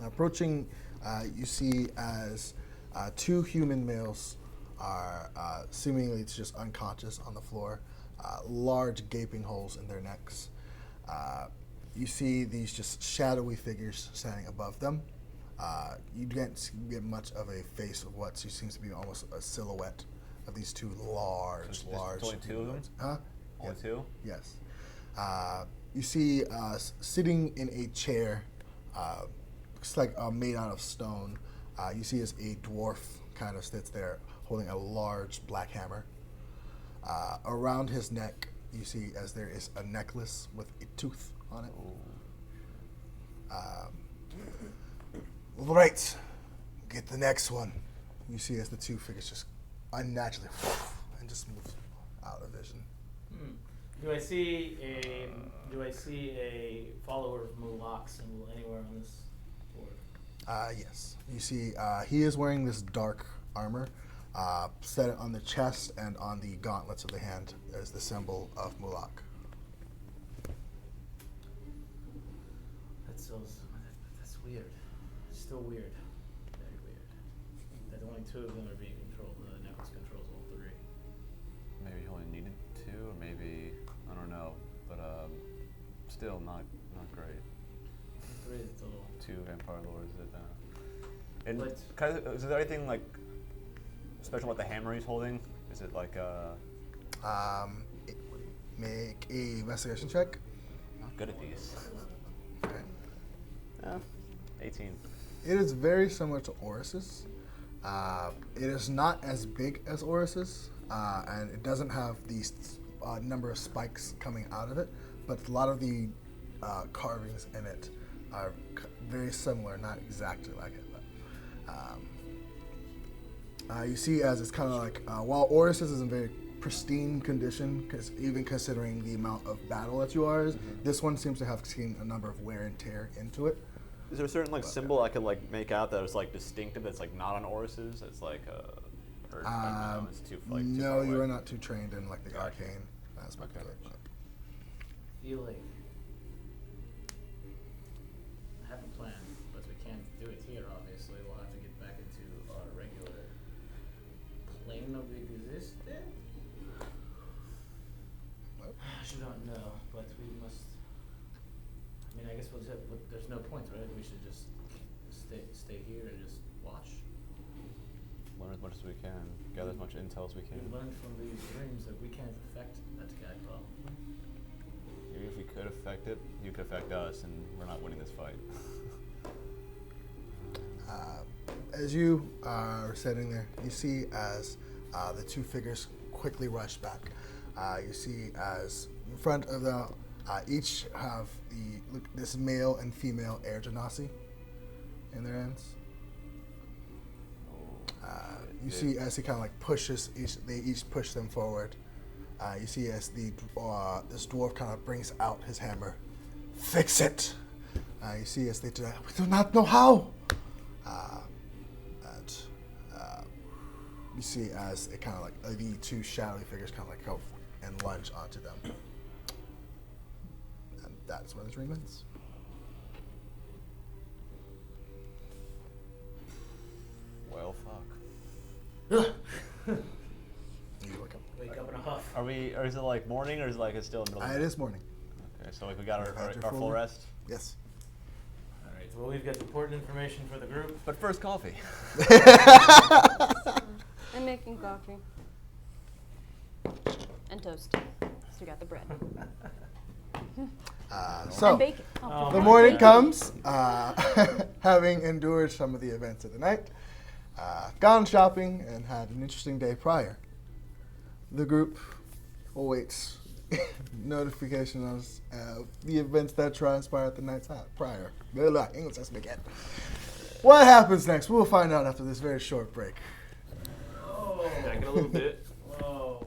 Approaching, you see as 2 human males are seemingly just unconscious on the floor, large gaping holes in their necks. You see these just shadowy figures standing above them. You can't get much of a face of what seems to be almost a silhouette of these 2 large. Only 2 of them? Huh? Only 2? Yes. You see sitting in a chair, looks like made out of stone. You see as a dwarf kind of sits there holding a large black hammer. Around his neck, you see as there is a necklace with a tooth on it. All right, get the next one. You see as the 2 figures just unnaturally and just move out of vision. Do I see a follower of Warlock symbol anywhere on this board? Yes. You see he is wearing this dark armor, set on the chest and on the gauntlets of the hand as the symbol of Mulak. That's weird. Still weird. Very weird. That only 2 of them are being controlled. The necklace controls all 3. Maybe he only needed 2, or maybe, I don't know. But still not great. 3 is total. 2 vampire lords that. And But- kind of, is there anything like special about the hammer he's holding? Is it like Make a investigation check. not good at these? Okay. 18. It is very similar to Orys's. It is not as big as Orys's, and it doesn't have these number of spikes coming out of it, but a lot of the carvings in it are very similar, not exactly like it. But, You see, as it's kind of like while Orys is in very pristine condition, because even considering the amount of battle that you are, this one seems to have seen a number of wear and tear into it. Is there a certain like symbol I could like make out that is like distinctive that's like not on Orys's? It's like or, I don't know, it's too, like, too No, far you away. are not too trained in like the arcane aspect of it. But. Healing. I have a plan, but we can't do it here, obviously. We'll have to get back into our regular plane of existence. I don't know, but we must. I mean, I guess we'll just, there's no point, right? We should just stay here and just watch. Learn as much as we can, gather as much intel as we can. We learned from these dreams that we can't affect that guy, probably. Maybe if we could affect it, you could affect us, and we're not winning this fight. As you are sitting there, you see as the two figures quickly rush back. You see as in front of the each have this male and female air genasi in their hands. You see as he kind of like pushes they each push them forward. You see as this dwarf kind of brings out his hammer. Fix it. You see as they do that. We do not know how. You see as it kind of like the two shadowy figures kind of like go and lunge onto them. And that's where the dream ends. Well, fuck. You wake up. Wake up in a huff. Or is it like morning, or is it like it's still in the middle of the It night? is morning. Okay, so like we got You've had your our full full- rest. Yes. All right. Well, we've got important information for the group. But first, coffee. I'm making coffee. And toast. So we got the bread. So And bacon. Oh the my morning God. comes, having endured some of the events of the night, gone shopping, and had an interesting day prior. The group awaits notification of the events that transpired the night prior. English has to begin. What happens next? We'll find out after this very short break. Back in a little bit. Whoa.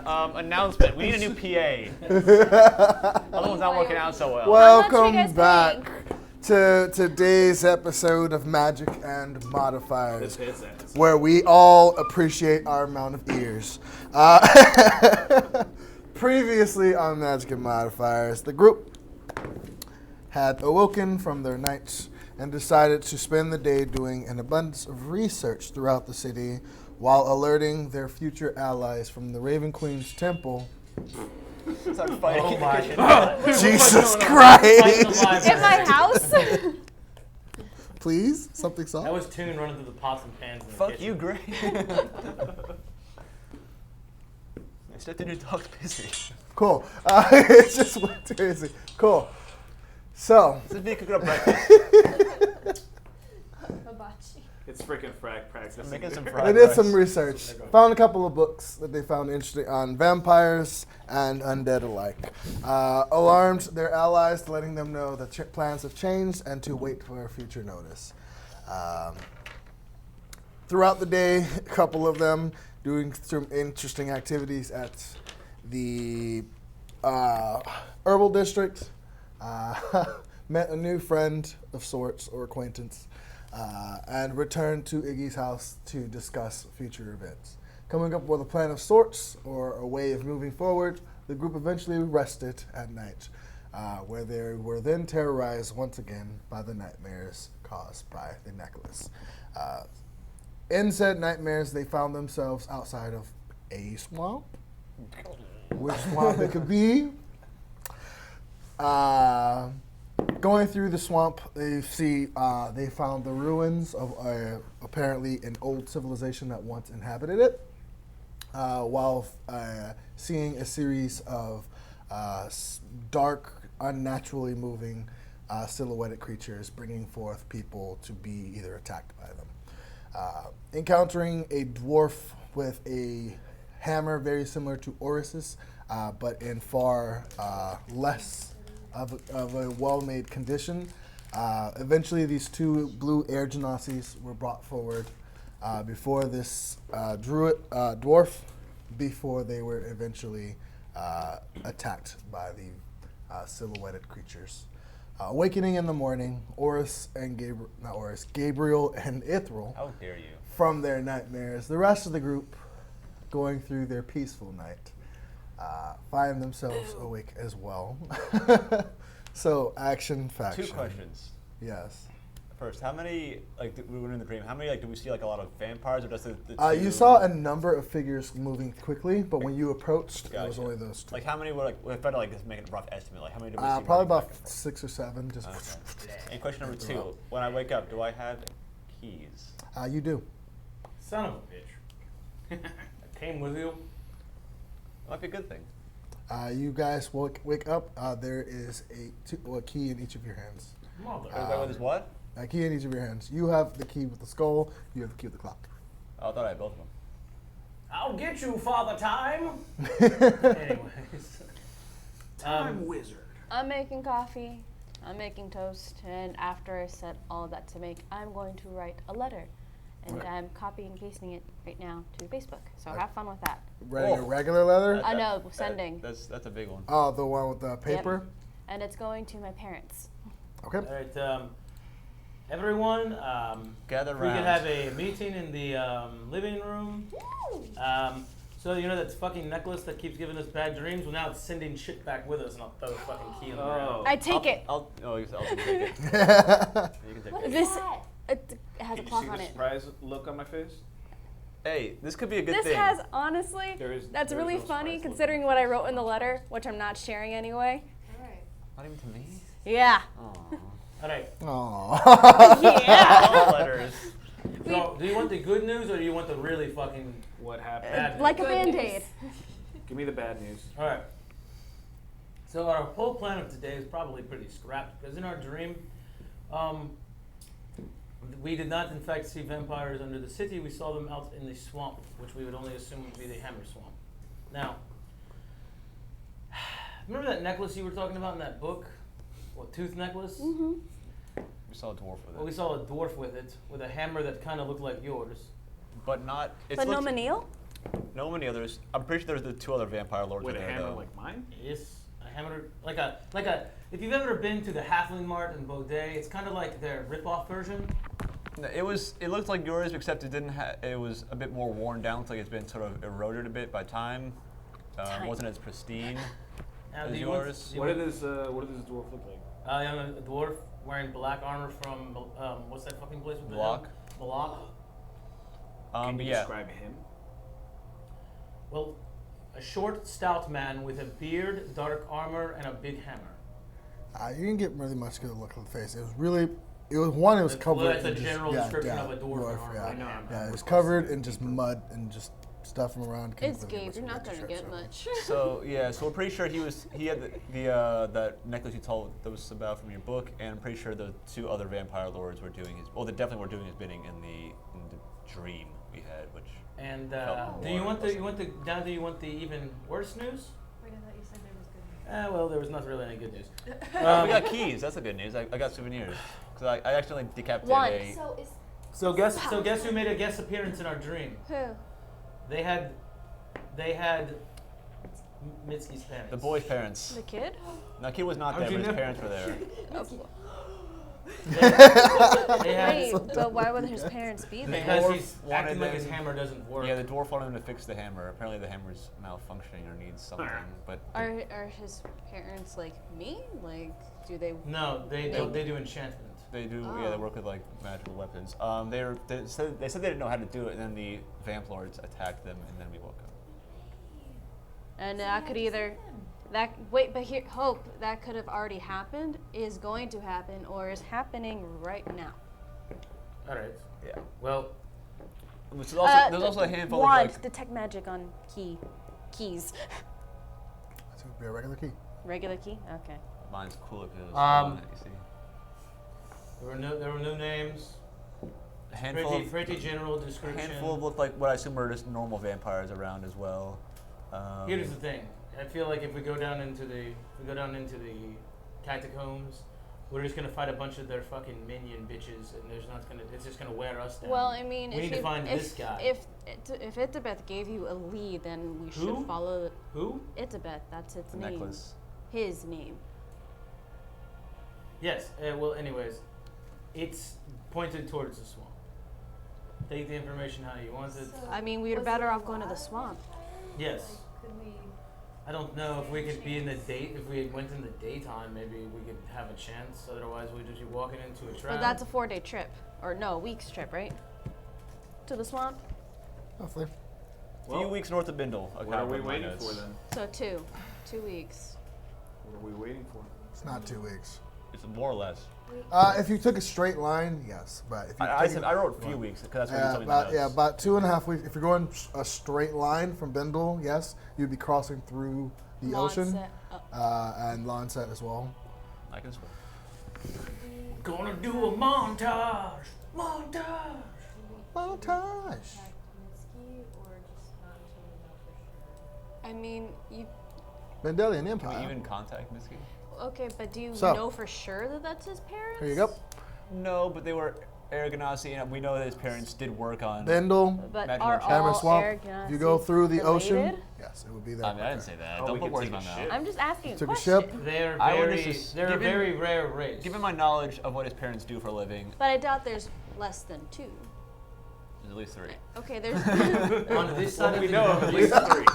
Yeah, announcement. We need a new PA. Other one's not working out so well. Welcome guys back paying? to today's episode of Magic and Modifiers, This is where we all appreciate our amount of ears. Previously on Magic and Modifiers, the group had awoken from their nights and decided to spend the day doing an abundance of research throughout the city while alerting their future allies from the Raven Queen's temple. Start fighting in the my kitchen. God. Jesus Fight Christ! in the library. In my house? Please, something soft. That was Toon running through the pots and pans in the Fuck kitchen. you, Gray. Instead, your dog's busy. Cool. It just went crazy. Cool. So, This is me cooking up breakfast. Hibachi. It's freaking frag practice. I'm making some they fried did rice. some research. Found a couple of books that they found interesting on vampires and undead alike. Alarmed their allies, letting them know that plans have changed and to wait for future notice. Throughout the day, a couple of them doing some interesting activities at the herbal district. Met a new friend of sorts or acquaintance, and returned to Iggy's house to discuss future events. Coming up with a plan of sorts or a way of moving forward, the group eventually rested at night, where they were then terrorized once again by the nightmares caused by the necklace. In said nightmares, they found themselves outside of a swamp. Which swamp it could be. Going through the swamp, they found the ruins of apparently an old civilization that once inhabited it, while seeing a series of dark, unnaturally moving silhouetted creatures bringing forth people to be either attacked by them. Encountering a dwarf with a hammer very similar to Orys's, but in far less of a well-made condition. Eventually, these two blue air genasi were brought forward before this druid dwarf, before they were eventually attacked by the silhouetted creatures. Awakening in the morning, Gabriel and Ithryl, How dare you? from their nightmares, the rest of the group going through their peaceful night, find themselves awake as well. So, action, faction. 2 questions. Yes. First, how many, we were in the dream, how many, do we see, a lot of vampires or just the You two? saw a number of figures moving quickly, but when you approached, it was Gotcha. only those two. How many were, if I had to, just make a rough estimate, how many did we see? Probably running about back and forth? 6 or 7. Just Okay. And question number 2, when I wake up, do I have keys? You do. Son of a bitch. I came with you. Might be a good thing. You guys wake up. There is a key in each of your hands. Mother. Everybody with what? A key in each of your hands. You have the key with the skull. You have the key with the clock. Oh, I thought I had both of them. I'll get you, Father Time. Anyways. Time wizard. I'm making coffee. I'm making toast. And after I set all of that to make, I'm going to write a letter. And Okay. I'm copying and pasting it right now to Facebook. So have fun with that. Writing a Oh. regular letter. I know, sending. That's a big one. Oh, the one with the paper. And it's going to my parents. Okay. All right, everyone, Gather we round. can have a meeting in the living room. So you know that fucking necklace that keeps giving us bad dreams? Well, now it's sending shit back with us, and I'll throw the fucking key in the ground. I take it. I'll take it. You can take it. This it has a Did you clock see on the it. surprise look on my face? Hey, this could be a good This thing. has honestly, that's there is really no funny surprise look. considering what I wrote in the letter, which I'm not sharing anyway. Alright. Not even to me? Yeah. Aww. All right. Aww. Yeah. All letters. So, do you want the good news or do you want the really fucking What happened? bad news? Like a Good band-aid. Give me the bad news. All right. So our whole plan of today is probably pretty scrapped because in our dream, we did not in fact see vampires under the city. We saw them out in the swamp, which we would only assume would be the Hammer Swamp. Now, remember that necklace you were talking about in that book? What, tooth necklace? Mm-hmm. We saw a dwarf with it. Well, we saw a dwarf with it, with a hammer that kind of looked like yours. But not. It's But no looked- manil? No many others. I'm pretty sure there's the 2 other vampire lords With a there, hammer though. like mine? Yes, a hammer like a. If you've ever been to the Halfling Mart in Baudet, it's kind of like their rip-off version. No, it looked like yours, except it didn't it was a bit more worn down. It's like it's been sort of eroded a bit by time. Wasn't as pristine as yours. What does this dwarf look like? I'm a dwarf wearing black armor from what's that fucking place with the Block. Block. Can you yeah. describe him? Well, a short, stout man with a beard, dark armor, and a big hammer. You didn't get really much good look on the face. It was covered. Well, that's a in just- general yeah, description yeah, of a dwarf in armor. Yeah, I know. yeah, it was covered in just mud and just stuff from around. It's Gabe. You're not gonna get much. So we're pretty sure he had that necklace you told that was about from your book, and I'm pretty sure the 2 other vampire lords were doing they definitely were doing his bidding in the dream we had, which. And Felt do you more want the even worse news? Wait, I thought you said there was good news. Well, there was not really any good news. We got keys. That's the good news. I got souvenirs because I accidentally decapitated One. So is So guess who made a guest appearance in our dream? Who? They had Mitski's parents. the boy's parents. The kid? No, kid was not How'd there, you but his know? parents were there. They had Wait, but why would his parents be there? because dwarf he's wanted acting like his them- hammer doesn't work. Yeah, the dwarf wanted him to fix the hammer. Apparently, the hammer's malfunctioning or needs something. But Are his parents like me? Like, do they? No, they do enchantment. they do. Yeah, they Oh. work with like magical weapons. They said they didn't know how to do it, and then the vamp lords attacked them, and then we woke up. And that could either hope that could have already happened, is going to happen, or is happening right now. All right. Yeah. Well, There's also a handful wand, of like. detect magic on keys. That would be a regular key. Regular key. Okay. Mine's cool if it was. You see. there were no names. A handful Pretty general of description. handful of look like what I assume are just normal vampires around as well. Here's the thing. I feel like if we go down into the catacombs, we're just gonna fight a bunch of their fucking minion bitches, and it's just gonna wear us down. Well, I mean, we need to find this guy. If Ithryl gave you a lead, then we Who? should follow Who? Ithryl. That's its the name. necklace. His name. Yes. Well, anyways, it's pointed towards the swamp. Take the information how you want it. I mean, we were Was better there off going to the wildfire? swamp. Yes. Like, could we? I don't know if we could be in the if we went in the daytime, maybe we could have a chance. Otherwise, we'd just be walking into a trap. But that's a 4-day trip, or no, a week's trip, right? To the swamp. Hopefully. A few weeks north of Bindle. What are we waiting for then? So 2 weeks. What are we waiting for? It's not 2 weeks. It's more or less. If you took a straight line, yes. But if you I wrote a few weeks because that's what you told me. in the notes. about 2.5 weeks. If you're going a straight line from Bindle, yes, you'd be crossing through the ocean Lancet, and Lancet as well. I can swim. Gonna do a montage. Montage. Montage. Attack Mitski, or just not until we know for sure? I mean, you. Bendelian Can Empire. we even contact Mitski? Okay, but do you So- know for sure that that's his parents? Here you go. No, but they were Aragonasi, and we know that his parents did work on. Bindle, But Magic are Modifiers. Hammer all Swamp. Argonauts If you go through the ocean, related? yes, it would be there. I mean, I didn't say that. Oh, Don't we put could words take in a my mouth. ship. I'm just asking a Took a question. ship. They're I would very, just- they're a given- very rare race. Given my knowledge of what his parents do for a living, But I doubt there's less than 2. there's at least 3. Okay, there's. on this side What of we the know of at least 3.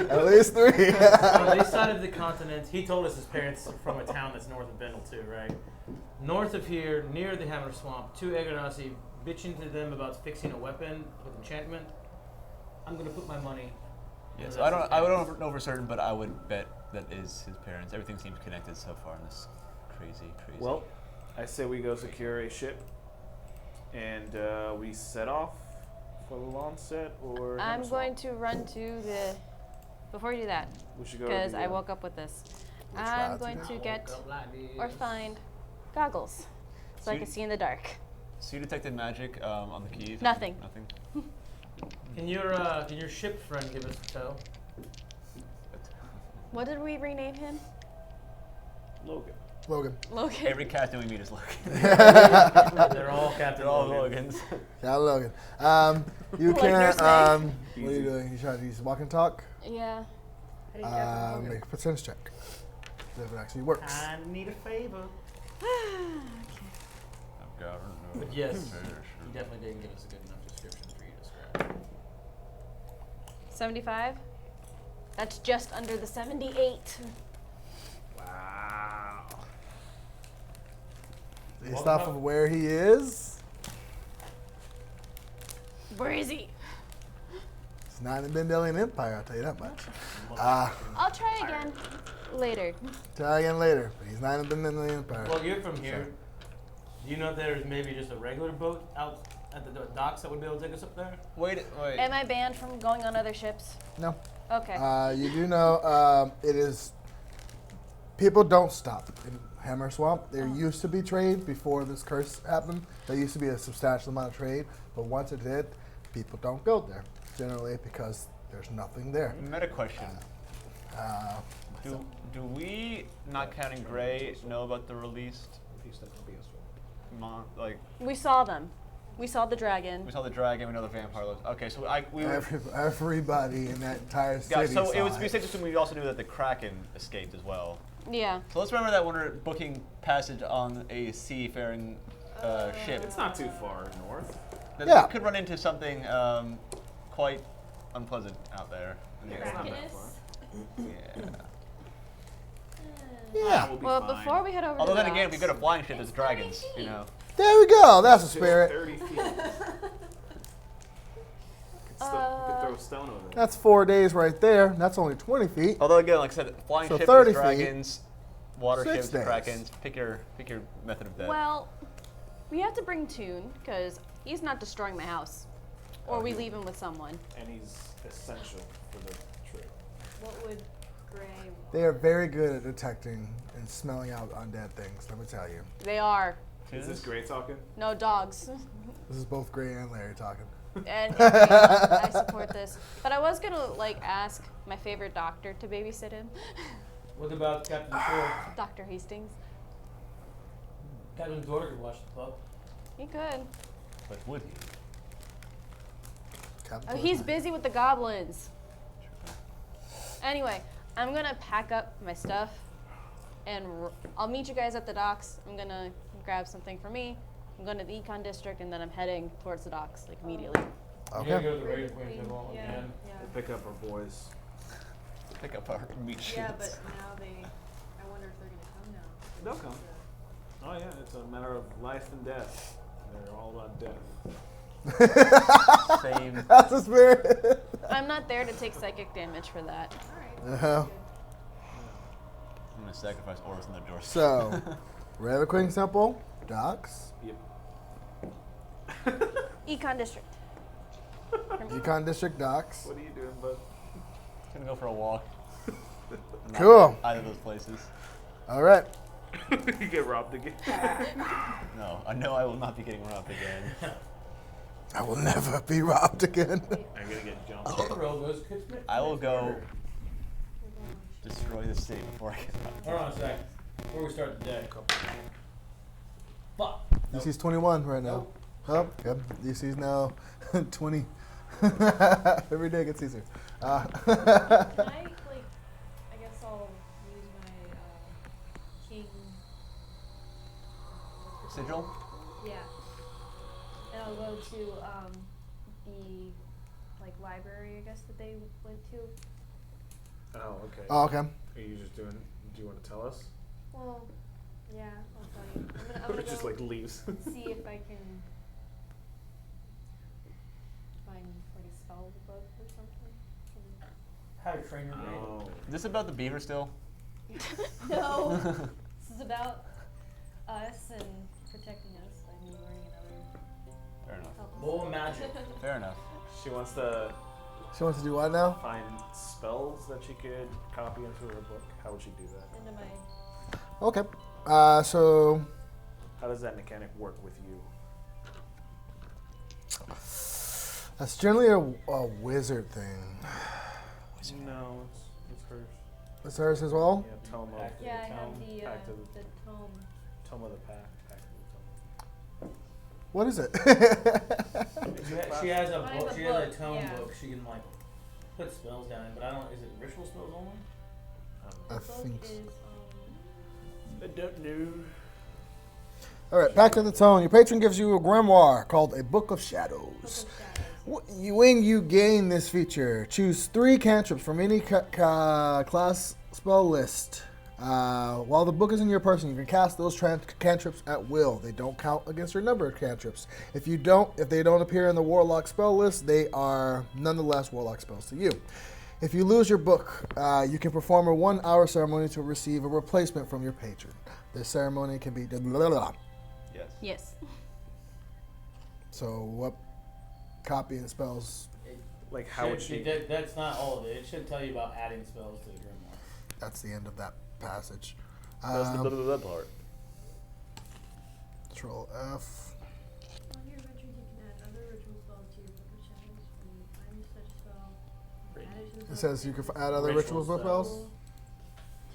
At least 3. on this side of the continent, he told us his parents are from a town that's north of Bendel too, right? North of here, near the Hammer Swamp, 2 Egonasi bitching to them about fixing a weapon with enchantment. I'm gonna put my money. Yes, on I that's don't know for certain, but I would bet that is his parents. Everything seems connected so far in this crazy. Well, I say we go secure a ship, and we set off for the Lancet, or I'm Hammerswamp? going to run to the. Before you do that, We should go to because the, I woke up with this. Which I'm route going to to go? get or find goggles so I you- can see in the dark. So you detected magic on the keys? Nothing. Nothing. Can your ship friend give us a tow? What did we rename him? Logan. Logan. Logan. Every captain we meet is Logan. They're all Captain They're all Logans. Logans. Yeah, Logan. You Like can. Nurse Meg. What are you doing? You trying to use walk and talk? Yeah. Make a percentage check. If it actually works. I need a favor. But yes, he definitely didn't give us a good enough description for you to describe. 75. That's just under the 78. Wow. Based off of where he is, Where is he? it's not in the Bendelian Empire, I'll tell you that much. I'll try again later. Try again later, but he's not in the Bendelian Empire. Well, you're from here. Do you know if there's maybe just a regular boat out at the docks that would be able to take us up there? Wait. Am I banned from going on other ships? No. Okay. You do know it is. People don't stop in Hammer Swamp. There used to be trade before this curse happened. There used to be a substantial amount of trade, but once it did, people don't go there generally because there's nothing there. Meta question. Do we, not counting Gray, know about the released We saw them. We saw the dragon. we saw the dragon, we know the vampire lives. Okay, so we were Everybody in that entire city. yeah, so saw it would be safe to assume we also knew that the Kraken escaped as well. Yeah. So let's remember that when we're booking passage on a seafaring ship, It's not too far north. that Yeah. we could run into something quite unpleasant out there. in the Yeah, it's not open. that far. Yeah. Yeah. We'll be Well, fine. before we head over Although to the then again, if we docks- go to flying ship, there's dragons, you know. There we go. That's a Just spirit. 30 feet. You could throw a stone over there. That's 4 days right there. That's only 20 feet. Although again, like I said, flying So ship 30 is feet. dragons, water 6 ships, days. krakens. Pick your method of death. Well, we have to bring Toon because he's not destroying my house, or we leave him with someone. And he's essential for the trip. What would Gray They are very good at detecting and smelling out undead things, let me tell you. They are Is this Gray talking? no dogs, This is both Gray and Larry talking. and I support this. But I was gonna ask my favorite doctor to babysit him, What about Captain Thor? Dr. Hastings. Captain Thor could watch the pup. He could. But would he? Captain Oh, Thor's he's not- busy with the goblins. Anyway, I'm gonna pack up my stuff, and I'll meet you guys at the docks. I'm gonna grab something for me. I'm going to the Econ District, and then I'm heading towards the docks, like immediately. You gotta Okay. go to the Raven Queen Temple Yeah, again. yeah. We'll pick up our boys. Pick up our meat shields. Yeah, but now I wonder if they're gonna come now. They'll come. Oh yeah, it's a matter of life and death. They're all about death. Same. That's the spirit. I'm not there to take psychic damage for that. Alright. Uh-huh. I'm gonna sacrifice Orys on the door. So, Raven Queen Temple, docks, Yep. Econ District. Econ District docks. What are you doing, bud? Gonna go for a walk. Not Cool. Either of those places. All right. You get robbed again. No, I know I will not be getting robbed again. I will never be robbed again. I'm gonna get jumped. Ithryl goes, I will go destroy the city before I get robbed. Hold on a second. Before we start the day. Fuck. DC's 21 right now. Oh, good. DC's now 20. Every day gets easier. Can I, I guess I'll use my king. Sigil? Yeah. And I'll go to the library, I guess, that they went to. Oh, okay. Oh, okay. Are you just doing? Do you want to tell us? Well, yeah, I'll tell you. I'm Or gonna just go like leaves. see if I can find a spell book or something. How to train your maiden. Oh. Is this about the beaver still? No, this is about us and protecting us by me learning another. Fair enough. Bowl of magic. Fair enough. She wants to She wants to do what now? find spells that she could copy into her book. How would she do that? Into my. Okay. So How does that mechanic work with you? that's generally a wizard thing. No, it's hers. Is hers as well? Yeah, tome of Pact of Yeah, I the have Tome. the Pact of the tome. Tome of the Pact. Pact of What is it? She has a I have book. a She has a book, tome yeah. book. She can like put spells down in, but I don't. Is it ritual spells only? I The book think. is the Tome. I don't know. All right, back to the tone. Your patron gives you a grimoire called a Book of Shadows. Book of Shadows. When you gain this feature, choose 3 cantrips from any class spell list. While the book is in your person, you can cast those cantrips at will. They don't count against your number of cantrips. If they don't appear in the Warlock spell list, they are nonetheless Warlock spells to you. If you lose your book, you can perform a 1-hour ceremony to receive a replacement from your patron. The ceremony can be Yes. Yes. So what copying spells? Like how would she? That's not all of it. It should tell you about adding spells to the grimoire. That's the end of that passage. That's the blah part. Control F. On your adventures, you can add other ritual spells to your Book of Shadows. When you find such spell, add it to the It book says you can add other Ritual rituals with spells. spells.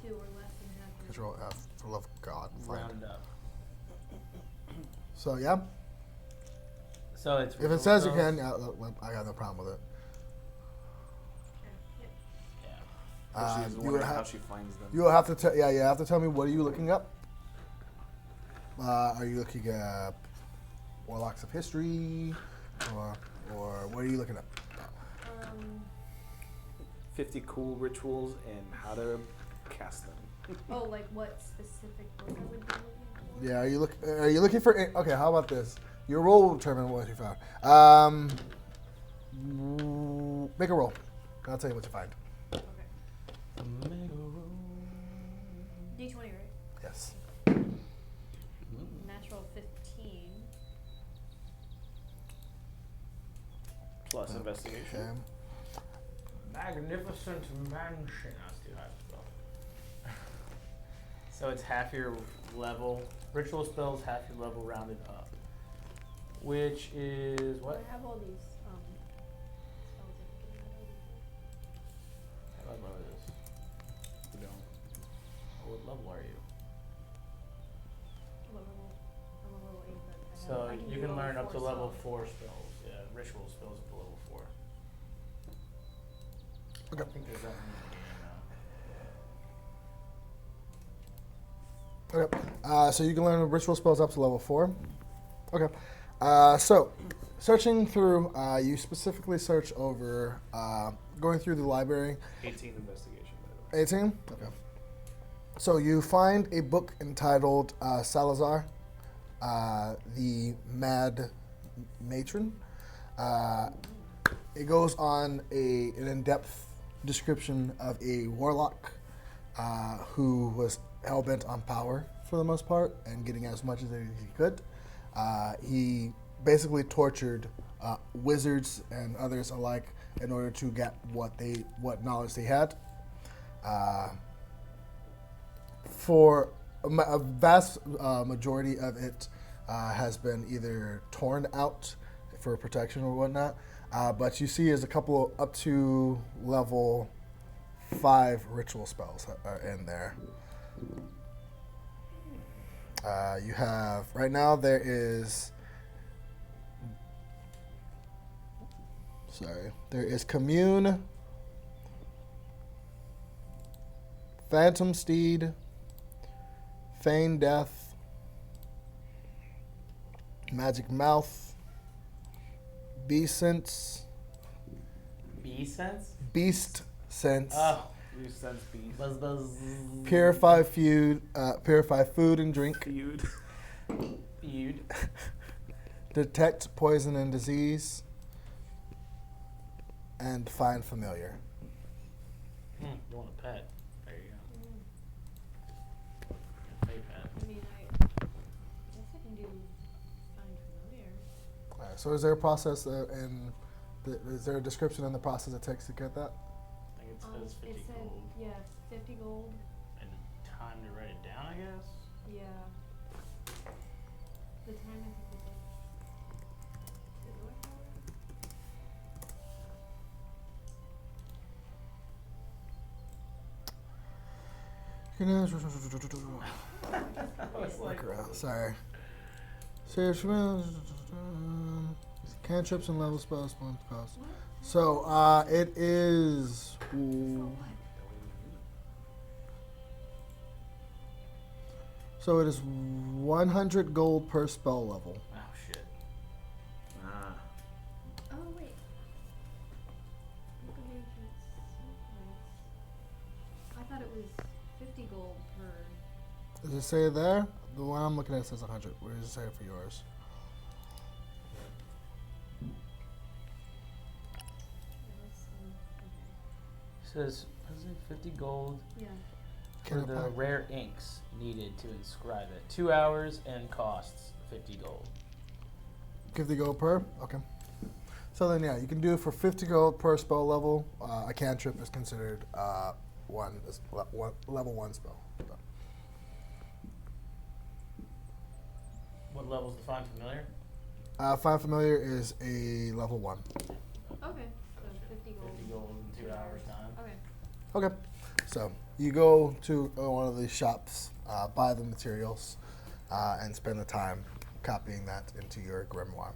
2 or less than half your Control F. For love of God. Find Round it. up. So yeah, So it's. if ritual it says you spells. can, I got no problem with it. Okay. Yep. Yeah. She's you wondering would how have she finds them. you will have to tell you have to tell me what are you looking up. Are you looking at Warlocks of History, or what are you looking up? 50 cool rituals and how to cast them. Oh, like what specific book I would be looking for? Yeah, are you looking for? Okay, how about this? Your roll will determine what you found. Make a roll. I'll tell you what you find. Okay. D20, right? Yes. Natural 15. Plus investigation. Okay. Magnificent mansion. That's too high spell. So it's half your level. Ritual spells half your level rounded up. Which is what? I have all these spells I can get. What level is this? You don't. What level are you? What level? I'm a level 8, but So I you do can learn up to level spells. 4 spells. Yeah, ritual spells up to level 4. Okay. I think there's that many in the game now. Okay. So you can learn ritual spells up to level 4. Okay. So searching through, you specifically search over going through the library. 18 investigation, by the way. 18. Okay. So you find a book entitled Salazar, the Mad Matron. It goes on an in-depth description of a warlock who was hell-bent on power for the most part and getting as much as he could. He basically tortured wizards and others alike in order to get what knowledge they had. For a vast majority of it has been either torn out for protection or whatnot. But you see, is a couple up to level 5 ritual spells are in there. You have right now there is Commune, Phantom Steed, Feign Death, Magic Mouth, Beast Sense, B-Sense? Beast Sense, Oh. You sense beef. Buzz buzz. Purify Food and Drink, Feud. Feud. Detect Poison and Disease, and Find Familiar. You want a pet? There you go. Hey, pet. I mean, I guess I can do Find Familiar. All right, so is there a process is there a description in the process it takes to get that? I think it says 50 It said, gold. yeah, 50 gold. And time to write it down, I guess? Yeah. The time I think was like. Did I have it? Sorry. Cantrips and level spells. So it is. So it is 100 gold per spell level. Oh shit. Oh wait. I thought it was 50 gold per. Does it say there? The one I'm looking at says 100. Where does it say for yours? Says 50 gold Yeah. for the rare inks needed to inscribe it. 2 hours and costs 50 gold. 50 gold per? Okay. So then, yeah, you can do it for 50 gold per spell level. A cantrip is considered level 1 spell. What level's the Find Familiar? Find Familiar is a level 1. Okay. So 50 gold. 50 gold in 2 hours time. Okay. Okay. So you go to one of these shops, buy the materials, and spend the time copying that into your grimoire.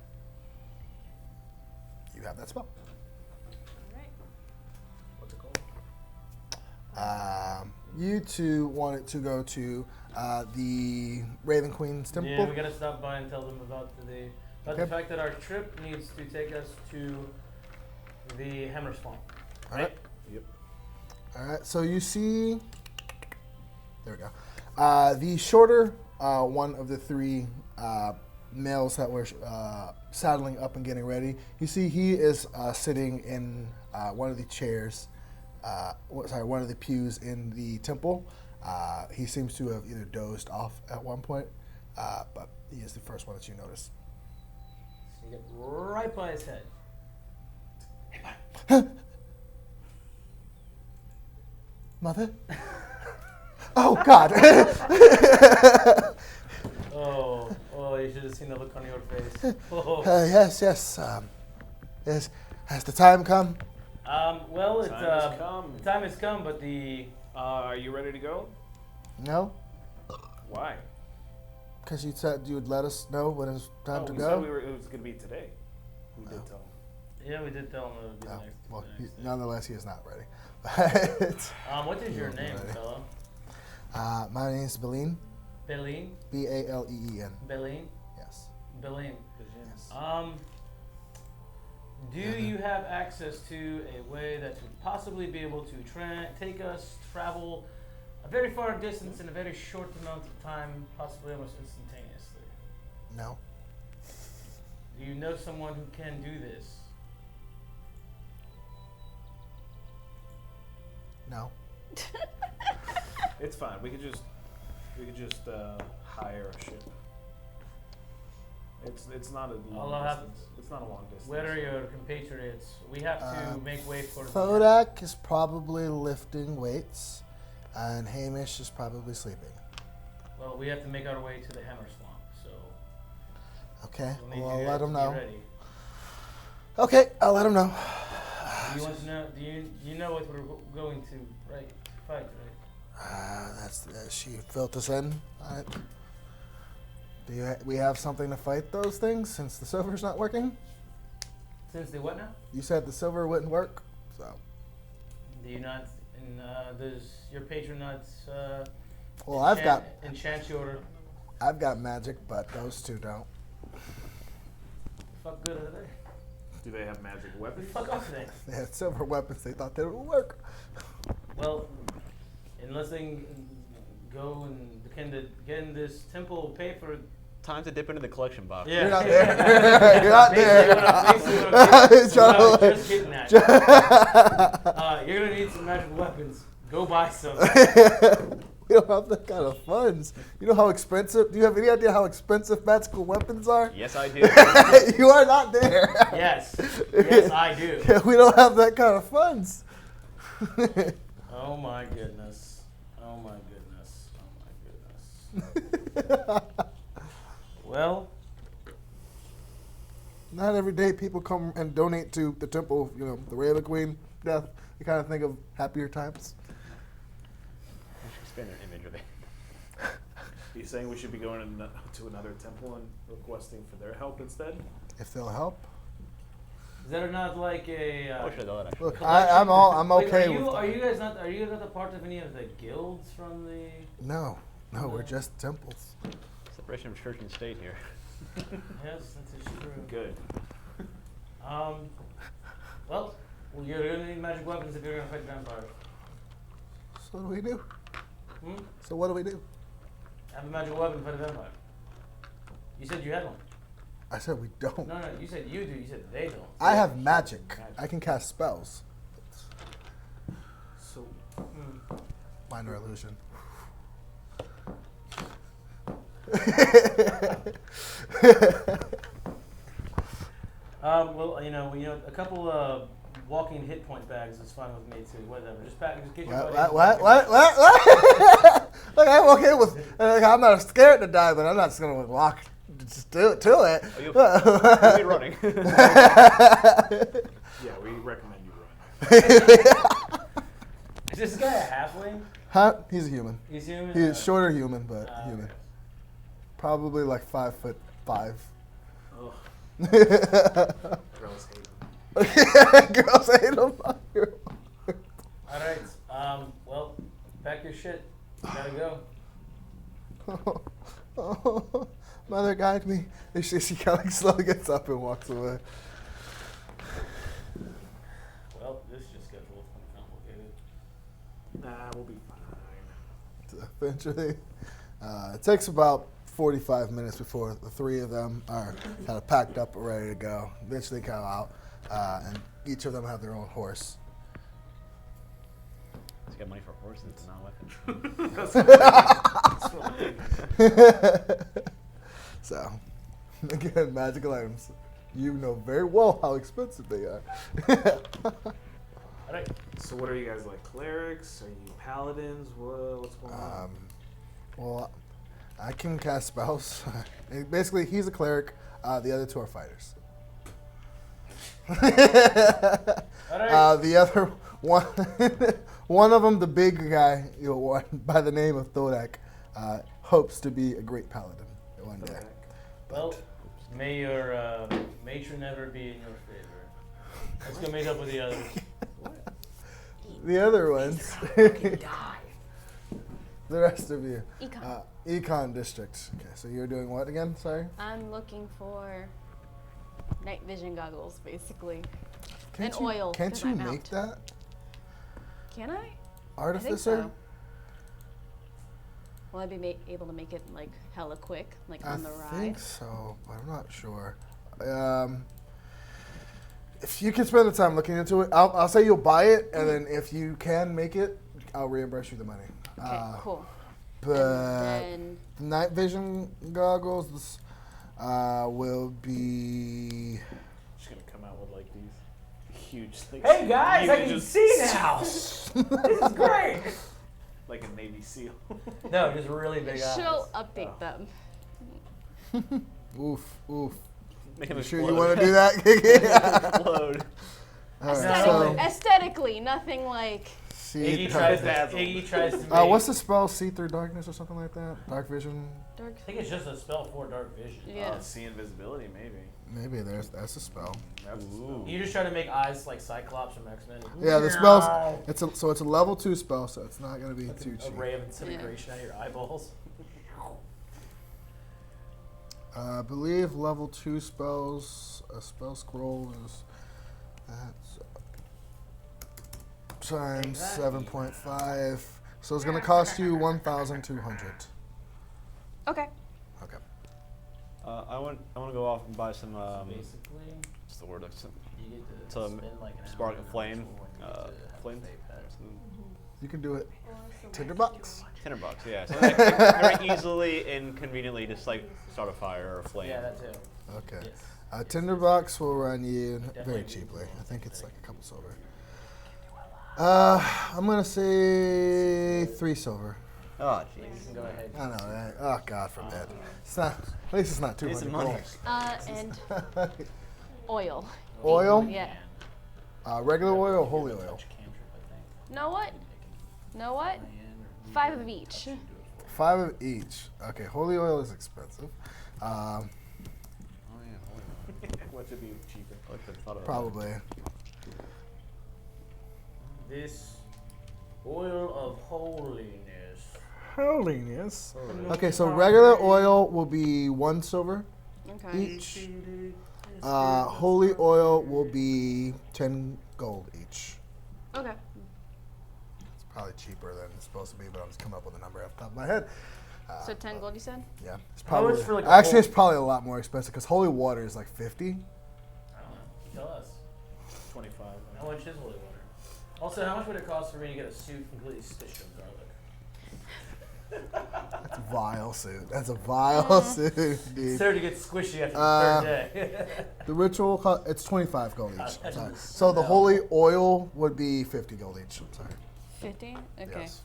You have that spell. Alright. What's it called? You two wanted to go to the Raven Queen's temple. Yeah, we gotta stop by and tell them about the fact that our trip needs to take us to the Hammer Swamp. All right. Yep. All right. So you see. There we go. The shorter one of the three males that were saddling up and getting ready. You see, he is sitting in one of the chairs. One of the pews in the temple. He seems to have either dozed off at one point, but he is the first one that you notice. So you get right by his head. Mother? Oh, God. Oh, you should have seen the look on your face. Oh. Yes. Yes. Has the time come? Well, Time has come. the time has come, but the Are you ready to go? No? Why? Because you said you would let us know when it's time to we go? said it was going to be today. We did tell him. yeah, we did tell him it would be No. the next. Well, the next day. nonetheless, he is not ready. What is your Yeah, name, ready. fella? My name is Beline. Beline. Baleen. Beline. Yes. Beline. Yes. Do you have access to a way that would possibly be able to travel a very far distance in a very short amount of time, possibly almost instantaneously? No. Do you know someone who can do this? No. It's fine. We could just hire a ship. It's not a long distance. It's not a long distance. Where are your compatriots? We have to make way for Fodak is probably lifting weights, and Hamish is probably sleeping. Well, we have to make our way to the Hammer Swamp, so Okay, we'll need well, I'll you let to him be know. ready. Okay, I'll let him know. Do you want to know? Do you know what we're going to fight, right? She filled us in. Alright. We have something to fight those things since the silver's not working? Since the what now? You said the silver wouldn't work, so. Do you not? And does your patron not? Well, enchant your. I've got magic, but those two don't. Fuck good are they? Do they have magic weapons? Fuck off then. They had silver weapons. They thought they would work. Well, unless they can go and get in this temple, pay for. Time to dip into the collection box. Yeah. You're not there. You're not there. Basically what I'm just getting at. You're gonna need some magic weapons. Go buy some. We don't have that kind of funds. You know how expensive? Do you have any idea how expensive magical weapons are? Yes, I do. You are not there. Yes, I do. Yeah, we don't have that kind of funds. Oh my goodness. Oh my goodness. Oh my goodness. Well, Not every day people come and donate to the temple, the Raven Queen death. You kind of think of happier times. Expand an image of it. Are you saying we should be going to another temple and requesting for their help instead? If they'll help. Is that not like a? I wish I done that actually. Look, I'm Wait, okay are you, with Are that. you guys not? Are you not a part of any of the guilds from the? No, we're just temples. Separation of church and state here. Yes, that is true. Good. Well, you're gonna need magic weapons if you're gonna fight vampires. So what do we do? Hmm? So what do we do? Have a magic weapon to fight a vampire. You said you had one. I said we don't. No, you said you do. You said they don't. I have magic. I can cast spells. So, Minor illusion. Well, a couple of walking hit point bags is fine with me too. Whatever, just pack. Just get your buddies. What? Look, I'm okay with. I'm not scared to die, but I'm not just gonna walk. Just do it to it. Oh, you'll be running. yeah, we recommend you run. Is this guy a halfling? Huh? He's a human. He's human. He's shorter human, but okay. human. Probably like 5'5". Oh, girls hate him. Girls hate him. All right. Well, pack your shit. Gotta go. Mother, guide me. She kind of slowly gets up and walks away. Well, this just gets a little complicated. Nah, we'll be fine. Eventually, it takes about 45 minutes before the three of them are kind of packed up and ready to go. Eventually, come out, and each of them have their own horse. He's got money for horses, not weapons. So, again, magical items. You know very well how expensive they are. All right. So what are you guys like? Clerics? Are you paladins? What's going on? Well, I can cast spells. Basically, he's a cleric. The other two are fighters. All right. The other one, one of them, the big guy, one by the name of Thodak, hopes to be a great paladin one day. Well, may your matron never be in your favor. Let's go meet up with the others. The other ones, the rest of you, Econ. Econ district. Okay, so you're doing what again? Sorry. I'm looking for night vision goggles, basically. Can't And you, oil, Can't 'cause you I'm make out. that? Can I? Artificer? I think so. Will I be able to make it like hella quick, like on the ride? I think so, but I'm not sure. If you can spend the time looking into it, I'll say you'll buy it, and then if you can make it, I'll reimburse you the money. Okay, cool. But And the night vision goggles will be. Just gonna come out with like these huge things. Hey guys, You I can just- see now. This is great. Like a Navy SEAL. No, just really big eyes. she'll update them. Oof. Make him You sure you explode. want to do that, Kiki? Explode. All right, Aesthetically, so aesthetically, nothing like. see. Iggy tries to make. What's the spell? See through darkness or something like that? Dark vision. Dark. I think it's just a spell for dark vision. Yeah. See invisibility, maybe. Maybe that's a spell. That's Ooh. You just try to make eyes like Cyclops from X-Men. Yeah, the spells. It's a level 2 spell, so it's not gonna be too A cheap. ray of disintegration out of your eyeballs. I believe level 2 spells. A spell scroll is that's times 7.5. So it's gonna cost you 1,200. Okay. Okay. I want to go off and buy some. Basically, What's the word? Like some you get to to spend like an spark hour a flame. before you get to Flame. pay pet. You can do it. $10. $10, yeah. So I can very easily and conveniently just like start a fire or a flame. Yeah, that too. Okay. Yes. A tinderbox will run you very Definitely cheaply. I think it's like a couple silver. I'm gonna say 3 silver. Oh, You jeez. can go ahead. I know that. Oh, God forbid. It's not. At least it's not 200 Need some money. gold. And oil. Oil? Yeah. Regular oil or holy oil? Cantrip, I think. Know what? 5 of each. 5 of each. Okay, holy oil is expensive. Oh yeah, holy oil. What should be cheaper? I like the thought of Probably. This oil of holiness. Holiness. Okay, so regular oil will be 1 silver Okay. each. Holy oil will be 10 gold each. Okay. It's probably cheaper than it's supposed to be, but I'm just coming up with a number off the top of my head. So 10 gold, you said? Yeah, it's How probably much for, like, a actually whole- it's probably a lot more expensive because holy water is like 50. I don't know. Tell us. 25. How much is holy water? Also, how much would it cost for me to get a suit completely stitched with garlic? That's a vile suit. That's a vile suit, dude. Started to get squishy after Uh, the third day. The ritual it's 25 gold each. I Sorry. didn't So the know. holy oil would be 50 gold each. I'm sorry. 50? Okay. Yes.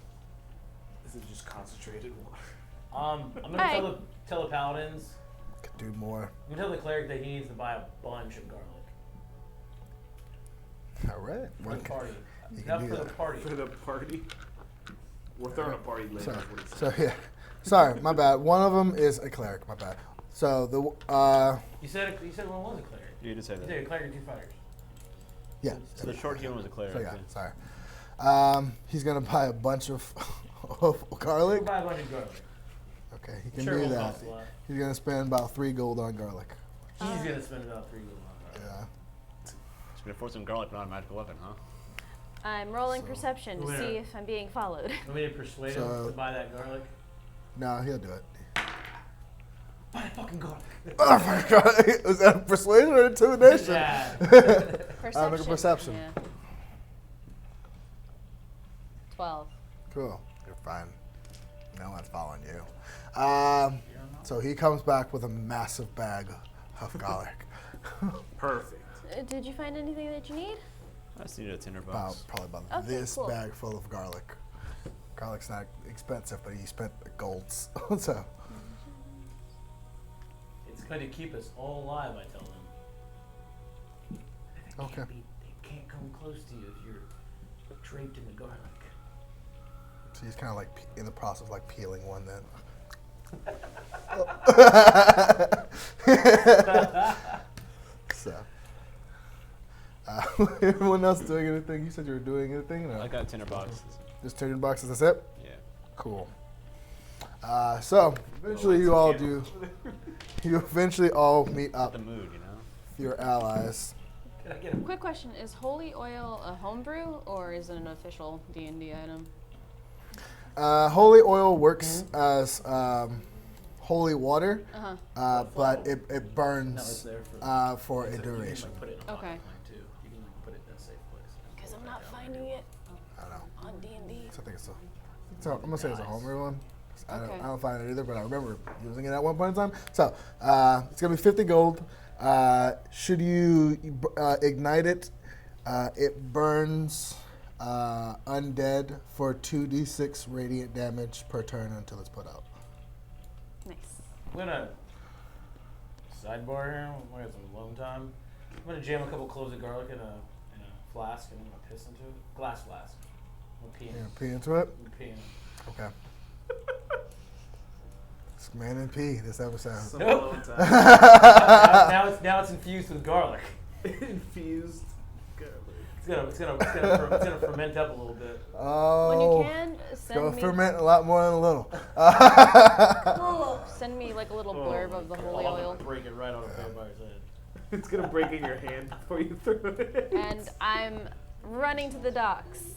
This is just concentrated water. I'm gonna Hi. tell the paladins. Could do more. I'm gonna tell the cleric that he needs to buy a bunch of garlic All right. for One the can- party. you can Enough do for the that. party. For the party? We're throwing a party later. Sorry. is what he said. So yeah. Sorry, my bad. One of them is a cleric. My bad. So the You said one was a cleric. You did say You that. said a cleric and 2 fighters. yeah. So the short human was a cleric. So yeah. yeah. Sorry. He's gonna buy a bunch of garlic. We'll buy a bunch of garlic. Okay, he can Sure, it do won't that. cost a lot. He's gonna spend about 3 gold on garlic. He's gonna spend about 3 gold on garlic. Yeah. It's gonna force some garlic, not a magical weapon, huh? I'm rolling So- perception to Where? see if I'm being followed. Want me to persuade him So- to buy that garlic? No, he'll do it. Buy fucking garlic. Oh my god! Is that persuasion or intimidation? Yeah. Perception. Make a perception. Yeah. 12. Cool. You're fine. No one's following you. So he comes back with a massive bag of garlic. Perfect. Did you find anything that you need? I just needed a tinderbox. Probably about Okay, this cool. bag full of garlic. Garlic's not expensive, but he spent golds. So It's going to keep us all alive, I tell them. okay. They can't come close to you if you're draped in the garlic. So he's kind of like in the process of like peeling one then. So. Everyone else doing anything? You said you were doing anything? No. I got a tinderbox. Just turning boxes, that's it? Yeah. Cool. So, eventually you all do. You eventually all meet up The mood, you know. with your allies. Can I get a Quick question: is holy oil a homebrew or is it an official D&D item? Holy oil works as holy water, Uh-huh. but it No, it's burns there for a You can, duration. like, put it in a Okay. pocket line, too. You can like, put it in a safe place. Because I'm not finding it I don't know. on D&D. So I think it's I'm gonna say it's a homebrew one. Okay. I don't find it either, but I remember using it at one point in time. So it's gonna be 50 gold. Should you ignite it, it burns undead for 2d6 radiant damage per turn until it's put out. Nice. I'm gonna sidebar here. We got some alone time. I'm gonna jam a couple cloves of garlic in a flask and I'm gonna piss into it. Glass flask. I'm gonna pee in Yeah, it. pee into it. I'm gonna pee in it. Okay. It's man and pee this episode. Some Nope. alone time. now it's infused with garlic. Infused garlic. It's gonna ferment up a little bit. Oh. When you can, Go send me ferment a lot more than a little. send me like a little Oh blurb my of the God. holy I'm oil. gonna break it right on the vampire's head. It's gonna break in your hand before you throw it. And I'm running to the docks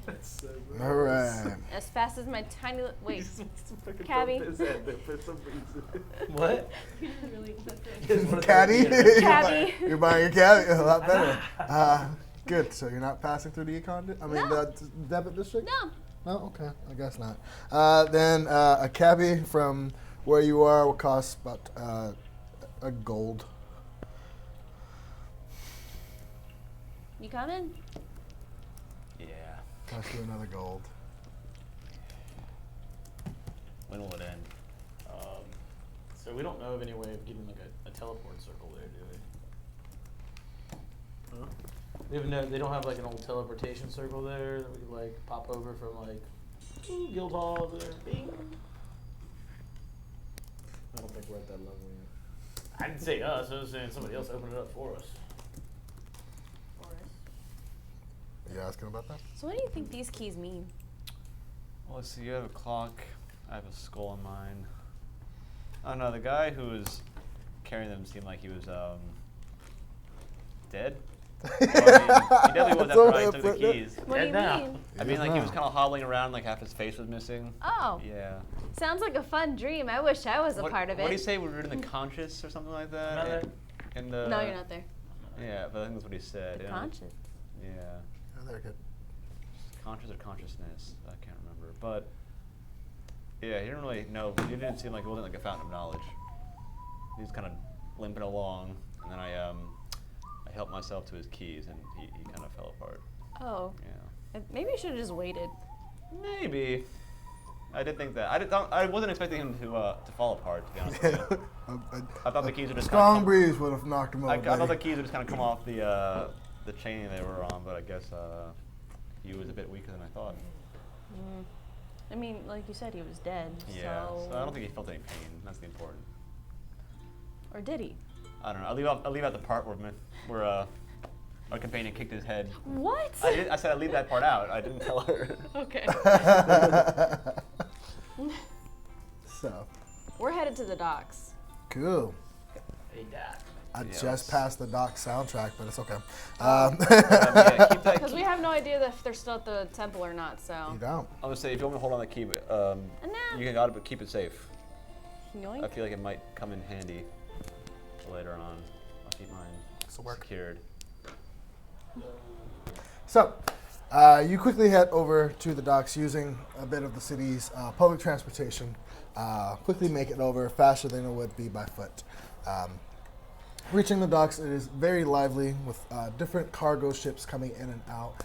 That's so All right. as fast as my tiny wait. He just wants to fucking Cabby. dump his head there for some reason. What? really Caddy? Cabby. You're buying a caddy? A lot better. Good. So you're not passing through the econ? I mean, No. the debit district? No. Oh, okay. I guess not. Then a cabbie from where you are will cost about a gold. You coming? Yeah. Cost you another gold. When will it end? So we don't know of any way of getting like a teleport circle there, do we? Huh? They don't have like an old teleportation circle there that we could like pop over from like Ooh, guild hall there. Bing. I don't think we're at that level yet. I didn't say us. I was saying somebody else opened it up for us. You asking about that? So what do you think these keys mean? Well, let's see. You have a clock. I have a skull in mine. Oh no, the guy who was carrying them seemed like he was dead. Well, I mean, he definitely was after I took the keys. What do you now. mean? I mean, like he was kind of hobbling around, like half his face was missing. Oh, Yeah. sounds like a fun dream. I wish I was a part of What do you it. say? We were in the conscious or something like that. Not there? In the. No, you're not there. Yeah, but I think that's what he said. The yeah. conscious. Yeah. Oh, they're good. Conscious or consciousness? I can't remember. But yeah, he didn't really know. He didn't seem like it wasn't like a fountain of knowledge. He was kind of limping along, and then I helped myself to his keys, and he kind of fell apart. Oh, Yeah. maybe you should have just waited. Maybe. I did think that. I wasn't expecting him to fall apart. To be honest with you. I thought the keys would just strong kinda breeze would have knocked him over. I thought the buddy. keys would just kind of come off the chain they were on, but I guess he was a bit weaker than I thought. I mean, like you said, he was dead. Yeah, So. so I don't think he felt any pain. That's the important. Or did he? I don't know. I'll leave out the part where our companion kicked his head. What? I said I'd leave that part out. I didn't tell her. Okay. So, We're headed to the docks. cool. Hey, Dad. I Yes. just passed the doc soundtrack, but it's okay. Yeah, keep that Because we have no idea if they're still at the temple or not, so. You don't. I'm gonna say if you want me to hold on the key, Nah. you got it, but keep it safe. Yoink. I feel like it might come in handy later on. I'll keep mine This'll work. secured. So, you quickly head over to the docks using a bit of the city's public transportation. Quickly make it over faster than it would be by foot. Reaching the docks, it is very lively with different cargo ships coming in and out.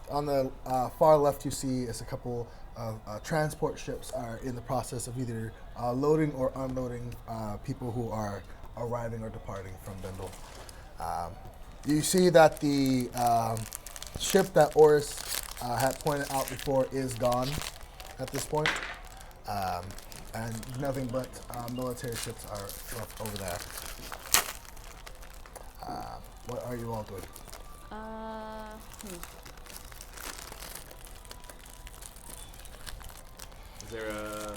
On the far left, you see is a couple of transport ships are in the process of either loading or unloading people who are arriving or departing from Bindle. You see that the ship that Orys had pointed out before is gone at this point. And nothing but military ships are left over there. What are you all doing? Is there a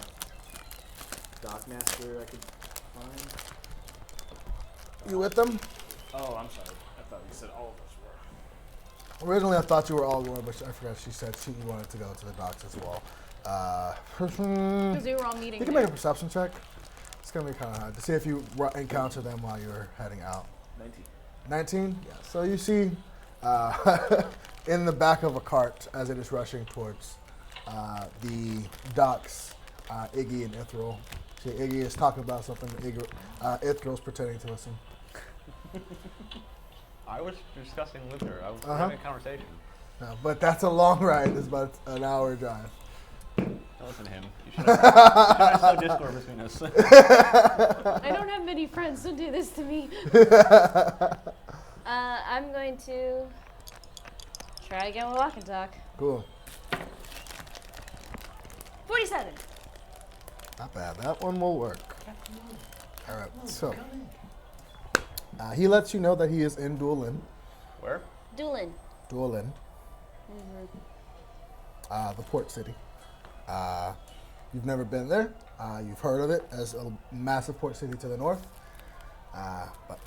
dockmaster I could find? You with them? Oh, I'm sorry. I thought you said all of us were. Originally, I thought you were all going, but I forgot she said she wanted to go to the docks as well. Because we were all meeting You can there. make a perception check. It's going to be kind of hard to see if you encounter them while you're heading out. 19. 19? Yeah. So you see in the back of a cart as it is rushing towards the docks, Iggy and Ithryl. See, Iggy is talking about something. Ithryl's pretending to listen. I was discussing with her. I was Uh-huh. having a conversation. No, but that's a long ride. It's about an hour drive. Don't listen to him. You should have no Discord between us. I don't have many friends. Don't do this to me. I'm going to try again with walk and talk. Cool. 47. Not bad. That one will work. All right. So he lets you know that he is in Duelin. Where? Doolin. Duelin. The port city. You've never been there. You've heard of it as a massive port city to the north. But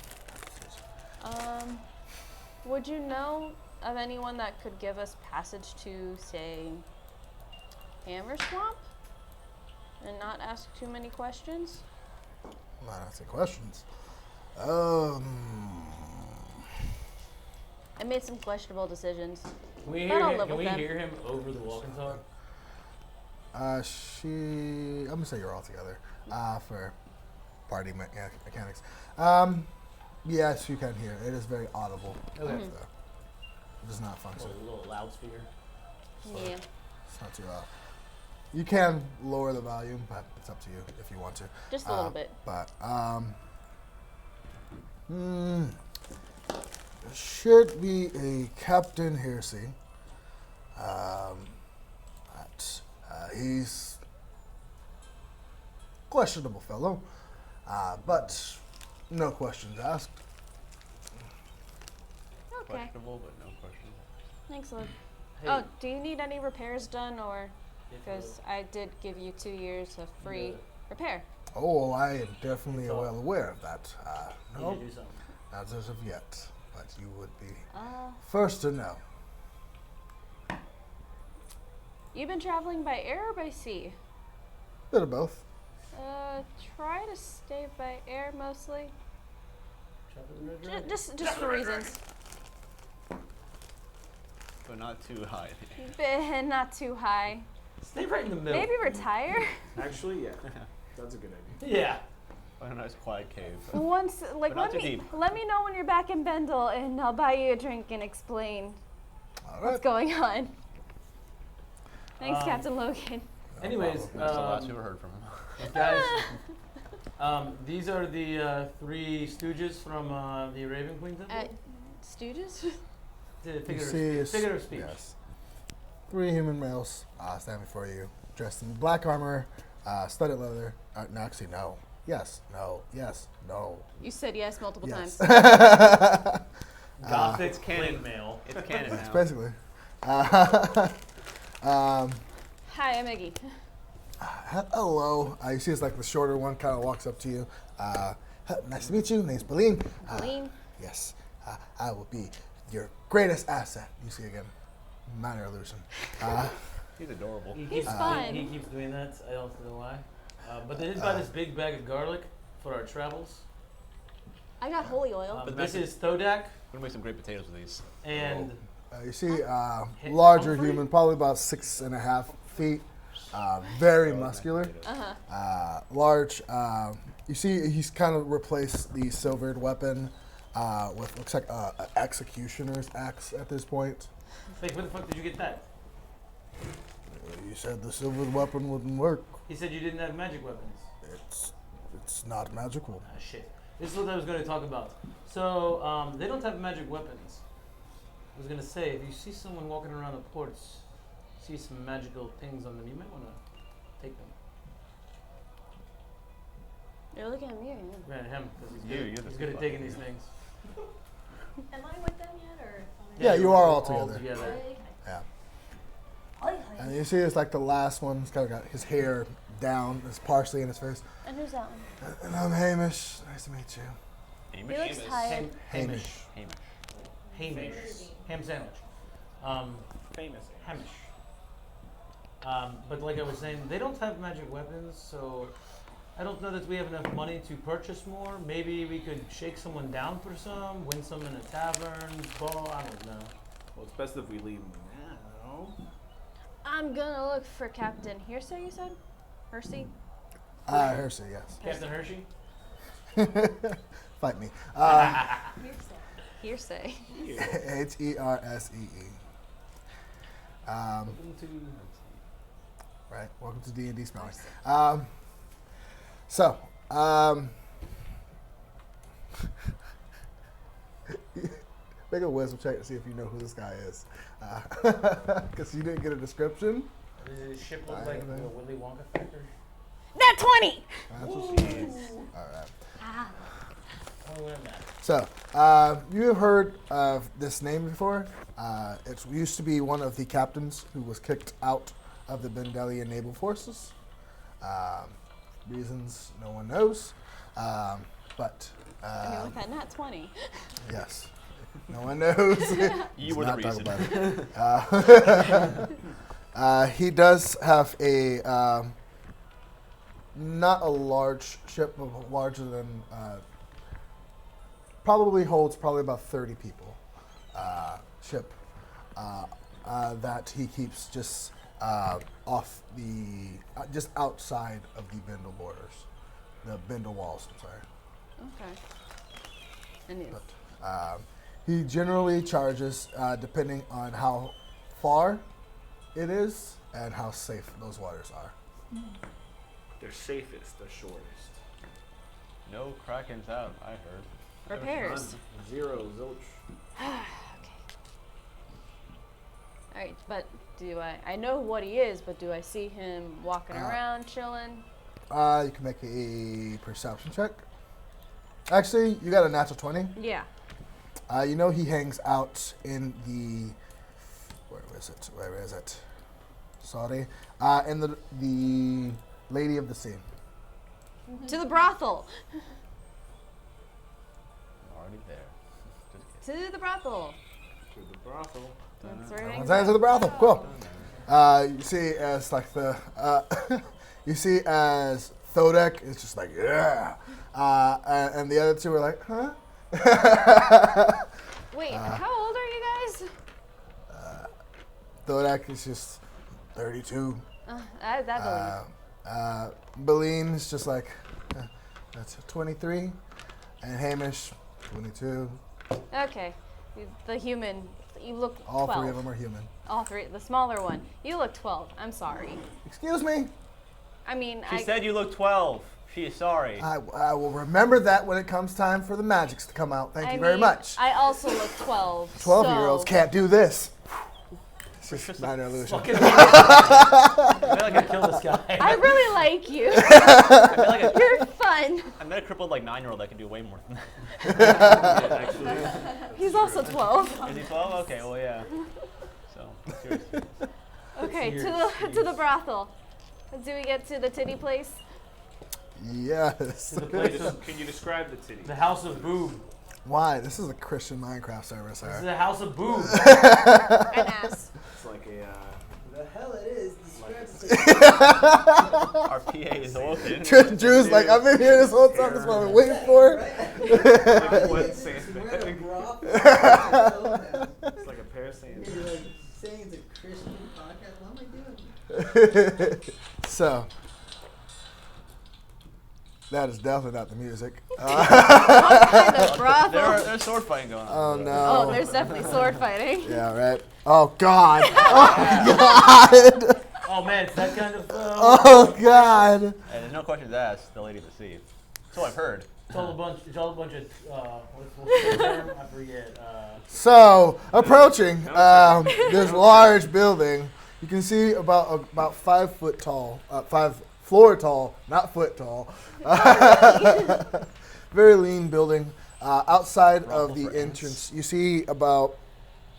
Would you know of anyone that could give us passage to, say, Hammer Swamp? And not ask too many questions? I'm not asking questions. I made some questionable decisions. Can we But hear I'll him, live can with we them. hear him over the walk and talk? I'm gonna say you're all together for party mechanics. Yes, you can hear. It is very audible. Okay. It does not function. A little loudspeaker. Yeah. It's not too loud. You can lower the volume, but it's up to you if you want to. Just a little bit. But there should be a Captain Hersey that He's questionable fellow, but no questions asked. Okay. Questionable, but no question. Excellent. Hey. Oh, do you need any repairs done, or because I did give you 2 years of free repair? Oh, I am definitely So- well aware of that. Need No, to do something. not as of yet, but you would be Uh, first to know. you've been traveling by air or by sea? Bit of both. Try to stay by air mostly. Chop it in the red Just for reasons. But not too high. Not too high. Stay right in the middle. Maybe retire. Actually, yeah, that's a good idea. Yeah. Find a nice quiet cave. Once, like, But not let too me deep. let me know when you're back in Bendel, and I'll buy you a drink and explain All what's right. going on. Thanks, Um, Captain Logan. Anyways, That's the last we ever heard from him. guys, these are the 3 stooges from the Raven Queen Temple. Stooges? The You figure, see is- figure of speech. Yes. 3 human males stand before you, dressed in black armor, studded leather. No, actually, no. Yes, no, yes, no. You said yes multiple Yes. times. Gothic canon. plate mail. It's canon now. Basically. Hi, I'm Iggy. Hello. You see it's like the shorter one kind of walks up to you. Nice to meet you. Name's Baleen. Baleen. Yes. I will be your greatest asset. You see again. Minor illusion. He's adorable. He's fun. He keeps doing that. I don't know why. But they did buy this big bag of garlic for our travels. I got holy oil. But this is Thodak We're gonna make some great potatoes with these. and You see larger Humphrey? human, probably about 6.5 feet. Very muscular. Large. You see he's kind of replaced the silvered weapon with looks like an executioner's axe at this point. wait, where the fuck did you get that? You said the silvered weapon wouldn't work. He said you didn't have magic weapons. It's not magical. Ah, shit. This is what I was going to talk about. So, they don't have magic weapons. I was going to say, if you see someone walking around the ports, see some magical things on them, you might want to take them. You're looking at me or him? Right, him, because he's You, good, you're the he's good at spot. taking these things. Am I with them yet, or? Yeah, you are all together. Okay. Yeah. Oi, And you see it's like the last one. He's kind of got his hair down. It's partially in his face. And who's that one? And I'm Hamish. Nice to meet you. He looks tired. Hamish. Hamish. Hamish. Ham sandwich. Famous. Hamish. But like I was saying, they don't have magic weapons, so I don't know that we have enough money to purchase more. Maybe we could shake someone down for some, win some in a tavern, ball, I don't know. Well, it's best if we leave them now. I'm gonna look for Captain Hearsay, you said? Hersey? Hersey, yes. Captain Hershey? Fight me. Hearsay. Hersee. Welcome to Right. Welcome to D&D spelling. Make a wisdom check to see if you know who this guy is, because you didn't get a description. Does his ship look I like a don't know. Willy Wonka factory? That 20! That's what she is. All right. Ah. Oh, we're not. So, you have heard of this name before. It used to be one of the captains who was kicked out of the Bendelian naval forces. Reasons no one knows. But, I mean, with that nat 20. yes, no one knows. You Let's were the not talk reason. about it. He does have a, not a large ship, but larger than, probably holds probably about 30 people ship that he keeps just off the, just outside of the Bendel borders, the Bendel walls, I'm sorry. Okay. I knew. But he generally charges depending on how far it is and how safe those waters are. They're safest, the shortest. No Krakens out, I heard. Repairs. None. Zero, zilch. Okay. All right, but do I know what he is, but do I see him walking around, chilling? You can make a perception check. Actually, you got a natural 20. Yeah. You know he hangs out in the... Where is it? Sorry. In the Lady of the Sea. To the brothel. Already there. Just kidding. To the brothel. To the brothel. That's where he Everyone's hangs hands to the brothel. Cool. You see as like the... you see as Thodek is just like, yeah. And the other two are like, huh? Wait, how old are you guys? Thodek is just 32. That Beline is just like, that's 23. And Hamish, 22. Okay. The human, you look 12. All three of them are human. All three. The smaller one. You look 12. I'm sorry. Excuse me? I mean, She said you look 12. She is sorry. I will remember that when it comes time for the magics to come out. Thank you very much. I also look 12. 12-year-olds so can't do this. It's just minor illusion. I feel like I killed this guy. I really like you. I feel like You're fun. I met a crippled like 9-year-old that can do way more than that. Yeah, actually. He's also 12. Is he 12? Okay, well yeah. So seriously. Okay, Cheers. to the brothel. Do we get to the titty place? Yes. The place of Can you describe the titty? the House of Boob. Why? This is a Christian Minecraft server, This is sir. the House of Boob. An ass. It's like a. The hell it is. Our PA is open. Drew's like, I've been here this whole time. That's what I've been waiting for. Like wet sandbag. It's like a pair of sandbags. You're like saying it's a Christian podcast. What am I doing? So, that is definitely not the music. What kind of brothel? There's sword fighting going on. Oh Oh, no. there's definitely sword fighting. Yeah, right. Oh God. Oh God. Oh man, it's that kind of. Oh God. And there's no questions asked. The Lady of the Sea. So I've heard. It's all a bunch. It's all a bunch of. What's the term? I forget. So approaching this large building, you can see about 5 foot tall, 5 floor tall, not foot tall. Very lean building. Outside of the entrance, you see about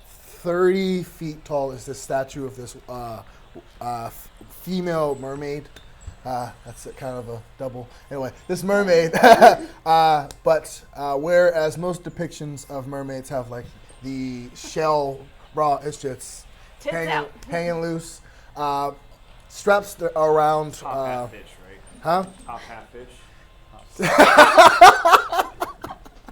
30 feet tall is this statue of this female mermaid. That's kind of a double. Anyway, this mermaid. But whereas most depictions of mermaids have like the shell bra, it's just Tits out. hanging loose. Straps around. Top half fish, right? Huh? Top half fish.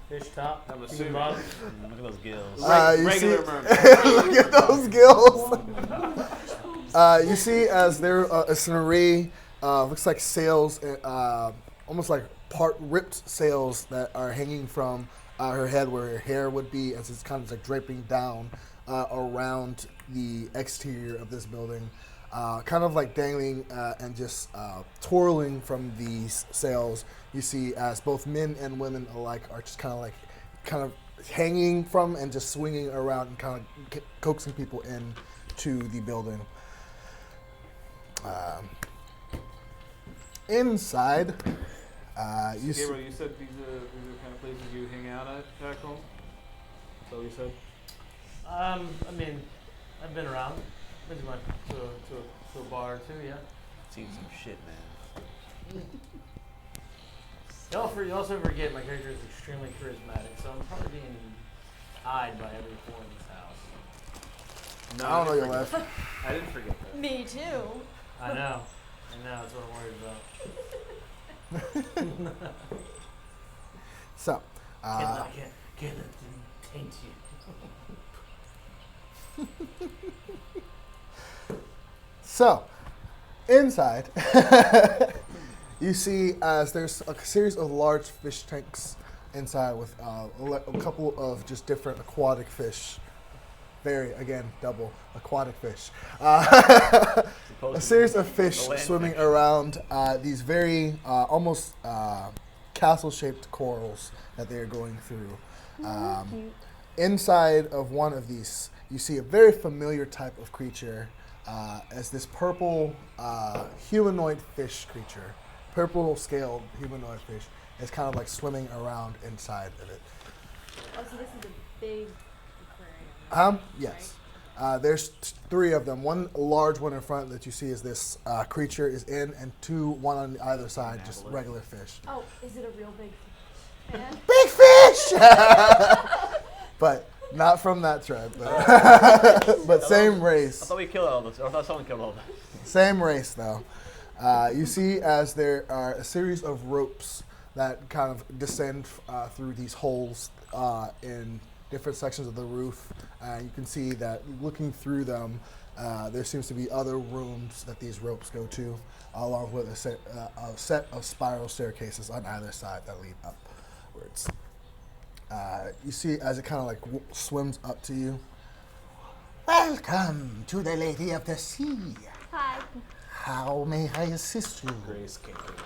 Fish top. I'm human assuming. bottom. Look at those gills. You Regular see- mermaid. Look at those gills. You see, as there is an array, looks like sails, almost like part ripped sails that are hanging from her head where her hair would be, as it's kind of like draping down around the exterior of this building, kind of like dangling and just twirling from these sails. You see, as both men and women alike are just kind of hanging from and just swinging around and kind of coaxing people in to the building. Inside, you see. Gabriel, you said these are the kind of places you hang out at back home? Is that what you said? I mean, I've been around. Been to a bar or two, yeah. Seen some shit, man. You also forget my character is extremely charismatic, so I'm probably being eyed by every boy in this house. No, I don't know your didn't life. I didn't forget that. Me too. I know. That's what I'm worried about. So, Can't let them taint you. So, inside, you see as there's a series of large fish tanks inside with a couple of just different aquatic fish. Double aquatic fish. A series of fish The land swimming fish. around these very almost castle-shaped corals that they are going through. Inside of one of these you see a very familiar type of creature as this purple humanoid fish creature. Purple scaled humanoid fish is kind of like swimming around inside of it. Oh, so this is a big aquarium. Yes. There's 3 of them. One large one in front that you see is this creature is in, and 2, one on either side, just regular fish. Oh, is it a real big fan? Big fish! But not from that tribe. But same race. I thought we killed all those. Or I thought someone killed all those. Same race, though. You see as there are a series of ropes that kind of descend through these holes in different sections of the roof. You can see that looking through them, there seems to be other rooms that these ropes go to, along with a set of spiral staircases on either side that lead upwards. You see as it kind of like swims up to you. Welcome to the Lady of the Sea. Hi. How may I assist you? Grace can't get me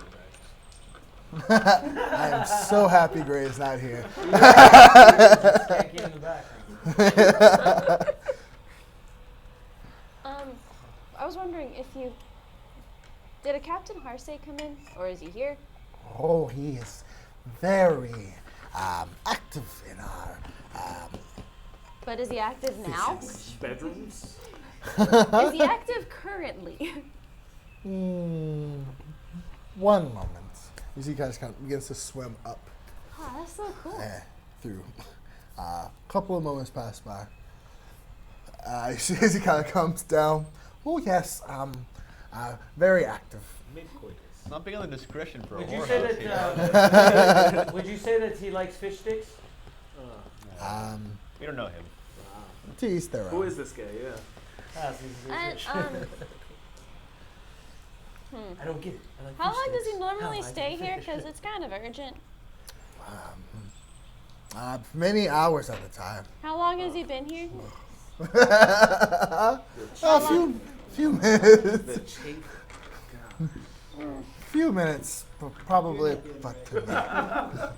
back. I am so happy Gray is not here. Can't get in the back. I was wondering if you did a Captain Harsey come in, or is he here? Oh, he is very active in our. But is he active now? Bedrooms? Is he active currently? One moment. You see, he kind of begins to swim up Oh, that's so cool. through. A couple of moments pass by. You see as he kind of comes down. Oh yes, very active. Mid-coitus. Not big on the discretion for a Would you whorehouse say here. that? Would you say that he likes fish sticks? We don't know him. To each their own. Who is this guy? Yeah. Ah, so he's a And, fish. I don't get it. I like how fish long does sticks. he normally No, I stay like here? fish Because sticks. it's kind of urgent. Many hours at a time. How long has he been here? A few minutes. The chafe. God. Few minutes, probably about 2 minutes.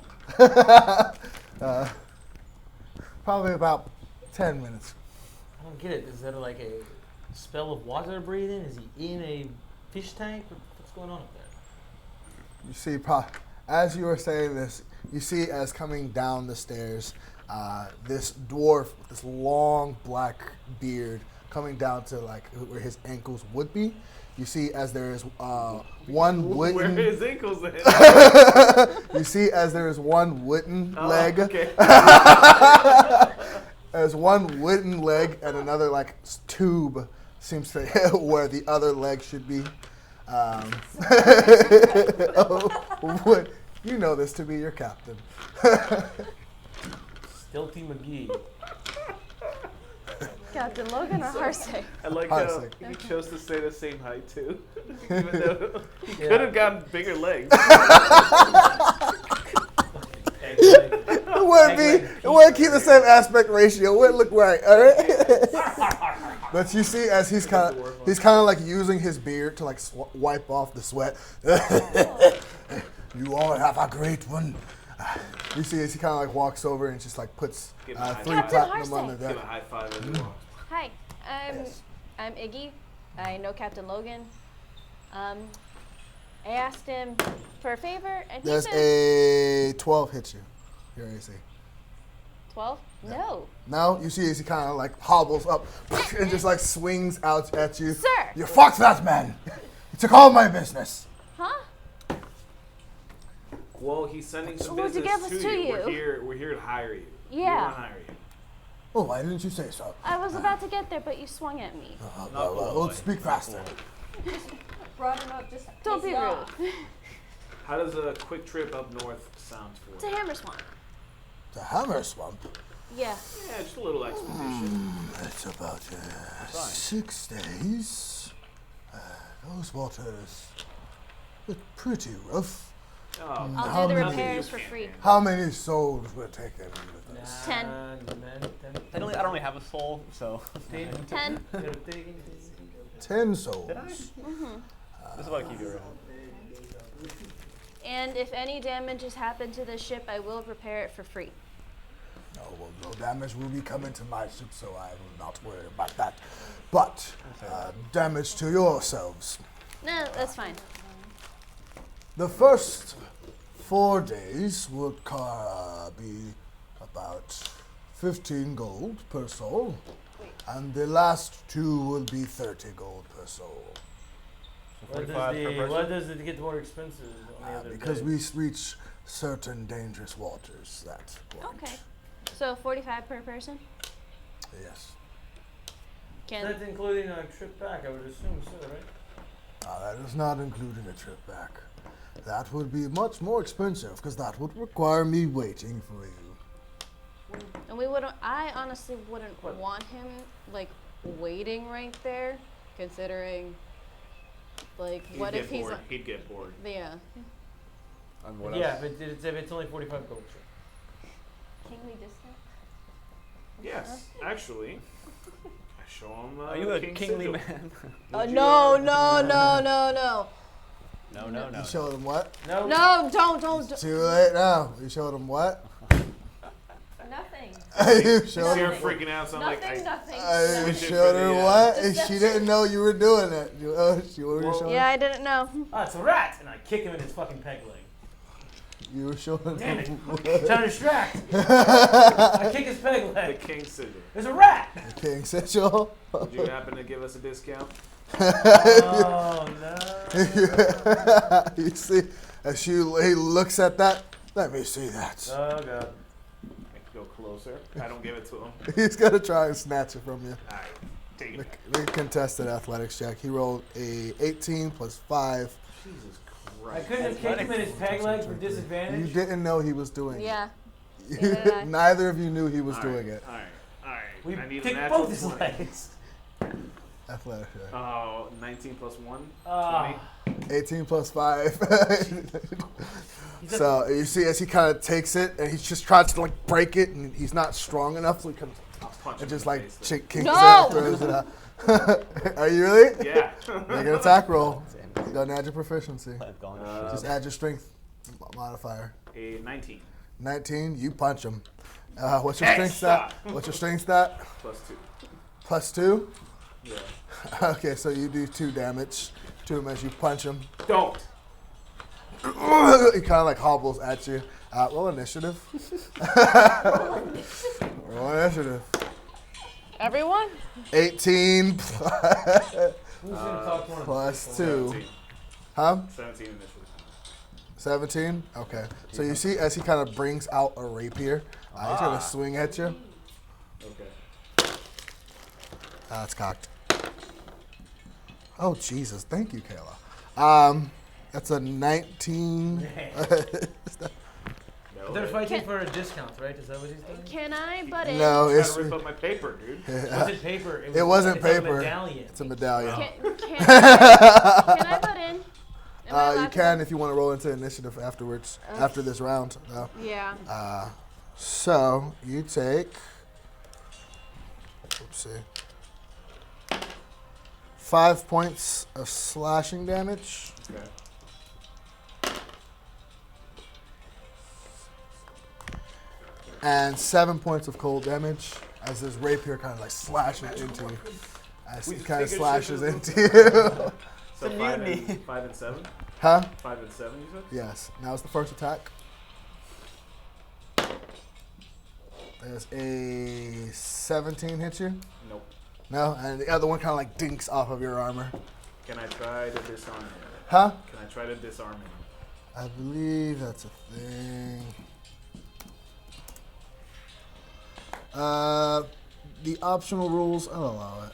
Probably about 10 minutes. I don't get it. Is that like a spell of water breathing? Is he in a fish tank? What's going on up there? You see, as you were saying this, you see as coming down the stairs, this dwarf with this long black beard coming down to like where his ankles would be. You see as there is one Where wooden. are his ankles then? You see as there is one wooden leg. Okay. There's one wooden leg and another like tube seems to where the other leg should be. You know this to be your captain. Stealthy McGee. Captain Logan or Harsey? I like how Harsey. he chose to stay the same height too. Even though he Yeah. could have gotten bigger legs. It wouldn't keep the same aspect ratio. It wouldn't look right, all right? But you see, as he's kind of like using his beard to like wipe off the sweat. You all have a great one. You see, as he kind of like walks over and just like puts Give him a 3 high five. platinum on the Give deck. a high five as well. Hi, I'm Iggy. I know Captain Logan. I asked him for a favor, and he Does said a 12 hit you? Your AC. 12. No, No, you see as he kind of like hobbles up and just like swings out at you. sir. You fucked that man. You took all my business. Huh? Well, he's sending some What'd you business give us to to you. you? We're here to hire you. We Yeah. want to hire you. Oh, why didn't you say so? I was about to get there, but you swung at me. Let's speak faster. Brought him up just. Don't be pissed off. rude. How does a quick trip up north sound for It's a you? hammer swamp. The Hammer Swamp. Yeah. Yeah, just a little expedition. It's about 6 days. Those waters look pretty rough. Oh, I'll do the nothing repairs you for can't free. handle. How many souls were taken with us? 10. I don't really have a soul, so. 10. 10 souls. Did I? This is why I keep you around. And if any damage has happened to the ship, I will repair it for free. Oh, well, no damage will be coming to my ship, so I will not worry about that. But damage to yourselves. No, that's fine. The first 4 days would be about 15 gold per soul, and the last 2 will be 30 gold per soul. Why does it get more expensive on the other Because days? we reach certain dangerous waters that want. Okay. So 45 per person? Yes. That's including a trip back, I would assume so, right? That is not including a trip back. That would be much more expensive because that would require me waiting for you. And I honestly wouldn't want him, like, waiting right there, considering, like, what if he's... He'd get bored. Yeah. And what Yeah, else? if it's only 45 gold. Sure. Kingly discount? Yes, actually. I show him. Are you a King's kingly sigil. man? No. No. You showed him what? No. No, don't. Too late now. You showed him what? Nothing. You showed You're him. freaking out, so I'm like, Nothing. You Switch it showed for her the, what? Deception. She didn't know you were doing it. She what were you Well, showing? Yeah, I didn't know. Ah, it's a rat! And I kick him in his fucking peg leg. You were showing Damn it. him. Trying to distract. I kick his peg The leg. King's sigil. There's a rat! King Sigil. Would you happen to give us a discount? Oh, no. You see, as he looks at that, let me see that. Oh, God. I can go closer. I don't give it to him. He's gonna try and snatch it from you. Alright, take it. The contested athletics check. He rolled a 18 plus 5. Jesus I Christ. couldn't have kicked him in his peg leg for You disadvantage. didn't know he was doing Yeah. it. Neither did I. Neither of you knew he was doing it. Alright. We I need a kicked natural both his 20. legs. Athletics check. Oh, 19 plus 1? Ah. 18 plus 5. So you see as he kind of takes it and he just tries to like break it and he's not strong enough, so he comes I'll punch him and just in the like face, kinks No! it and throws it out. Are you really? then. Yeah. Make an attack roll. Don't add your proficiency. I've gone to Uh, shit. Just add your strength modifier. A 19 19, you punch him. What's your Hey, strength stat? stop. What's your strength stat? plus 2. Plus 2? Yeah. Okay, so you do 2 damage to him as you punch him. Don't. He kind of like hobbles at you. Roll initiative. Roll initiative. Everyone? 18 Who's going to talk to one of plus these 2. 17. Huh? 17 initially. 17? Okay. So you see as he kind of brings out a rapier, he's going to swing at you. Okay. It's cocked. Oh, Jesus. Thank you, Kayla. That's a 19. No, They're that- fighting for a discount, right? Is that what he's doing? Can I butt in? No, Trying it's to rip up my paper, dude. It wasn't paper. It wasn't it's paper. A medallion. It's a medallion. Can I butt in? Am I You allowed to can butt- if you want to roll into initiative afterwards, after this round. No. Yeah. So you take. Oopsie. 5 points of slashing damage. Okay. And 7 points of cold damage as this rapier kind of like slashes into you. As he kind of slashes into you. So 5 and 7? Huh? 5 and 7, you said? Yes. Now it's the first attack. There's a 17 hit you. Nope. No? And the other one kind of like dinks off of your armor. Can I try to disarm him? Huh? Can I try to disarm him? I believe that's a thing. The optional rules, I'll allow it.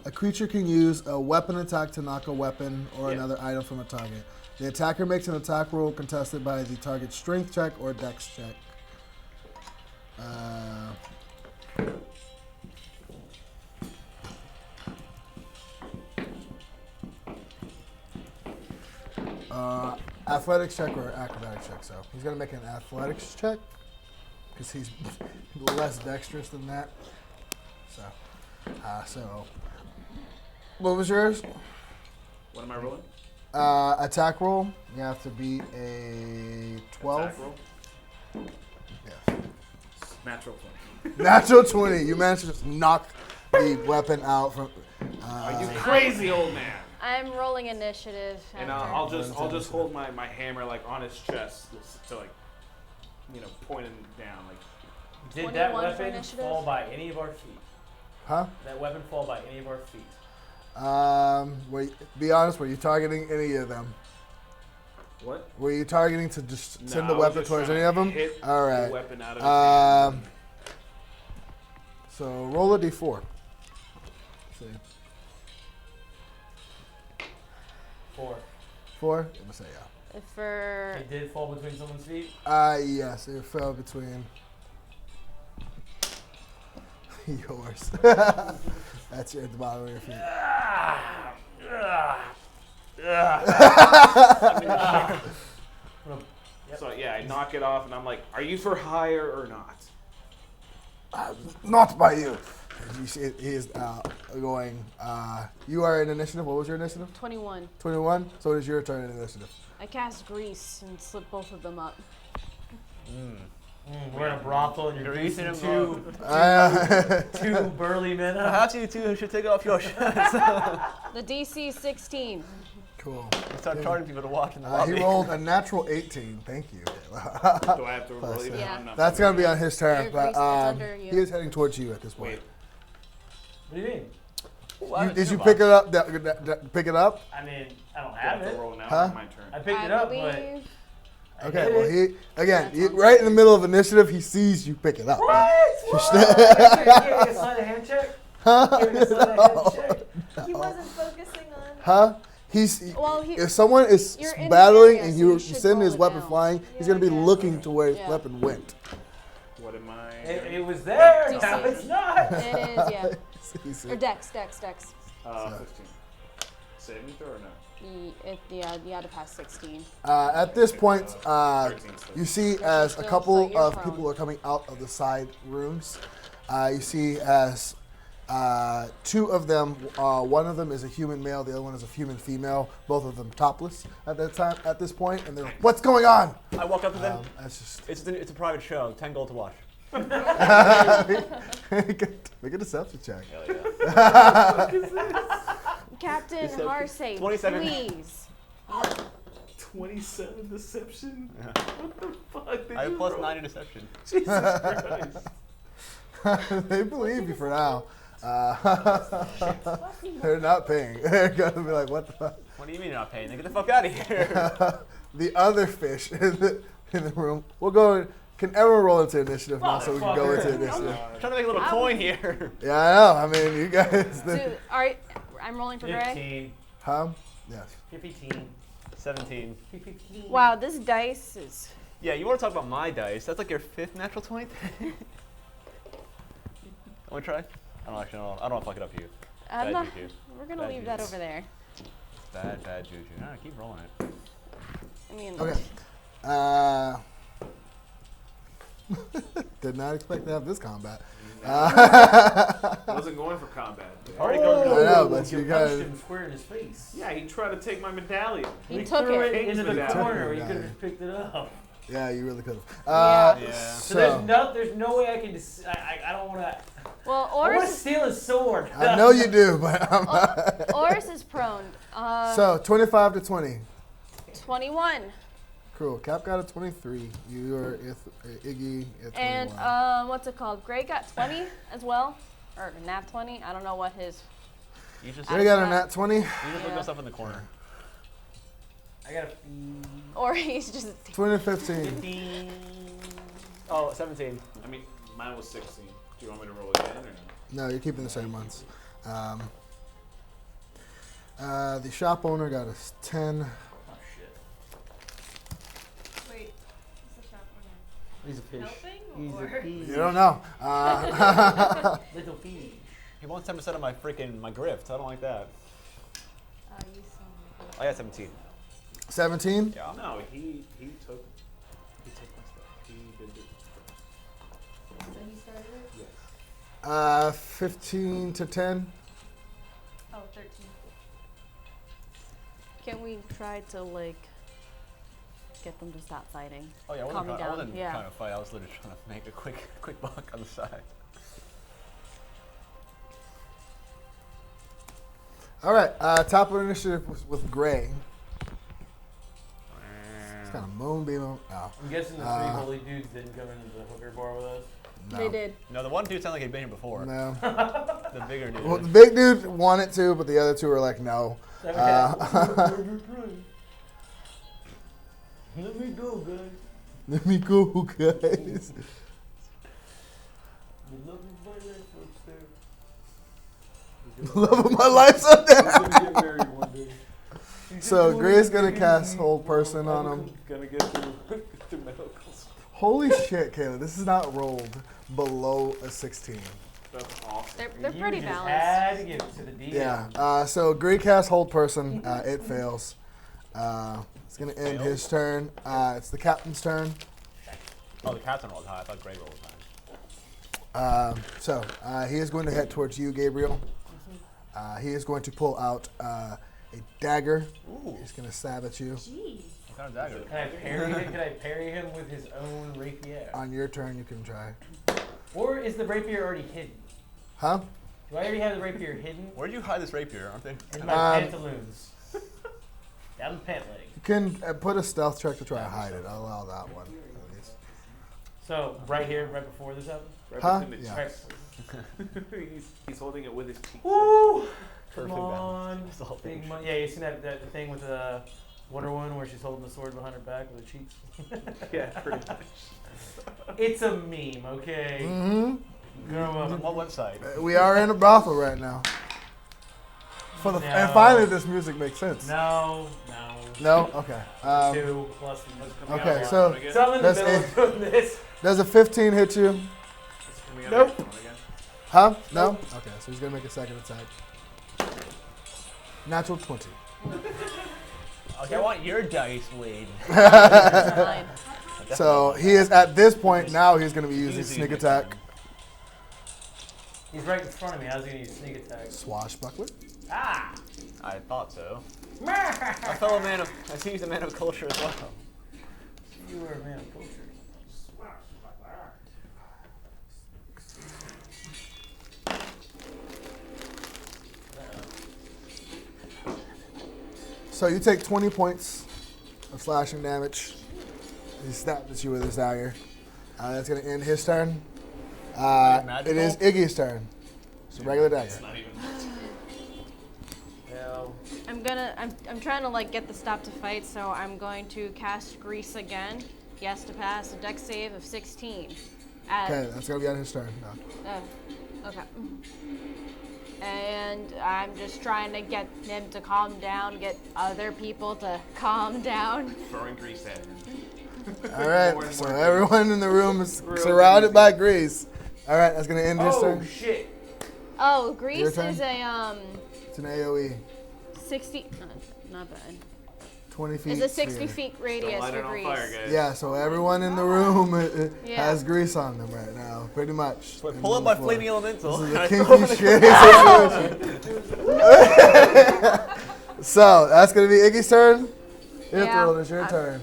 A creature can use a weapon attack to knock a weapon or Yeah. another item from a target. The attacker makes an attack roll contested by the target's strength check or dex check. Athletics check or acrobatics check. So he's gonna make an athletics check because he's less dexterous than that. So what was yours? What am I rolling? Attack roll. You have to beat a 12. Attack roll? Yes. Natural 20. Natural 20. You managed to just knock the weapon out from. Are you crazy, old man? I'm rolling initiative. And after. I'll just hold my hammer like on his chest to like, point him down like. Did that 21 for weapon initiative? fall by any of our feet? Huh? That weapon fall by any of our feet? Be honest, were you targeting any of them? What? Were you targeting to just send the I was weapon just towards trying any of to them? hit All right. The weapon out of his hand. So roll a d4. Let's see. 4. 4? I'm gonna say yeah. For It did fall between someone's feet? Yes, it fell between yours. That's at the bottom of your feet. So yeah, I knock it off and I'm like, "Are you for hire or not?" Not by you. You see, he is going. You are in initiative. What was your initiative? 21. 21. So it is your turn in initiative. I cast grease and slip both of them up. We're in a brothel and you're Greasing greasing him two burly men up. Perhaps you two should take off your shirts. The DC is 16. Cool. Start charging people to walk in the He lobby. rolled a natural 18. Thank you. Do I have to roll even? Yeah. I'm not That's gonna be on his turn, Your but grease is under he you. is heading towards you at this point. Wait. What do you mean? Did you pick it up? Pick it up? I mean, I don't I have have to it. roll now. Huh? It's my turn. I picked I it up, believe. but I Okay. hit Well, it. right in the middle of initiative, he sees you pick it up. What? Give me a sign of hand check. Give me a sign of hand check. He wasn't focusing on. Huh? Well, If someone is you're in the battling area, and so you you should send his roll it weapon down. flying, he's Yeah, gonna be I guess. looking to where his Yeah. weapon went. What am I? It was there. DC. Now it's not. It is, yeah. He's- Or Dex. 15. Saving throw or no? You had to pass 16. At this point, 13 you see as a Still, couple so you're of prone. people are coming out of the side rooms. You see as two of them, one of them is a human male, the other one is a human female. Both of them topless at this point, and they're like, "What's going on?" I walk up to them. That's just It's a private show. 10 gold to watch. make a deception check. Hell yeah. Captain Deception. Harsay, 27. please. 27 deception. What the fuck? Did I have you plus roll? 9 in deception. Jesus Christ. They believe you for now. They're not paying. They're gonna be like, "What the fuck?" What do you mean you're not paying? Then get the fuck out of here. The other fish in the room. We'll go. Can everyone roll into initiative now so we can go into initiative? I'm trying to make a little coin here. Yeah, I know. I mean, you guys. Dude, all right, I'm rolling for Gray. 15. Huh? Yes. 15. 17. 15. Wow, this dice is. Yeah, you want to talk about my dice? That's like your 5th natural 20. Want to try? I don't actually know. I don't want to fuck it up for you. I'm Bad not. juju. We're gonna Bad leave that juju. over there. Bad juju. All right, keep rolling it. I mean, Okay. Did not expect to have this combat. I wasn't going for combat. Already I goes know, but You you punched guys. him square in his face. Yeah, he tried to take my medallion. he We took threw it. it into the Took it. corner where you Yeah. could have just picked it up. Yeah, you really could have. Yeah. Yeah. So there's no way I can. I don't want to. Well, I want to Orys, steal his sword. I know you do, but I'm Orys is prone. So 25 to 20. 21. Cool. Cap got a 23. You're Iggy at 21. And what's it called? Gray got 20 as well, or nat 20. I don't know what his. You just, Gray got a nat 20. you just look Yeah. yourself in the corner. I got a Or he's just. 20 to 15. 15. Oh, 17. I mean, mine was 16. Do you want me to roll again or no? No, you're keeping the same ones. The shop owner got a 10. Oh shit. Wait, what's the shop owner? He's a fish. Helping He's or? a fish. You don't know. Little fish. He wants 10% of my grift. I don't like that. You saw I got 17. 17. Yeah. No, he took my stuff. He did it first. So he started it? Yes. 15 to 10. Oh, 13. Can we try to like get them to stop fighting. Oh yeah, Calm me I down. wasn't Yeah. trying to fight. I was literally trying to make a quick buck on the side. All right, top of initiative with Gray. It's kind of moonbeam. Oh, I'm guessing the three holy dudes didn't come into the hooker bar with us. no. They did. No, the one dude sounded like he'd been here before. No. The bigger dude. Well, the big dude wanted to, but the other two were like, no. Let me go, guys. Let me go, guys. The love of my life upstairs. Love of my life's up He's there. gonna get married one day. So Gray's gonna cast Hold Person on him. Gonna get through medicals. Holy shit, Kayla, this is not rolled below a 16. That's awesome. They're pretty You just balanced. had to give it to the DM. Yeah. So Gray casts Hold Person. It fails. It's gonna end his turn. It's the captain's turn. Oh, the captain rolled high. I thought Gray rolled high. So he is going to head towards you, Gabriel. He is going to pull out a dagger. Ooh. He's going to stab at you. Jeez. What kind of dagger? Can I parry him with his own rapier? On your turn, you can try. Or is the rapier already hidden? Huh? Do I already have the rapier hidden? Where'd you hide this rapier? Aren't they? In my pantaloons. Down the pant leg. You can put a stealth check to try to hide it. I'll allow that one. At least. So, right here, right before this happened? Right Huh? between the Yeah. cheeks. he's holding it with his cheeks. Woo! Come Perfect on. balance. It's all Big finished. yeah, you seen that thing with the Wonder Woman where she's holding the sword behind her back with her cheeks? Yeah, pretty much. It's a meme, okay? Mm-hmm. Grow On up. what website? We are in a brothel right now. And No. finally, this music makes sense. No. No? Okay. 2 plus the Okay, so So I'm in the That's middle of doing this. does a 15 hit you? Nope. Huh? No? Okay, so he's going to make a second attack. Natural 20. Okay, I want your dice, Wade. Fine. So he is at this point now. He's going to be using Easy sneak hit. attack. He's right in front of me. How's he going to use sneak attack? Swashbuckler. Ah! I thought so. A fellow man of, I see he's a man of culture as well. You were a man of culture. So you take 20 points of slashing damage. He snapped at you with his dagger. That's going to end his turn. It is Iggy's turn. It's a regular dagger. It's not even. Well, I'm trying to like get the stop to fight, so I'm going to cast Grease again. He has to pass a dex save of 16. Okay, that's going to be on his turn. No. Okay. And I'm just trying to get him to calm down, get other people to calm down. Throwing grease at him. All right, More and so more everyone in the room is Real surrounded greasy. by grease. All right, that's going to end his oh turn. shit! Oh, Your Grease turn? is a It's an AoE. 60. Not bad. 20 feet. It's a 60 sphere. feet Don't radius light for it on Grease. fire, guys. Yeah, so everyone in the room Yeah. has grease on them right now, pretty much. So I And pull on up the my floor. flaming elemental. This is and a I throw kinky it in the shitty situation. So that's gonna be Iggy's turn. Yeah. Ithryl, it's your turn.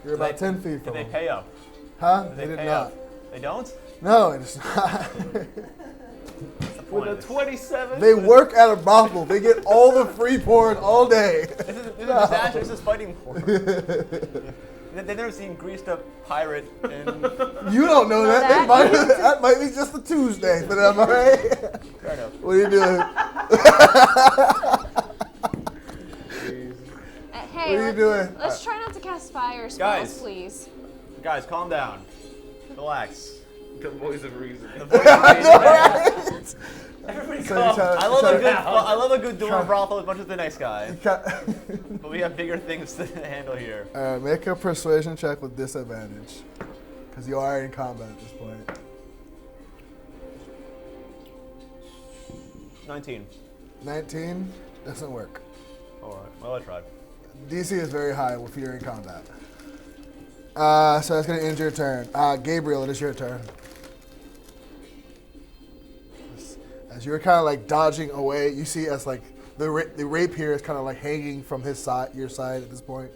You're about 10 feet Did from they him. pay up? Huh? Did They did pay not. up? They don't? No, it's not. With a 27. They work at a brothel. They get all the free porn all day. This is a disaster. This is fighting for. They've never seen greased up pirate in. You don't know that. that- That might be just a Tuesday for them, all right? Fair enough. What are you doing? Hey, What are you doing? let's try not to cast fire spells, Guys. please. Guys, calm down. Relax. The voice of reason. The voice of reason. Everybody So calm. you're trying- I love a good. down. I love a good door brothel as much as the next guy. Ca- But we have bigger things to handle here. Make a persuasion check with disadvantage. Because you are in combat at this point. 19. 19 doesn't work. All right. Well, I tried. DC is very high if you're in combat. So that's going to end your turn. Gabriel, it is your turn. As you're kind of like dodging away, you see as like the rapier is kind of like hanging from his side, your side at this point.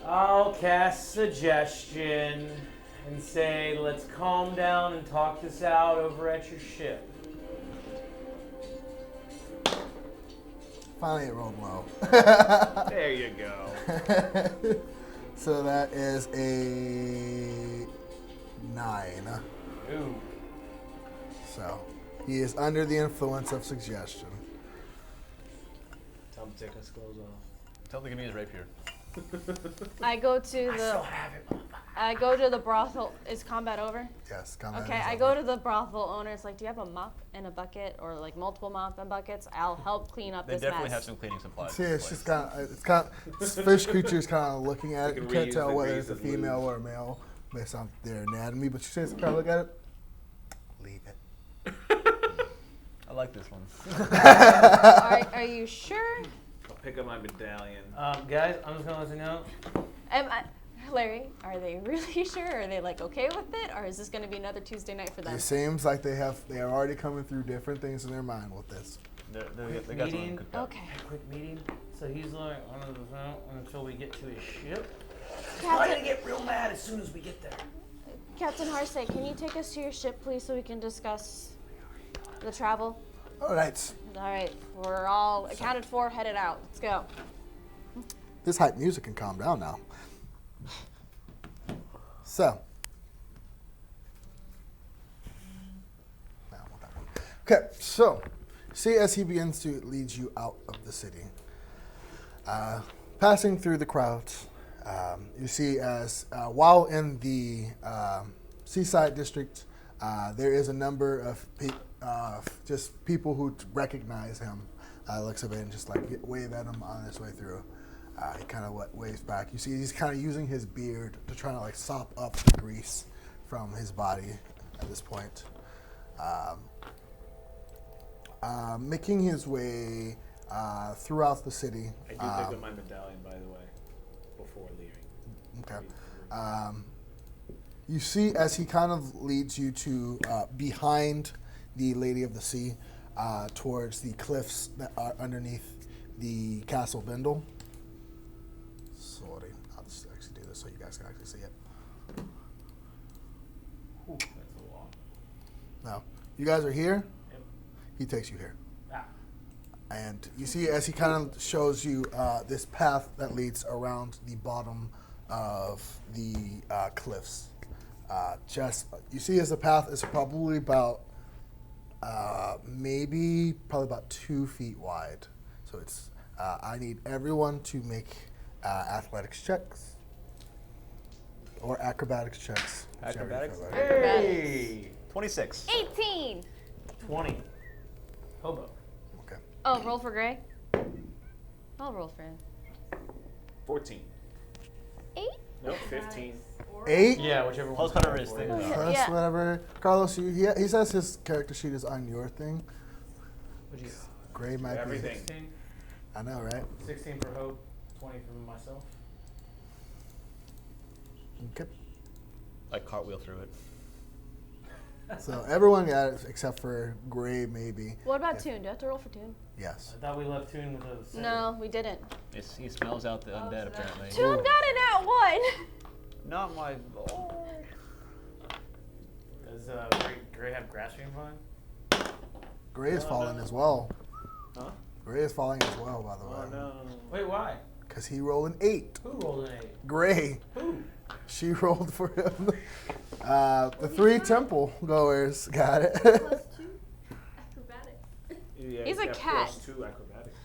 I'll cast suggestion and say, let's calm down and talk this out over at your ship. Finally, it rolled low. There you go. So that is a 9. Ooh. So he is under the influence of suggestion. Tell him to take his clothes off. Tell him to give me his rapier. I go to the brothel. Is combat over? Yes, combat Okay, is I over. go to the brothel owner. It's like, do you have a mop and a bucket, or like multiple mop and buckets? I'll help clean up They this definitely mess. have some cleaning supplies. See, in it's place. just this fish creature is kind of looking at it. You You can can't reuse tell the whether grease it's a as female lube. or a male based on their anatomy, but you say, kind of look at it. Leave it. I like this one. Are you sure? I'll pick up my medallion. Guys, I'm just gonna let you know. Larry, are they really sure? Are they like okay with it, or is this going to be another Tuesday night for them? It seems like they are already coming through different things in their mind with this. They Quick got something meeting. cooked up. Okay. Quick meeting. So he's like, on the phone until we get to his ship. Captain, get real mad as soon as we get there. Captain Harsay, can you take us to your ship, please, so we can discuss the travel? All right. All right, we're all accounted for, headed out. Let's go. This hype music can calm down now. So. I don't want that one. Okay, so see as he begins to lead you out of the city. Passing through the crowds, you see as while in the seaside district, there is a number of just people who recognize him. Looks of it and just like wave at him on his way through. He kind of waves back. You see he's kind of using his beard to try to like sop up the grease from his body at this point. Making his way throughout the city. I do pick up my medallion, by the way, before leaving. Okay. You see as he kind of leads you to behind the Lady of the Sea towards the cliffs that are underneath the Castle Bindle. Sorry, I'll just actually do this so you guys can actually see it. Ooh, that's a lot. Now, you guys are here. Yep. He takes you here. Ah. And you see as he kind of shows you this path that leads around the bottom of the cliffs. You see as the path is probably about probably about 2 feet wide. So it's I need everyone to make athletics checks or acrobatics checks. whichever you Acrobatics? feel like. Hey! 26. 18. 20. Hobo. Okay. Oh, roll for Gray. I'll roll for him. 14. 8? Nope, 15. 8 Yeah, whichever one. Plus whatever his thing is. plus Yeah. whatever. Carlos, he says his character sheet is on your thing. What'd you Gray might Everything. 16? I know, right? 16 for Hope, 20 for myself. Okay. I cartwheel through it. So everyone got it except for Gray, maybe. What about Toon? Do you have to roll for Toon? Yes. I thought we left Toon with a center. No, we didn't. He smells out the undead, so apparently. Toon got it at 1. Not my boy. Does Gray have grasping vine? Gray is falling as well. Huh? Gray is falling as well, by the Oh, way. no. Wait, why? Because he rolled an 8. Who rolled an 8? Gray. Who? She rolled for him. The 3 temple goers got it. +2 acrobatics. Yeah, He's a got cat. +2 acrobatics.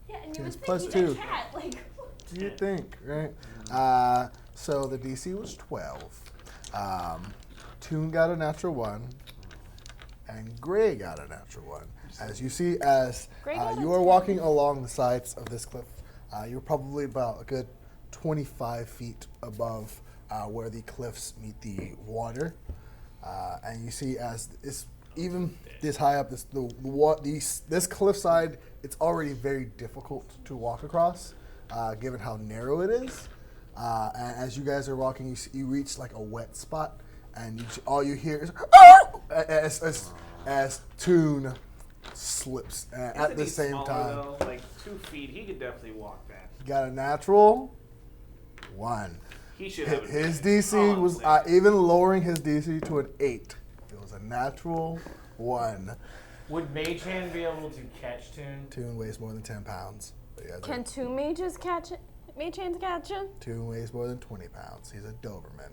Yeah, and you It's would think +2. he's a cat. Like, what? Do you think, right? So the DC was 12. Toon got a natural 1. And Gray got a natural 1. As you see, as Gray got a you are 10. walking along the sides of this cliff, you're probably about a good 25 feet above where the cliffs meet the water. And you see as it's even this high up, this cliffside, it's already very difficult to walk across, given how narrow it is. And as you guys are walking, you reach like a wet spot, and all you hear is as Toon slips Isn't at the he same smaller, time. Though? Like 2 feet, he could definitely walk that. Got a natural 1. He should have His advantage. DC I'm was saying. even lowering his DC to an 8. It was a natural 1. Would Mage Hand be able to catch Toon? Toon weighs more than 10 pounds. But yeah, Can 2 mages catch it? Mage hands catch him? Toon weighs more than 20 pounds. He's a Doberman.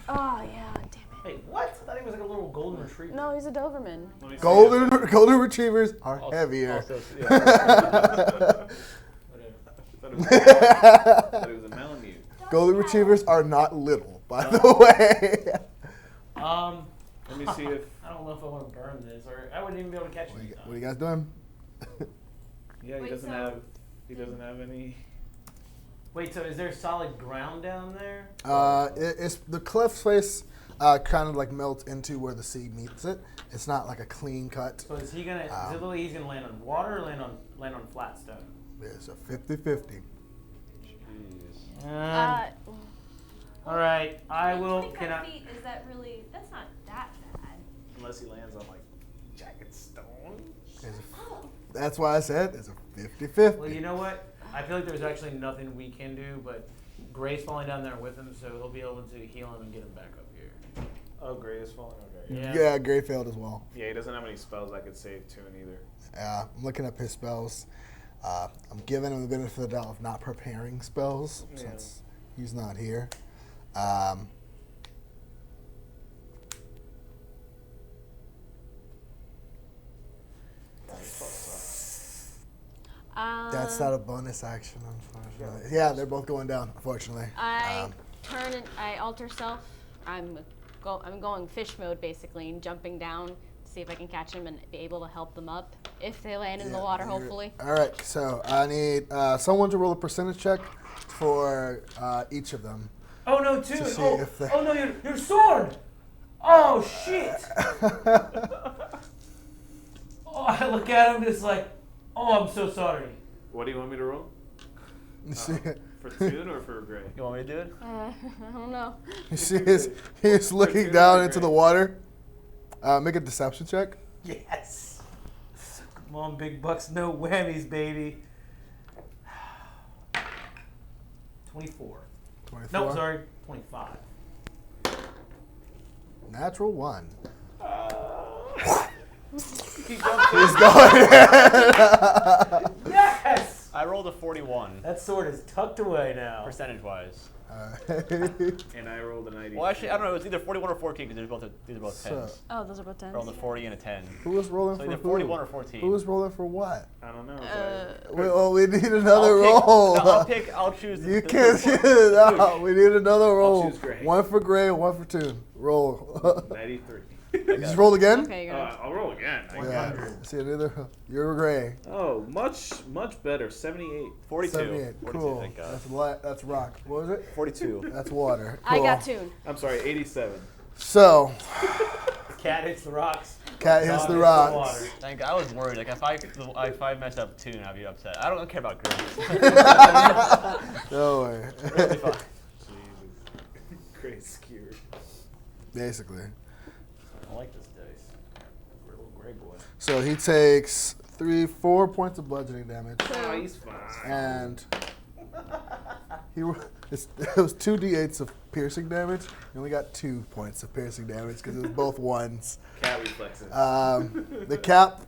Oh yeah, damn it. Wait, what? I thought he was like a little golden retriever. No, he's a Doberman. Let me see Golden retrievers are heavier. Also, yeah. Whatever. I thought it was a Malamute. Golden retrievers are not little, by the way. Let me see if. I don't know if I want to burn this, or I wouldn't even be able to catch What it. are you guys doing? Yeah, he Wait, doesn't so- have. He doesn't have any. Wait, so is there solid ground down there? It's the cliff face kind of like melts into where the sea meets it. It's not like a clean cut. So is he gonna? Is it literally he's gonna land on water or land on flat stone? It's a 50-50. All right, I will. 25 Can I? feet, is that really? That's not that bad. Unless he lands on like jagged stone. That's why I said it's a 50-50. Well, you know what? I feel like there's actually nothing we can do, but Gray's falling down there with him, so he'll be able to heal him and get him back up here. Oh, Gray is falling. Okay. Yeah. Yeah, Gray failed as well. Yeah, he doesn't have any spells that could save Toon either. I'm looking up his spells. I'm giving him the benefit of the doubt of not preparing spells Yeah. since he's not here. That's not a bonus action, unfortunately. Yeah, they're both going down, unfortunately. I turn and I alter self. I'm going fish mode basically and jumping down to see if I can catch them and be able to help them up if they land in the water, hopefully. All right, so I need someone to roll a percentage check for each of them. Oh no, Toon! see Oh, if they- oh no, your sword! Oh shit! Oh, I look at him just like, oh, I'm so sorry. What do you want me to roll? You see, For Toon or for Gray? You want me to do it? I don't know. you see he's looking Two down or into Gray? the water. Make a deception check. Yes. Come on, big bucks, no whammies, baby. 24. 24. No, sorry, 25. Natural 1. Keep jumping. He's going. Yes! I rolled a 41, That sword is tucked away now. percentage-wise. And I rolled a 90. Well, actually, I don't know. It's either 41 or 14 because these are both So- 10s. Oh, those are both I rolled a 10s. 40 and a 10. Who was rolling So for either who? 41 or 14. Who was rolling for what? I don't know. We need another roll. I'll choose. You can't choose. No, we need another roll. choose Gray. One for Gray and one for Toon. Roll. 93. You just roll again? Okay, you're good. I'll roll again. Yeah. See, neither. You're Gray. Oh, much better. 78. 42. 78. 42, Cool. thank God. That's rock. What was it? 42. That's water. I Cool. got Toon. I'm sorry, 87. So, Cat hits the rocks. cat hits Dog the hits rocks. water. Thank God. I was worried. Like if I messed up Toon, I'd be upset. I don't care about Grace. No way. Really fine. Jesus. Great skewered. Basically. I like this dice. We're a little gray boy. So he takes 4 points of bludgeoning damage, Oh, he's fine. and it was 2 d8s of piercing damage. He only got 2 points of piercing damage because it was both ones. Cat reflexes. The cap.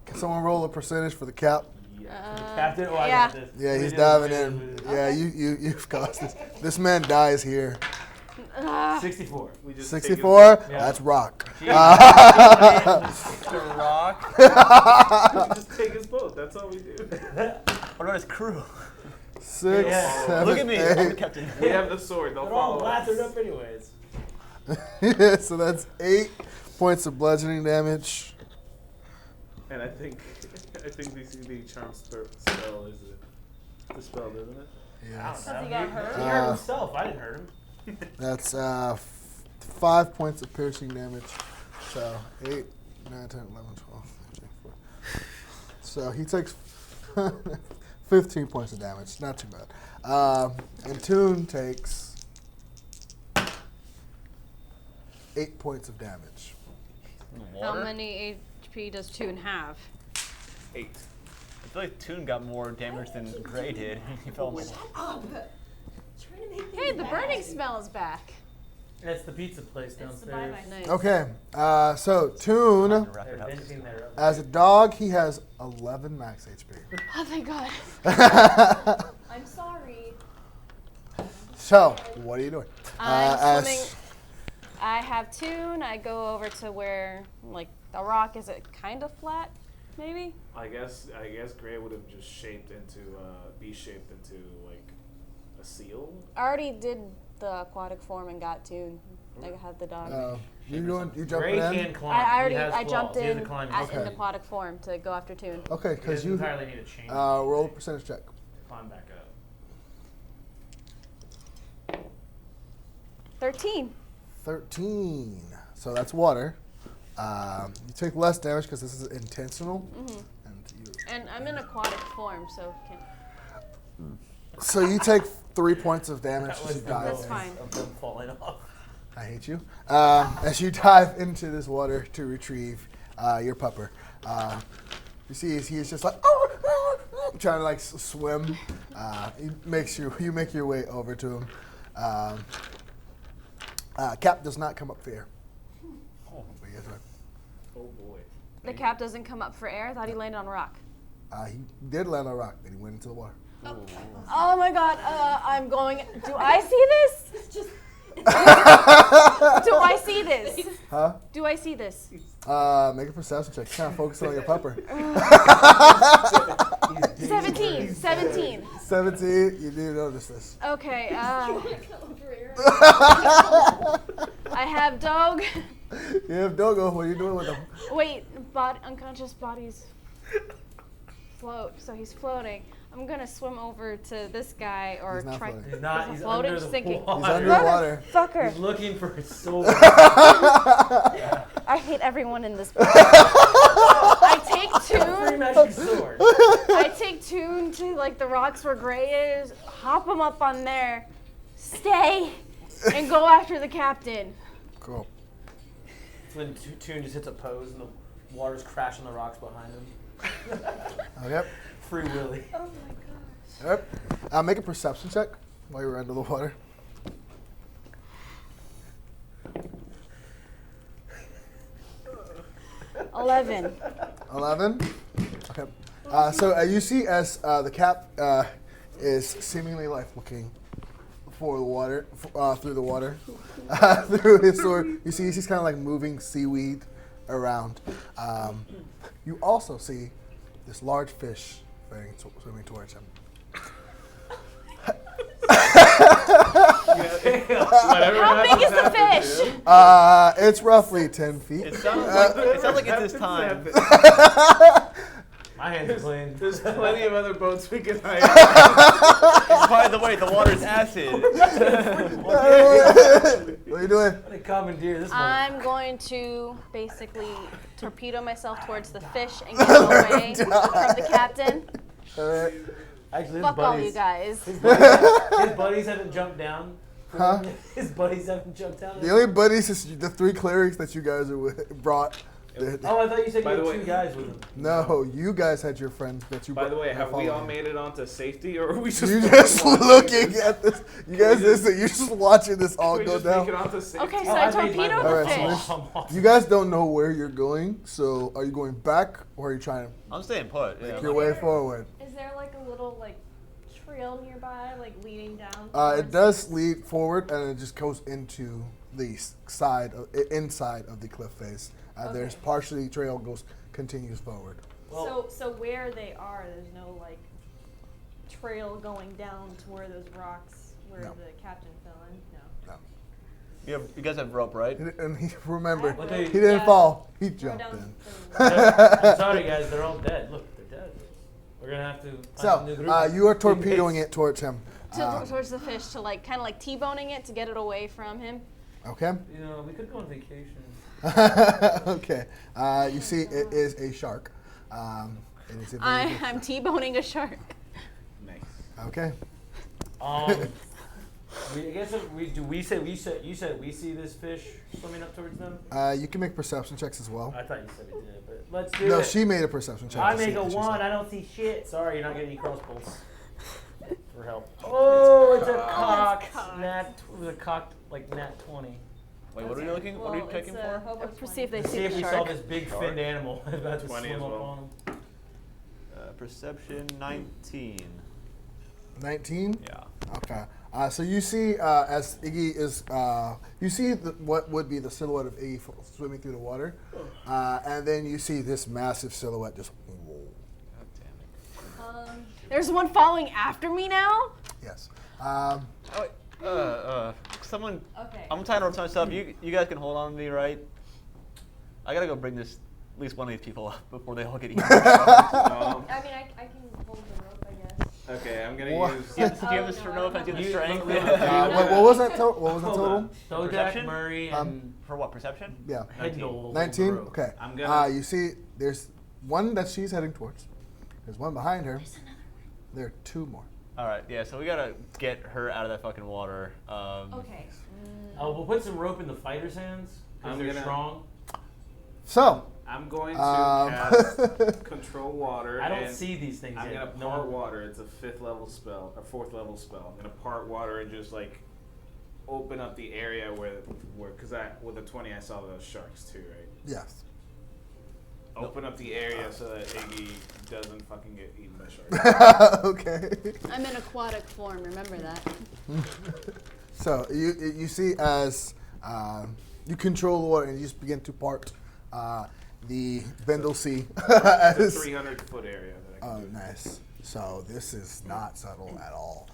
Can someone roll a percentage for the cap? Captain, oh, I yeah. got this. Yeah, We he's did diving it, in. we did it. Yeah, you've caused this. This man dies here. 64. We just 64. Yeah. That's rock. The Rock. We just take his boat. That's all we do. What about his crew? 6, Yeah. 7, Look at me. I'm the 8. captain. We have the sword. They'll They're all follow us. lathered up anyways. Yeah, so that's 8 points of bludgeoning damage. And I think the charm spell is the spell, isn't it? Yes. Has he got hurt? He hurt himself. I didn't hurt him. That's 5 points of piercing damage. So 8, 9, 10, 11, 12, 13, 14. So he takes 15 points of damage. Not too bad. And Toon takes 8 points of damage. How many HP does Toon have? 8. I feel like Toon got more damage than Gray did. He fell more. Shut up! Trying to make Hey, things the bad. burning smell is back. That's the pizza place It's the downstairs. bye-bye. Nice. Okay, so Toon, Wrap They're it up. venting their as a dog, he has 11 max HP. Oh, thank God. I'm sorry. So, what are you doing? I'm swimming. I have Toon. I go over to where, like, the rock, is it kind of flat, maybe? I guess Gray would have just shaped into, B-shaped into, like, a seal. I already did the aquatic form and got Toon. I have the dog. You jumping Gray in? can climb. I already He has claws. jumped He has in a climbing in skill. aquatic form to go after Toon. Okay, He because doesn't you entirely need a chain. roll a percentage check. Climb back up. 13. 13. So that's water. You take less damage because this is intentional. And I'm in aquatic form, so can So you take 3 points of damage That as was you the dive That's in. fine. of them falling off. I hate you. As you dive into this water to retrieve your pupper, you see he's just like trying to like swim. You make your way over to him. Cap does not come up for air. What are you guys doing? Oh boy. the cap doesn't come up for air. I thought he landed on a rock. He did land on a rock, then he went into the water. Oh my God! I'm going. Do I see this? Just Do I see this? Huh? Do I see this? Make a perception check. Kind of focus on your pupper. 17. 17. 17, you do notice this. Okay. over here. I have Dog. You have Dogo. What are you doing with him? Wait, unconscious bodies float. So he's floating. I'm gonna swim over to this guy or He's not try. floating. He's not. Is he He's floating? under Just the thinking. water. He's underwater. Fucker! He's looking for his soul. I hate everyone in this. I take Free Toon. magic sword. I take Toon to like the rocks where Gray is. Hop him up on there. Stay, and go after the captain. Cool. It's when Toon just hits a pose and the water's crashing the rocks behind him. Okay. Free Willy. Oh my gosh. Yep. Make a perception check while you're under the water. $11. 11. Okay. So you see as the cap is seemingly like looking for the water, through the water, through his sword. You see he's kind of like moving seaweed around. You also see this large fish swimming towards him. How big is the fish? It's roughly 10 feet. It sounds like it's his time. My hands are clean. There's plenty of other boats we can hire. By the way, the water's acid. What are you doing? They commandeer this one. I'm going to basically torpedo myself towards the fish and get away from the captain. All right. Actually, his Fuck all buddies, you guys. his buddies haven't jumped down. Huh? His buddies haven't jumped down. The only buddies is the 3 clerics that you guys are brought. Oh, I thought you said By you the had way- 2 guys with him. No, you guys had your friends that you. By the way, have we all followed. made it onto safety, or are we just? You just looking at this. You guys listen. You're just watching this all Can we go just make it down. onto safety? Okay, so Oh, I I made my torpedo mind. the Alright, fish. so You guys don't know where you're going. So are you going back or are you trying to I'm staying put. Yeah. make your way forward? Is there like a little like trail nearby, like leading down? It does lead forward and it just goes into the inside of the cliff face. There's Okay. partially trail continues forward. So where they are, there's no like trail going down to where those rocks where No. the captain fell in. No. You guys have rope, right? And he remembered. Okay. He didn't Yeah. fall. He Throw jumped down in. I'm sorry, guys. They're all dead. Look, they're dead. We're gonna have to find a new So group. you are torpedoing it towards him. Towards the fish to like kind of like T-boning it to get it away from him. Okay. You know, we could go on vacation. Okay. You see, it is a shark. It is a very I'm T-boning a shark. Nice. okay. You said we see this fish swimming up towards them? You can make perception checks as well. I thought you said we did, but let's do it. No, she made a perception check. I to see make a what she 1. saw. I don't see shit. Sorry, you're not getting any crossbows for help. Oh, it's a cocked nat. It was a cocked like nat 20. Wait, what are you looking? What are you checking for? See if they See see if the we saw shark. this big finned animal about to 20 swim as up well. on him. Perception 19. 19? Yeah. Okay. So you see, as Iggy is, you see what would be the silhouette of Iggy swimming through the water, and then you see this massive silhouette just. God damn it. There's one following after me now? Yes. Oh, wait, someone. Okay. I'm trying to rotate myself. You guys can hold on to me, right? I gotta go bring this at least one of these people up before they all get eaten. I mean, I can hold the rope, I guess. Okay, I'm gonna What? use. Do you have this for no offense? Do you have the strength? What was that? What was the total? Bojack, Perception? Murray, and For what, perception? Yeah. Hendel. 19. hold the rope. Okay. I'm gonna- You see, there's one that she's heading towards. There's one behind her. There are 2 more. All right, yeah. So we gotta get her out of that fucking water. Okay. We'll put some rope in the fighter's hands because I'm they're gonna- strong. So. I'm going to Um, cast control water. I don't and see these things I'm yet. gonna part water. It's a 5th level spell, a 4th level spell. I'm gonna part water and just like open up the area where because with a 20 I saw those sharks too, right? Yes. Open up the area so that Iggy doesn't fucking get eaten by sharks. Okay. I'm in aquatic form, remember that. So you see as you control the water and you just begin to part the Bendel Sea. It's a 300-foot area that I can do. Nice. So this is not subtle at all.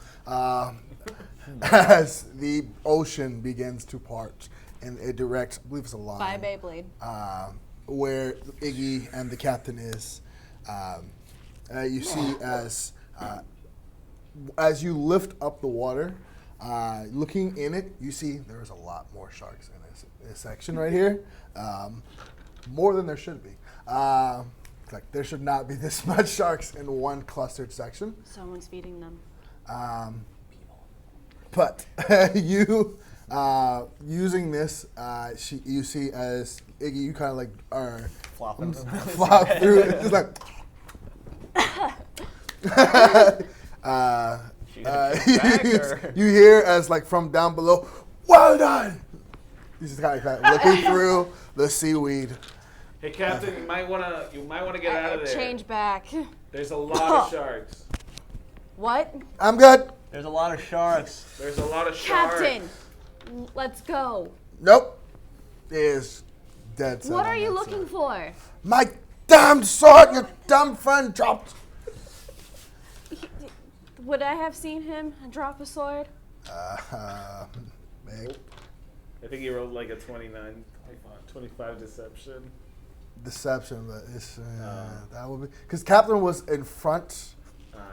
As the ocean begins to part in a direct, I believe it's a line. Bye, Beyblade. Where Iggy and the captain is. You see as you lift up the water, looking in it, you see there's a lot more sharks in this section right here. More than there should be. Like there should not be this much sharks in one clustered section. Someone's feeding them. But you using this, you see as Iggy, you kind of like are Flopping. flop through it. It's like. You hear as like from down below, well done. He's just kind of looking through the seaweed. Hey, Captain, you might wanna get out of there. Change back. There's a lot of sharks. What? I'm good. There's a lot of sharks. There's a lot of sharks. Captain, let's go. Nope. Is dead. set What on are you that looking side. for? My damn sword, your dumb friend dropped. Would I have seen him drop a sword? Meg. I think he rolled like a 25 deception. Deception, but it's that would be because Captain was in front.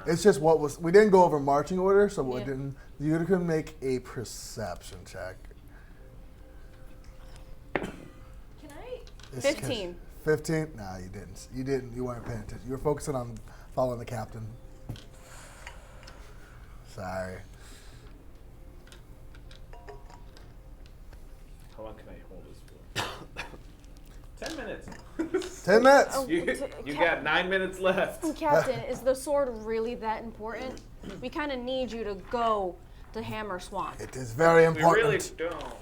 It's just what was we didn't go over marching order, so what Yeah. didn't you could make a perception check. Can I? It's 15. 15? No, you didn't. You didn't. You weren't paying attention. You were focusing on following the captain. Sorry. How long can I hold this for? 10 minutes. 10 minutes. Oh, You got 9 minutes left. Captain, is the sword really that important? We kind of need you to go to Hammer Swamp. It is very We important. really don't.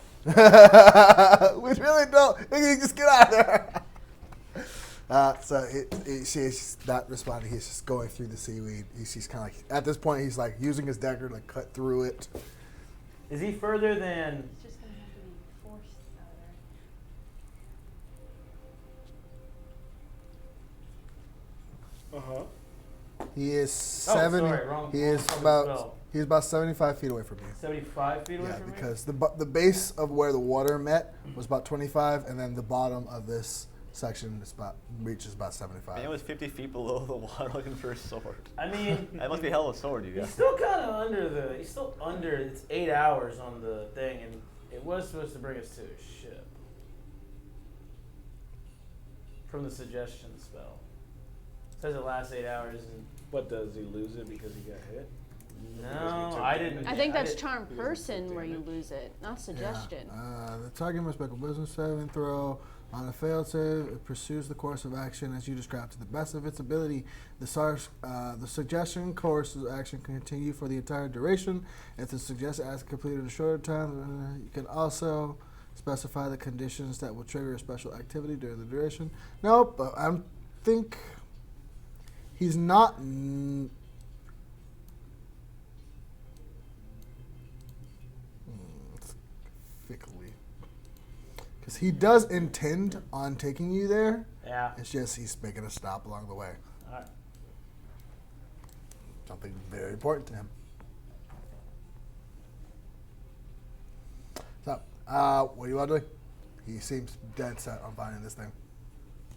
We really don't. Iggy, just get out of there. So she's not responding. He's just going through the seaweed. He's kind of like, at this point, he's like using his dagger to cut through it. Is he further than? It's just gonna have to be forced out of there. He is Oh, 70. sorry, wrong- he wrong is cover about. spell. He's about 75 feet away from you. 75 feet away Yeah, from me? because the base of where the water met was about 25, and then the bottom of this section reaches about 75. And it was 50 feet below the water looking for a sword. I mean, That must be a hell of a sword, you he's guys. still kind of under he's still under, it's 8 hours on the thing, and it was supposed to bring us to a ship. From the suggestion spell. It says it lasts 8 hours, and What, does he lose it because he got hit? No, I didn't. I think that's didn't- charm person where you lose it, not suggestion. The target must make a wisdom saving throw. On a failed save, it pursues the course of action as you described to the best of its ability. The suggestion course of action can continue for the entire duration. If the suggested action completed in a shorter time, you can also specify the conditions that will trigger a special activity during the duration. Nope, I think he's not. Thickly. Because he does intend on taking you there. Yeah. It's just he's making a stop along the way. All right. Something very important to him. So, what do you want to do? He seems dead set on finding this thing.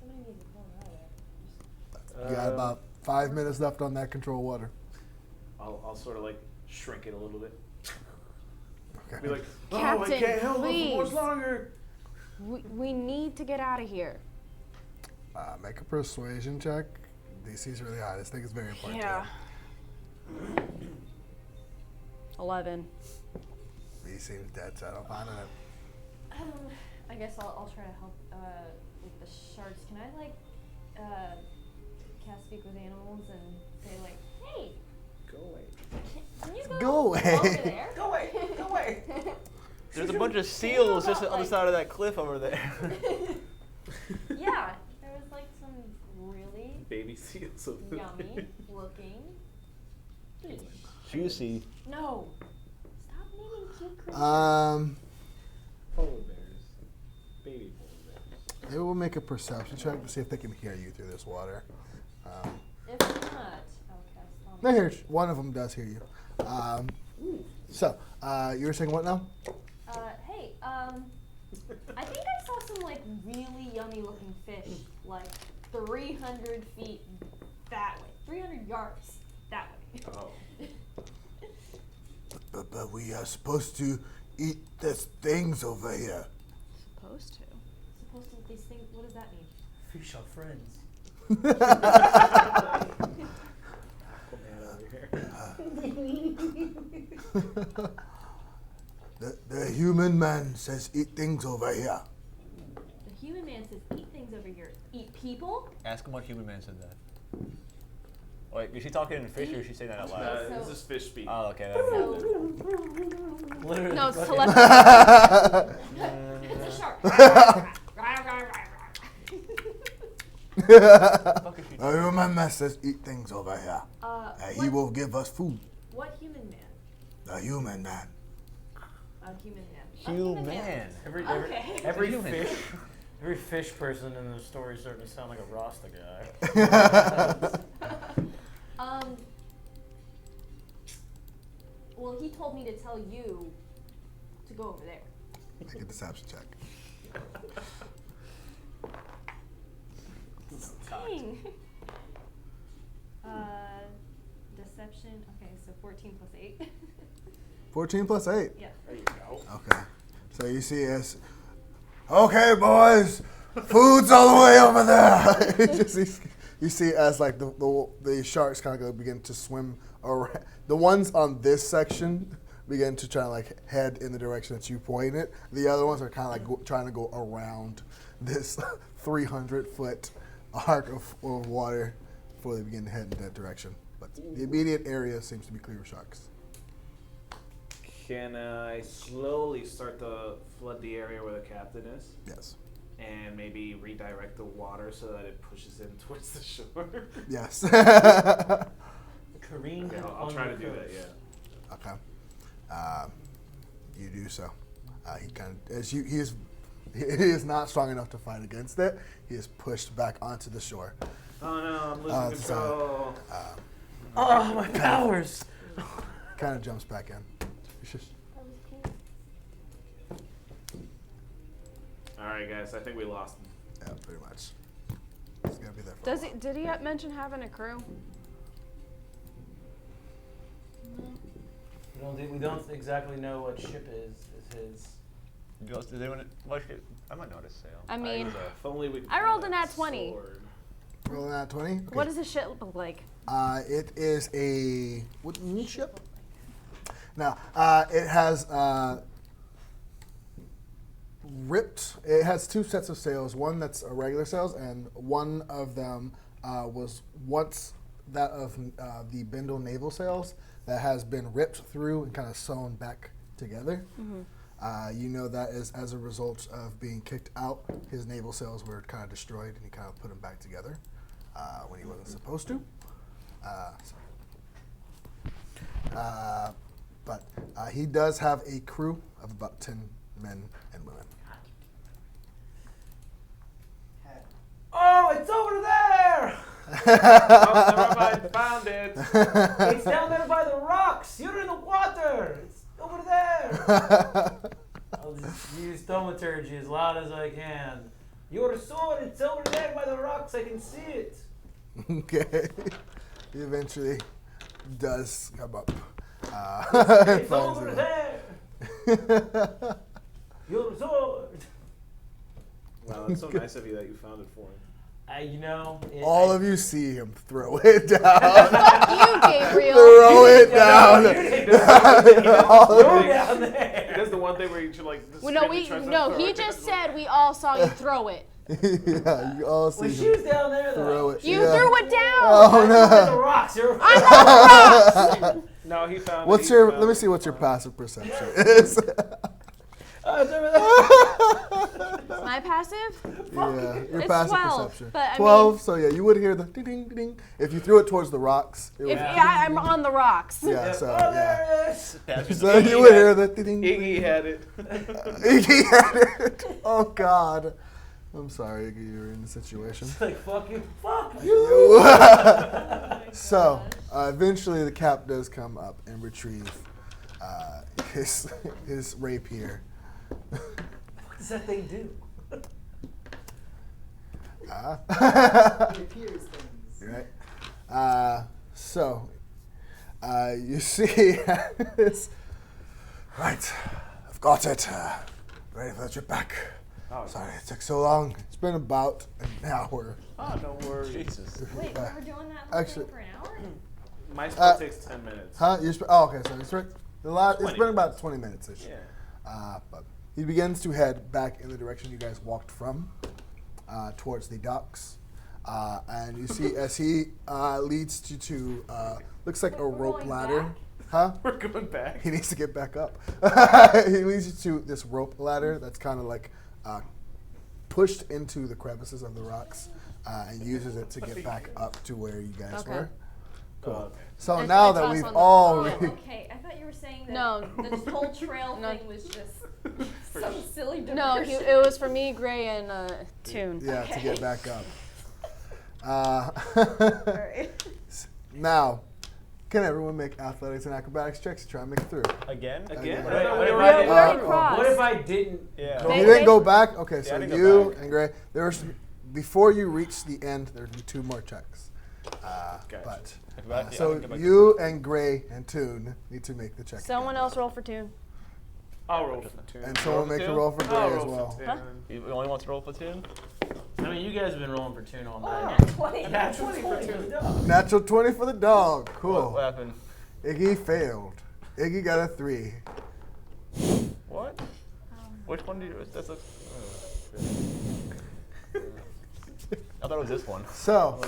Somebody needs to pull it out of there. You got about 5 minutes left on that control water. I'll sort of like shrink it a little bit. Okay. Be like, Captain, I can't help it please. for much longer. We need to get out of here. Make a persuasion check. DC's really high. This thing is very important. Yeah. 11. He seems dead set on finding it. I guess I'll try to help with the sharks. Can I like cast speak with animals and say like, hey, Go away. can you Go go away. over there? Go away. Go away. There's a bunch of seals just on the other like- side of that cliff over there. Yeah, there was like some really Baby seals. Of yummy looking fish. Juicy. No, stop naming cute creatures. Polar bears. Baby polar bears. They will make a perception check to see if they can hear you through this water. If not, I'll cast on. They hear, one of them does hear you. So, you were saying what now? Hey, I think I saw some like really yummy looking fish, like 300 feet that way, 300 yards that way. Oh. But we are supposed to eat these things over here. Supposed to. Supposed to these things. What does that mean? Fish are friends. The human man says eat things over here. The human man says eat things over here. Eat people? Ask him what human man said that. Wait, is she talking in fish or is she saying that out loud? So- This is fish speak. Oh, okay. So, Literally. No, it's fucking- telepathy. it's a shark. The human man says eat things over here. He what, will give us food. what human man? The human man. A human man. A human Human. Okay. Every Human. fish, every fish person in the story is starting to sound like a Rasta guy. Well, he told me to tell you to go over there. Make a deception check. Dang. Deception. Okay, so 14 plus 8. 14 plus 8. Yeah. There you go. Okay. So you see us. Okay, boys. Food's all the way over there. You see as like the sharks kind of begin to swim around. The ones on this section begin to try to like head in the direction that you point it. The other ones are kind of like trying to go around this 300-foot arc of water before they begin to head in that direction. But the immediate area seems to be clear of sharks. Can I slowly start to flood the area where the captain is? Yes. And maybe redirect the water so that it pushes in towards the shore? Yes. Careen. Okay, I'll on try the to do that, coast. yeah. Okay. You do so. He kind of, as you, he is not strong enough to fight against it. He is pushed back onto the shore. Oh no, I'm losing it's, control. Oh, my powers! Kind of jumps back in. It's just, Alright guys, I think we lost him. yeah, pretty much. He's gonna be there for Does a he? while. Did he mention having a crew? We don't exactly know what ship is his. Does anyone? I might know how to sail. I mean, If only we could I find rolled that a nat 20. sword. Rolling at 20. Okay. what does his shit look like? It is a wooden ship. No, it has ripped. It has two sets of sails. One that's a regular sails, and one of them was once that of the Bindle naval sails that has been ripped through and kind of sewn back together. You know that is as a result of being kicked out. His naval sails were kind of destroyed, and he kind of put them back together when he wasn't supposed to. But he does have a crew of about 10 men and women. Oh, it's over there! I found it. It's down there by the rocks. You're in the water. It's over there. I'll just use thaumaturgy as loud as I can. Your sword, it's over there by the rocks. I can see it. Okay. He eventually does come up. It's over there. Your sword. Wow, that's so nice of you that you found it for him. All of you see him throw it down. Fuck you, Gabriel. Throw it down. Throw down there. That's the one thing where you should like. No, he just said we all saw you throw it. Yeah, you all see When him she was down there, throw though. it. You Yeah. threw it down. Oh The no. rocks. You're I'm on the rocks. No, he found. What's it. your? Let me see what your passive perception is. it's over there. My passive? Yeah, your It's passive 12, perception. but I 12. mean- So yeah, you would hear the ding ding ding if you threw it towards the rocks. It would, I'm on the rocks. yeah. So Oh, yeah. there it is. So you would hear the ding ding. Iggy had it. Iggy had it. Oh God. I'm sorry, Iggy, you're in the situation. It's like, fuck you. Fuck you. So eventually the cap does come up and retrieve his rapier. What does that thing do? It appears things. Right. You see this. Right. I've got it. Ready for the trip back. Oh, Sorry it took so long. It's been about an hour. Oh, don't worry. Jesus. Wait, we were doing that whole Actually- thing for an hour? My spell takes 10 minutes. Huh? Okay, so it's right. It's 20 been about 20 minutes-ish. Yeah. But he begins to head back in the direction you guys walked from, towards the docks. And you see as he leads you to, looks like a We're rope going ladder. back? Huh? We're going back. He needs to get back up. He leads you to this rope ladder that's kind of like pushed into the crevices of the rocks and uses it to get back up to where you guys Okay. were. Cool. Okay. So It's- now it's that us we've on the- all Oh, re- okay. I thought you were saying that No. this whole trail No. thing was just some silly diversion. No, it was for me, Gray, and Toon. yeah, to Okay. get back up. Alright. Now, can everyone make athletics and acrobatics checks to try and make it through? Again? Again? Wait, I thought wait, we wait, already we already did. crossed. What if I didn't? Yeah. go You They- didn't go back? Okay, so I didn't go you back. and Gray, before you reach the end, there would be two more checks. Gotcha. But Yeah, I so can go back. you and Gray and Toon need to make the check. Someone again. else roll for Toon. I'll roll for 2. And someone make a Two? roll for Gray I'll as roll well. for 2. Huh? You only want to roll platoon? I mean, you guys have been rolling for tune all night. Nat 20. Natural 20 for tune. Natural 20 for the dog. What Cool. happened? Iggy failed. Iggy got a 3. What? Which one do you? That's a. I thought it was this one. So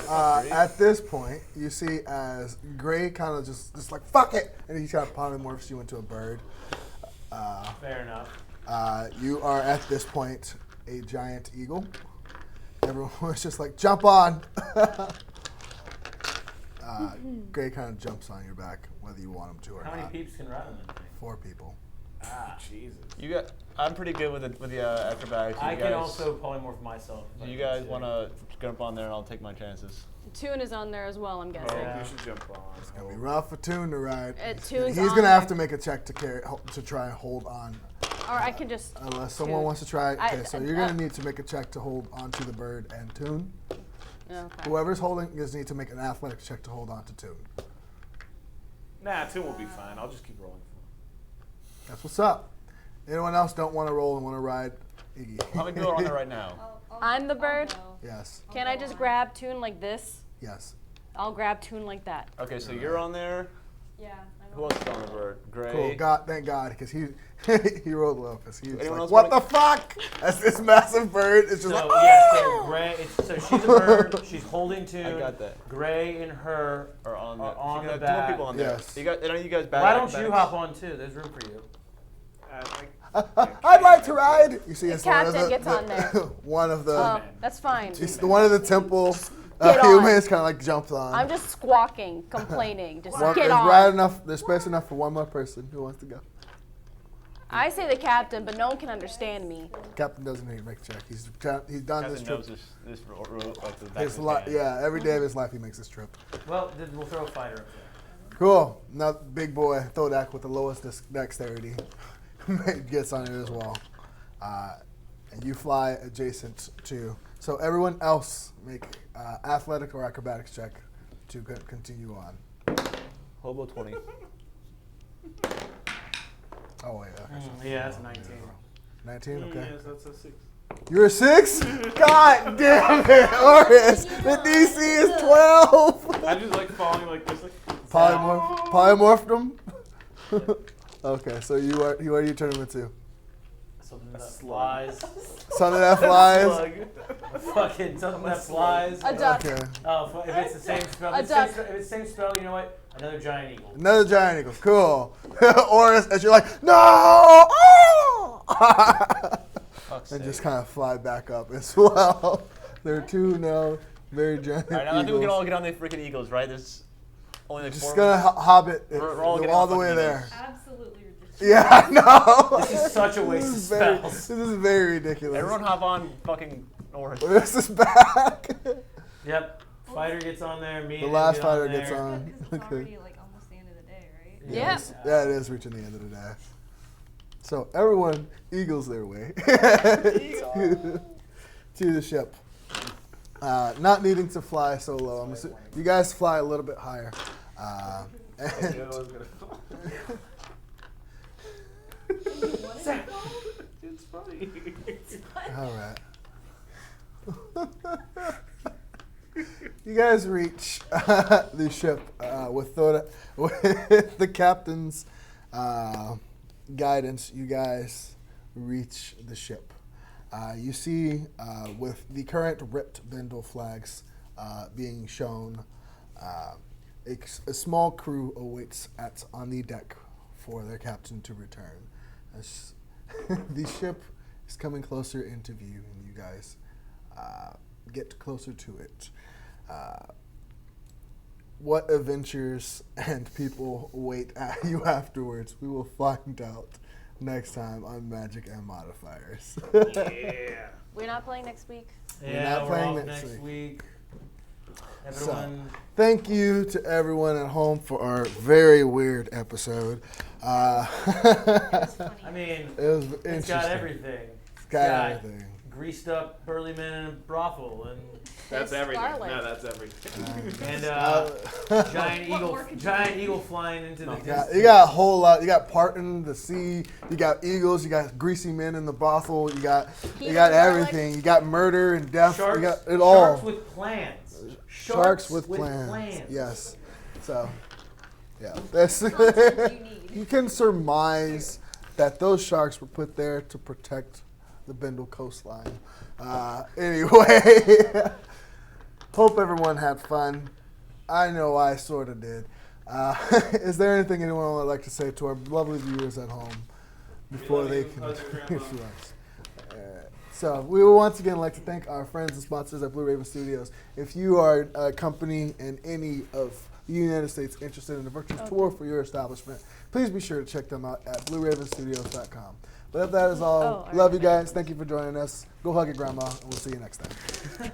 at this point, you see as Gray kind of just like fuck it, and he kind of polymorphs you into a bird. Fair enough. You are at this point a giant eagle. Everyone was just like jump on. Gray kind of jumps on your back, whether you want him to or How many not. peeps can ride on that thing? 4 people. Ah, Jesus. You got. I'm pretty good with the acrobatics. I You can guys, also polymorph myself. if Do I you need guys want to jump on there and I'll take my chances? Toon is on there as well, I'm Oh, guessing. Yeah. you should jump on. It's gonna be rough for Toon to ride. Toon's He's on gonna have there. to make a check to try and hold on. Or I can just. Unless someone Toon. wants to try. Okay, so you're gonna uh, need to make a check to hold onto the bird and Toon. Okay. Whoever's holding, you just need to make an athletics check to hold on to Toon. Nah, 2 will be fine. I'll just keep rolling. That's what's up. Anyone else don't want to roll and want to ride Iggy? How many people are on there right now? I'm the bird. Yes. Can I just grab Toon like this? Yes. I'll grab Toon like that. Okay, so you're on there. Yeah, I'm Who else is on the bird? Gray. Cool. God, thank God, because he he rolled well. Because he was Anyone like, else what the wanna- fuck? That's this massive bird. It's just So like, yeah, so Gray. So she's a bird. She's holding tune. I got that. Gray and her Or on the, are on you the got two more back. people on there. Yes. You got, any of you guys back? Why don't you hop on too? There's room for you. I'd like to ride. You see, The it's one of captain gets on there. one of the. Oh, that's fine. It's the one of the temple Get on. humans kind of like jumps on. I'm just squawking, complaining. Just One- get there's on. right enough. There's space enough for one more person who wants to go. I say the captain, but no one can understand me. Captain doesn't need to make a check. He's done this Captain trip. knows this route like the back His of his hand. yeah, every day of his life he makes this trip. Well, then we'll throw a fighter up there. Cool. Now, big boy Thodak with the lowest dexterity gets on it as well. And you fly adjacent to. So everyone else make athletic or acrobatics check to continue on. Hobo 20. Oh wait, okay. Yeah, that's 19. 19. Okay. Yes, that's a 6. You're a 6? God damn it, Orys! The DC is 12. I just like falling like this. Like, Polymorphed them. Okay, so you are you turning into? Something that flies. Something that flies. Fucking something that flies. A duck. Okay. Oh, if it's the same spell, A if it's the same duck. spell, if it's the same spell, you know what? Another giant eagle. Another giant eagle. Cool. Orys, as you're like, no! Oh! And just kind of fly back up as well. There are two now very giant Alright, now I think we can eagles. all get on the freaking eagles, right? There's only like Just 4 gonna of us. hobbit We're all getting all on the way fucking there. Absolutely ridiculous. Yeah, I know. This is such a waste of This is very- spells. This is very ridiculous. Everyone hop on fucking Orys. This is back. Yep. Fighter gets on there. Me The and last get fighter on there. gets on. Because it's Okay. already like almost the end of the day, right? Yep. Yes. Yeah, it is reaching the end of the day. So everyone eagles their way to the ship. Not needing to fly so low. I'm assuming you guys fly a little bit higher. And it's funny. all right. You guys reach the ship with the captain's guidance. You guys reach the ship. You see, with the current ripped bindle flags being shown, a small crew awaits on the deck for their captain to return. As the ship is coming closer into view, and you guys get closer to it. What adventures and people wait at you afterwards, we will find out next time on Magic and Modifiers. Yeah. We're not playing next week. Yeah, not we're playing off next next week. week. Everyone. Thank you to everyone at home for our very weird episode. It was funny. I mean, It was it's interesting. got everything. It's got everything. Greased up burly men in a brothel and That's There's everything. Scarlet. No, that's everything. and giant What eagle, more could you giant do? eagle flying into the You distance. got a whole lot. You got parting the sea. You got eagles. You got greasy men in the brothel. You got Heathen everything. You got murder and death. Sharks, you got it all. Sharks with plans. Sharks with plans. Yes. So, yeah. That's Content you need. you can surmise that those sharks were put there to protect the Bindle coastline. Anyway, hope everyone had fun. I know I sort of did. Is there anything anyone would like to say to our lovely viewers at home before they can? So we would once again like to thank our friends and sponsors at Blue Raven Studios. If you are a company in any of the United States interested in a virtual tour for your establishment, please be sure to check them out at blueravenstudios.com. But if that is all, all love right. you guys. Thank you for joining us. Go hug your grandma, and we'll see you next time.